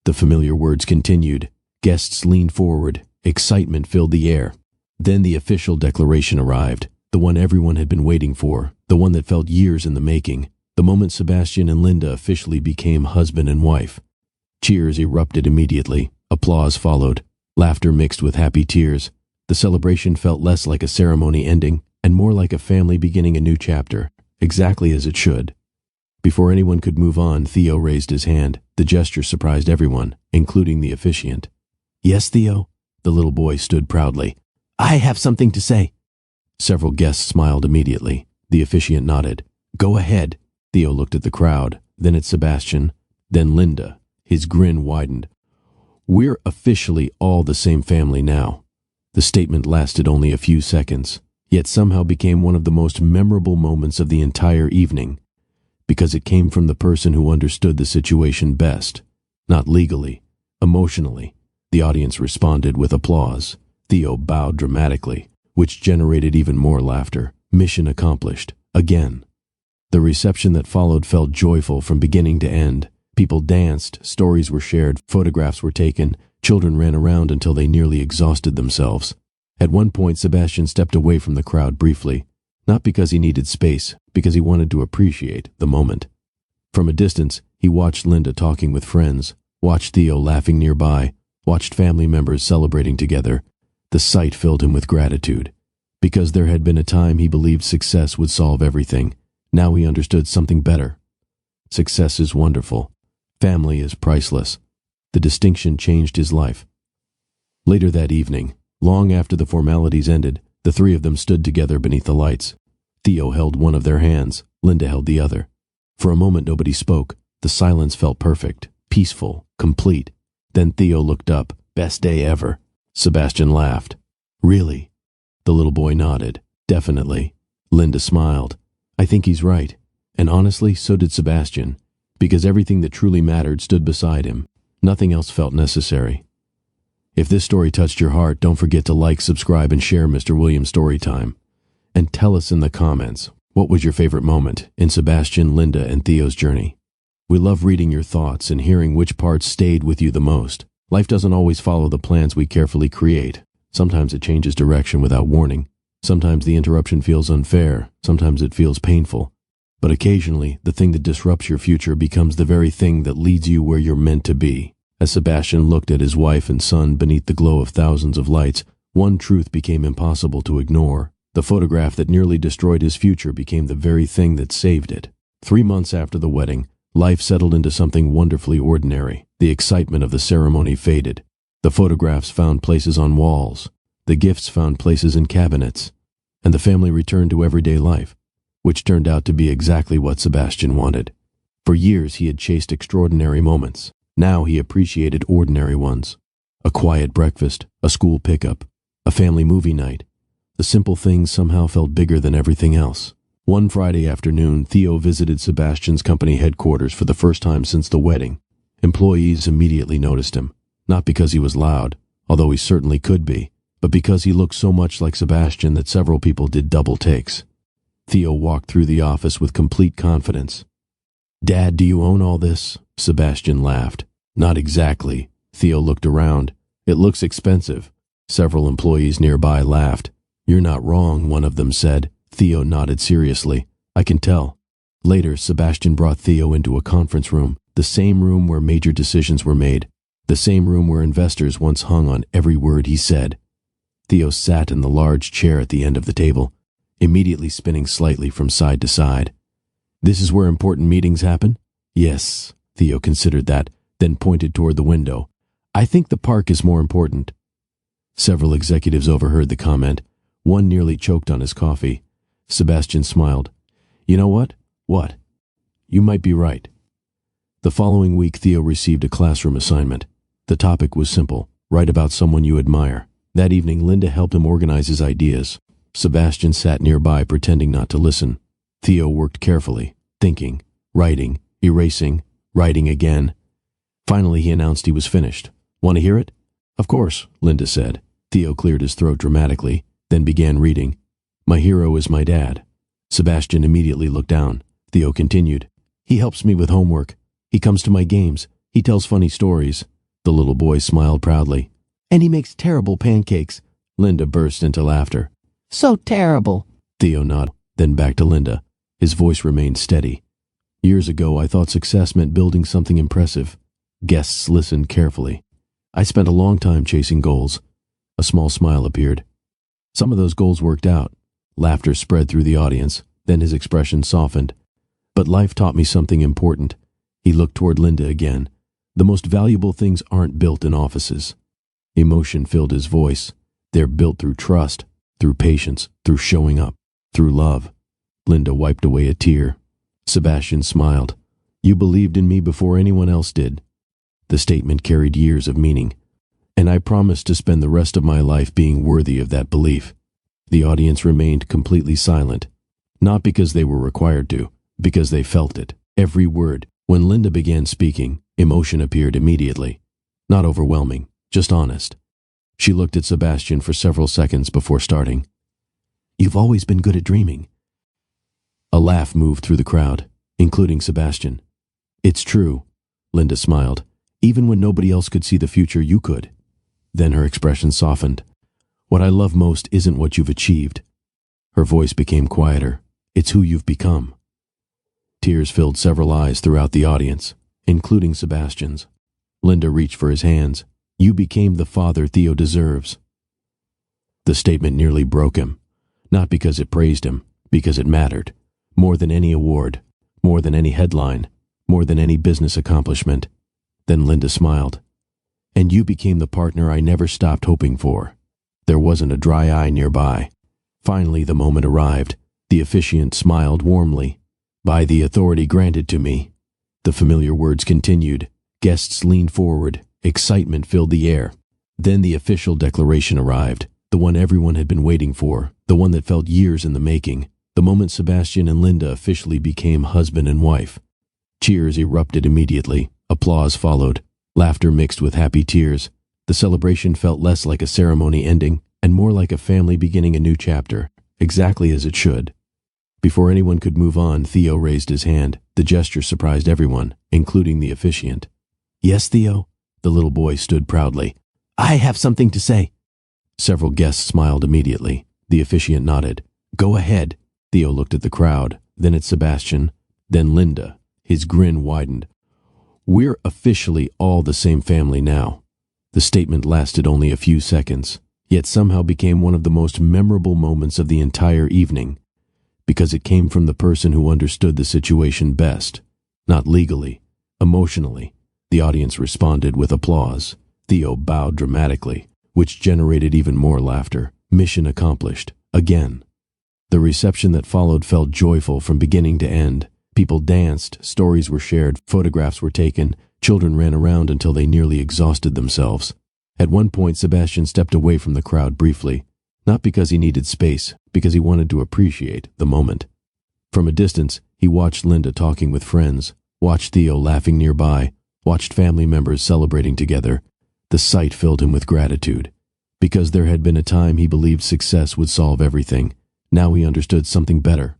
The familiar words continued. Guests leaned forward. Excitement filled the air. Then the official declaration arrived, the one everyone had been waiting for, the one that felt years in the making, the moment Sebastian and Linda officially became husband and wife. Cheers erupted immediately. Applause followed. Laughter mixed with happy tears. The celebration felt less like a ceremony ending and more like a family beginning a new chapter, exactly as it should. Before anyone could move on, Theo raised his hand. The gesture surprised everyone, including the officiant. "Yes, Theo?" The little boy stood proudly. "I have something to say." Several guests smiled immediately. The officiant nodded. "Go ahead." Theo looked at the crowd, then at Sebastian, then Linda. His grin widened. "We're officially all the same family now." The statement lasted only a few seconds, yet somehow became one of the most memorable moments of the entire evening, because it came from the person who understood the situation best. Not legally, emotionally. The audience responded with applause. Theo bowed dramatically, which generated even more laughter. Mission accomplished. Again. The reception that followed felt joyful from beginning to end. People danced, stories were shared, photographs were taken, children ran around until they nearly exhausted themselves. At one point, Sebastian stepped away from the crowd briefly, not because he needed space, because he wanted to appreciate the moment. From a distance, he watched Linda talking with friends, watched Theo laughing nearby, watched family members celebrating together. The sight filled him with gratitude. Because there had been a time he believed success would solve everything. Now he understood something better. Success is wonderful. Family is priceless. The distinction changed his life. Later that evening, long after the formalities ended, the three of them stood together beneath the lights. Theo held one of their hands. Linda held the other. For a moment nobody spoke. The silence felt perfect, peaceful, complete. Then Theo looked up. "Best day ever." Sebastian laughed. "Really?" The little boy nodded. "Definitely." Linda smiled. "I think he's right." And honestly, so did Sebastian, because everything that truly mattered stood beside him. Nothing else felt necessary. If this story touched your heart, don't forget to like, subscribe, and share Mr. Williams Storytime. And tell us in the comments, what was your favorite moment in Sebastian, Linda, and Theo's journey? We love reading your thoughts and hearing which parts stayed with you the most. Life doesn't always follow the plans we carefully create. Sometimes it changes direction without warning. Sometimes the interruption feels unfair. Sometimes it feels painful. But occasionally, the thing that disrupts your future becomes the very thing that leads you where you're meant to be. As Sebastian looked at his wife and son beneath the glow of thousands of lights, one truth became impossible to ignore. The photograph that nearly destroyed his future became the very thing that saved it. 3 months after the wedding, life settled into something wonderfully ordinary. The excitement of the ceremony faded. The photographs found places on walls. The gifts found places in cabinets. And the family returned to everyday life, which turned out to be exactly what Sebastian wanted. For years he had chased extraordinary moments. Now he appreciated ordinary ones. A quiet breakfast, a school pickup, a family movie night. The simple things somehow felt bigger than everything else. One Friday afternoon, Theo visited Sebastian's company headquarters for the first time since the wedding. Employees immediately noticed him, not because he was loud, although he certainly could be, but because he looked so much like Sebastian that several people did double takes. Theo walked through the office with complete confidence. "Dad, do you own all this?" Sebastian laughed. "Not exactly." Theo looked around. "It looks expensive." Several employees nearby laughed. "You're not wrong," one of them said. Theo nodded seriously. "I can tell." Later, Sebastian brought Theo into a conference room, the same room where major decisions were made, the same room where investors once hung on every word he said. Theo sat in the large chair at the end of the table, immediately spinning slightly from side to side. "This is where important meetings happen?" "Yes." Theo considered that, then pointed toward the window. "I think the park is more important." Several executives overheard the comment. One nearly choked on his coffee. Sebastian smiled. "You know what? What? You might be right." The following week, Theo received a classroom assignment. The topic was simple: write about someone you admire. That evening, Linda helped him organize his ideas. Sebastian sat nearby, pretending not to listen. Theo worked carefully, thinking, writing, erasing, writing again. Finally, he announced he was finished. "Want to hear it?" "Of course," Linda said. Theo cleared his throat dramatically, then began reading. "My hero is my dad." Sebastian immediately looked down. Theo continued. "He helps me with homework. He comes to my games. He tells funny stories. The little boy smiled proudly. And he makes terrible pancakes. Linda burst into laughter. So terrible. Theo nodded, then back to Linda. His voice remained steady. Years ago, I thought success meant building something impressive. Guests listened carefully. I spent a long time chasing goals. A small smile appeared. Some of those goals worked out. Laughter spread through the audience. Then his expression softened. But life taught me something important. He looked toward Linda again. The most valuable things aren't built in offices. Emotion filled his voice. They're built through trust, through patience, through showing up, through love. Linda wiped away a tear. Sebastian smiled. You believed in me before anyone else did. The statement carried years of meaning. And I promised to spend the rest of my life being worthy of that belief. The audience remained completely silent. Not because they were required to, because they felt it. Every word. When Linda began speaking, emotion appeared immediately. Not overwhelming, just honest. She looked at Sebastian for several seconds before starting. You've always been good at dreaming. A laugh moved through the crowd, including Sebastian. It's true, Linda smiled. Even when nobody else could see the future, you could. Then her expression softened. What I love most isn't what you've achieved. Her voice became quieter. It's who you've become. Tears filled several eyes throughout the audience, including Sebastian's. Linda reached for his hands. You became the father Theo deserves. The statement nearly broke him. Not because it praised him, because it mattered. More than any award, more than any headline, more than any business accomplishment. Then Linda smiled. And you became the partner I never stopped hoping for. There wasn't a dry eye nearby. Finally, the moment arrived. The officiant smiled warmly. By the authority granted to me. The familiar words continued. Guests leaned forward. Excitement filled the air. Then the official declaration arrived. The one everyone had been waiting for. The one that felt years in the making. The moment Sebastian and Linda officially became husband and wife. Cheers erupted immediately. Applause followed. Laughter mixed with happy tears. The celebration felt less like a ceremony ending and more like a family beginning a new chapter, exactly as it should. Before anyone could move on, Theo raised his hand. The gesture surprised everyone, including the officiant. Yes, Theo? The little boy stood proudly. I have something to say. Several guests smiled immediately. The officiant nodded. Go ahead. Theo looked at the crowd, then at Sebastian, then Linda. His grin widened. We're officially all the same family now. The statement lasted only a few seconds, yet somehow became one of the most memorable moments of the entire evening, because it came from the person who understood the situation best. Not legally, emotionally. The audience responded with applause. Theo bowed dramatically, which generated even more laughter. Mission accomplished. Again. The reception that followed felt joyful from beginning to end. People danced, stories were shared, photographs were taken, children ran around until they nearly exhausted themselves. At one point, Sebastian stepped away from the crowd briefly, not because he needed space, because he wanted to appreciate the moment. From a distance, he watched Linda talking with friends, watched Theo laughing nearby, watched family members celebrating together. The sight filled him with gratitude. Because there had been a time he believed success would solve everything. Now he understood something better.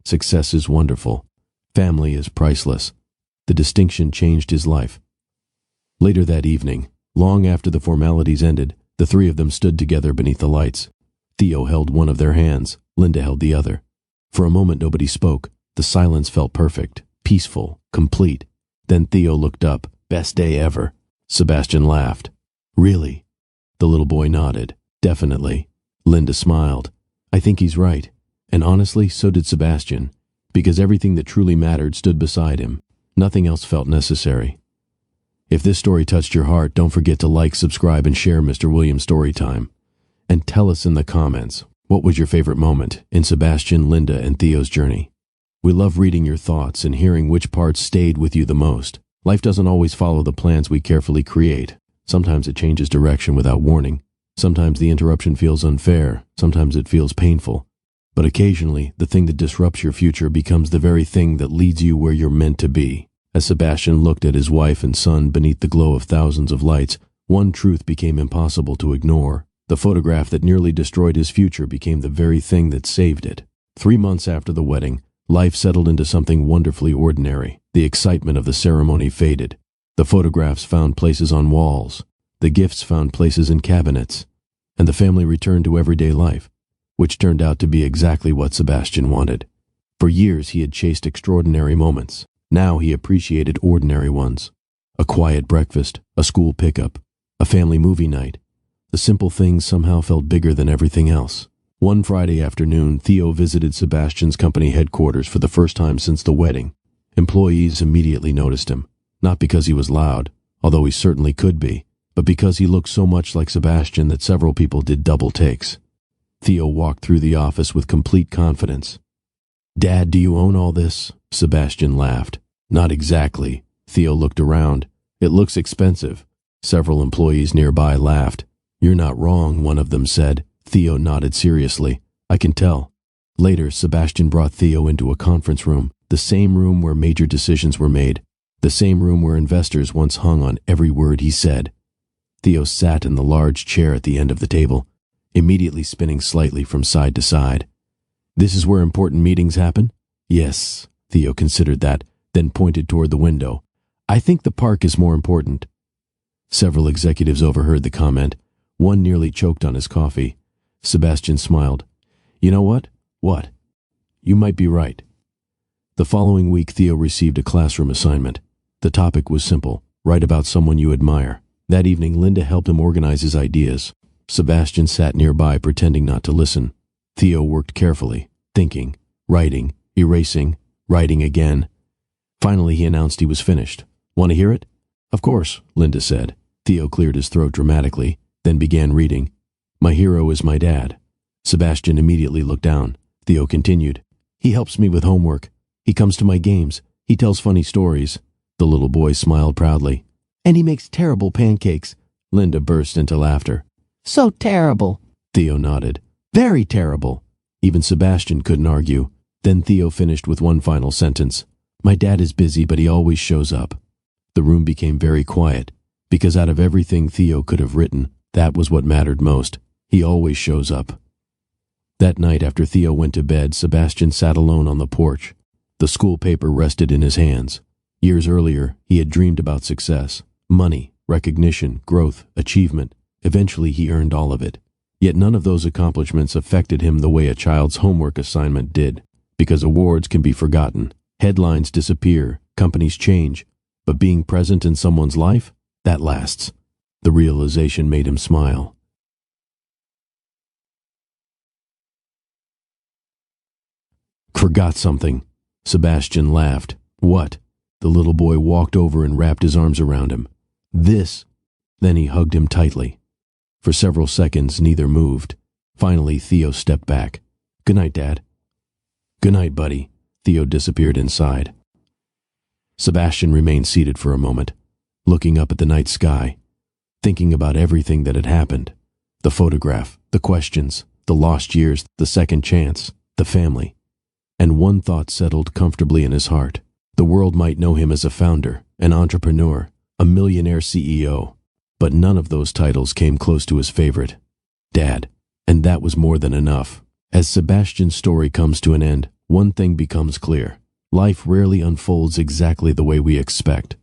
Success is wonderful. Family is priceless. The distinction changed his life. Later that evening, long after the formalities ended, the three of them stood together beneath the lights. Theo held one of their hands. Linda held the other. For a moment nobody spoke. The silence felt perfect, peaceful, complete. Then Theo looked up. Best day ever. Sebastian laughed. Really? The little boy nodded. Definitely. Linda smiled. I think he's right. And honestly, so did Sebastian. Because everything that truly mattered stood beside him. Nothing else felt necessary. If this story touched your heart, don't forget to like, subscribe, and share Mr. Williams' Storytime. And tell us in the comments, what was your favorite moment in Sebastian, Linda, and Theo's journey? We love reading your thoughts and hearing which parts stayed with you the most. Life doesn't always follow the plans we carefully create. Sometimes it changes direction without warning. Sometimes the interruption feels unfair. Sometimes it feels painful. But occasionally, the thing that disrupts your future becomes the very thing that leads you where you're meant to be. As Sebastian looked at his wife and son beneath the glow of thousands of lights, one truth became impossible to ignore. The photograph that nearly destroyed his future became the very thing that saved it. 3 months after the wedding, life settled into something wonderfully ordinary. The excitement of the ceremony faded. The photographs found places on walls, the gifts found places in cabinets, and the family returned to everyday life, which turned out to be exactly what Sebastian wanted. For years he had chased extraordinary moments. Now he appreciated ordinary ones. A quiet breakfast, a school pickup, a family movie night. The simple things somehow felt bigger than everything else. One Friday afternoon, Theo visited Sebastian's company headquarters for the first time since the wedding. Employees immediately noticed him, not because he was loud, although he certainly could be, but because he looked so much like Sebastian that several people did double takes. Theo walked through the office with complete confidence. "Dad, do you own all this?" Sebastian laughed. "Not exactly." Theo looked around. "It looks expensive." Several employees nearby laughed. "You're not wrong," one of them said. Theo nodded seriously. "I can tell." Later, Sebastian brought Theo into a conference room, the same room where major decisions were made, the same room where investors once hung on every word he said. Theo sat in the large chair at the end of the table, immediately spinning slightly from side to side. "This is where important meetings happen?" "Yes." Theo considered that, then pointed toward the window. "I think the park is more important." Several executives overheard the comment. One nearly choked on his coffee. Sebastian smiled. "You know what? What? You might be right." The following week, Theo received a classroom assignment. The topic was simple: write about someone you admire. That evening, Linda helped him organize his ideas. Sebastian sat nearby, pretending not to listen. Theo worked carefully, thinking, writing, erasing, writing again. Finally, he announced he was finished. "Want to hear it?" "Of course," Linda said. Theo cleared his throat dramatically, then began reading. "My hero is my dad." Sebastian immediately looked down. Theo continued. "He helps me with homework. He comes to my games. He tells funny stories." The little boy smiled proudly. "And he makes terrible pancakes." Linda burst into laughter. "So terrible." Theo nodded. "Very terrible." Even Sebastian couldn't argue. Then Theo finished with one final sentence. "My dad is busy, but he always shows up." The room became very quiet, because out of everything Theo could have written, that was what mattered most. He always shows up. That night, after Theo went to bed, Sebastian sat alone on the porch. The school paper rested in his hands. Years earlier, he had dreamed about success. Money, recognition, growth, achievement. Eventually he earned all of it. Yet none of those accomplishments affected him the way a child's homework assignment did. Because awards can be forgotten, headlines disappear, companies change, but being present in someone's life, that lasts. The realization made him smile. "Forgot something." Sebastian laughed. "What?" The little boy walked over and wrapped his arms around him. "This." Then he hugged him tightly. For several seconds, neither moved. Finally, Theo stepped back. "Good night, Dad." "Good night, buddy." Theo disappeared inside. Sebastian remained seated for a moment, looking up at the night sky, thinking about everything that had happened. The photograph, the questions, the lost years, the second chance, the family. And one thought settled comfortably in his heart. The world might know him as a founder, an entrepreneur, a millionaire CEO, but none of those titles came close to his favorite, Dad. And that was more than enough. As Sebastian's story comes to an end, one thing becomes clear. Life rarely unfolds exactly the way we expect.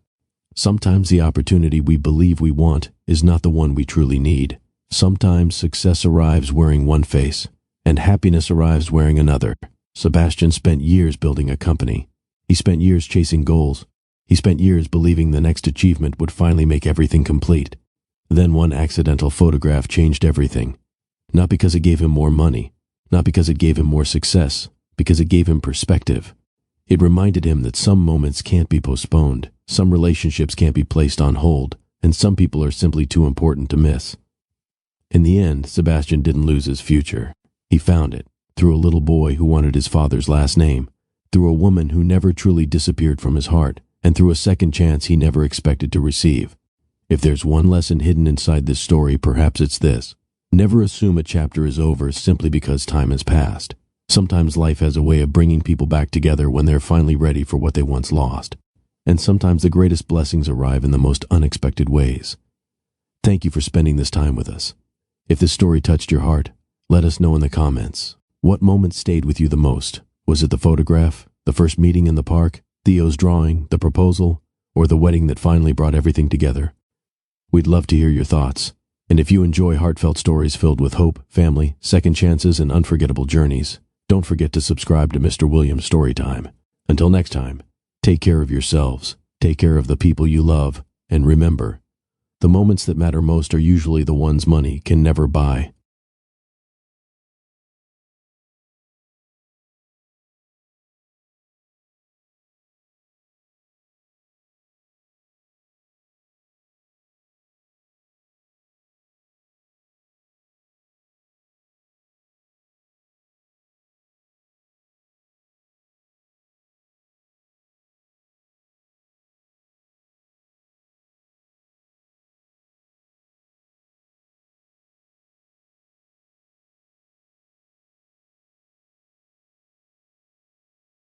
Sometimes the opportunity we believe we want is not the one we truly need. Sometimes success arrives wearing one face, and happiness arrives wearing another. Sebastian spent years building a company. He spent years chasing goals. He spent years believing the next achievement would finally make everything complete. Then one accidental photograph changed everything. Not because it gave him more money, not because it gave him more success, because it gave him perspective. It reminded him that some moments can't be postponed, some relationships can't be placed on hold, and some people are simply too important to miss. In the end, Sebastian didn't lose his future. He found it, through a little boy who wanted his father's last name, through a woman who never truly disappeared from his heart, and through a second chance he never expected to receive. If there's one lesson hidden inside this story, perhaps it's this. Never assume a chapter is over simply because time has passed. Sometimes life has a way of bringing people back together when they're finally ready for what they once lost. And sometimes the greatest blessings arrive in the most unexpected ways. Thank you for spending this time with us. If this story touched your heart, let us know in the comments. What moment stayed with you the most? Was it the photograph, the first meeting in the park, Theo's drawing, the proposal, or the wedding that finally brought everything together? We'd love to hear your thoughts. And if you enjoy heartfelt stories filled with hope, family, second chances, and unforgettable journeys, don't forget to subscribe to Mr. Williams Storytime. Until next time, take care of yourselves, take care of the people you love, and remember, the moments that matter most are usually the ones money can never buy.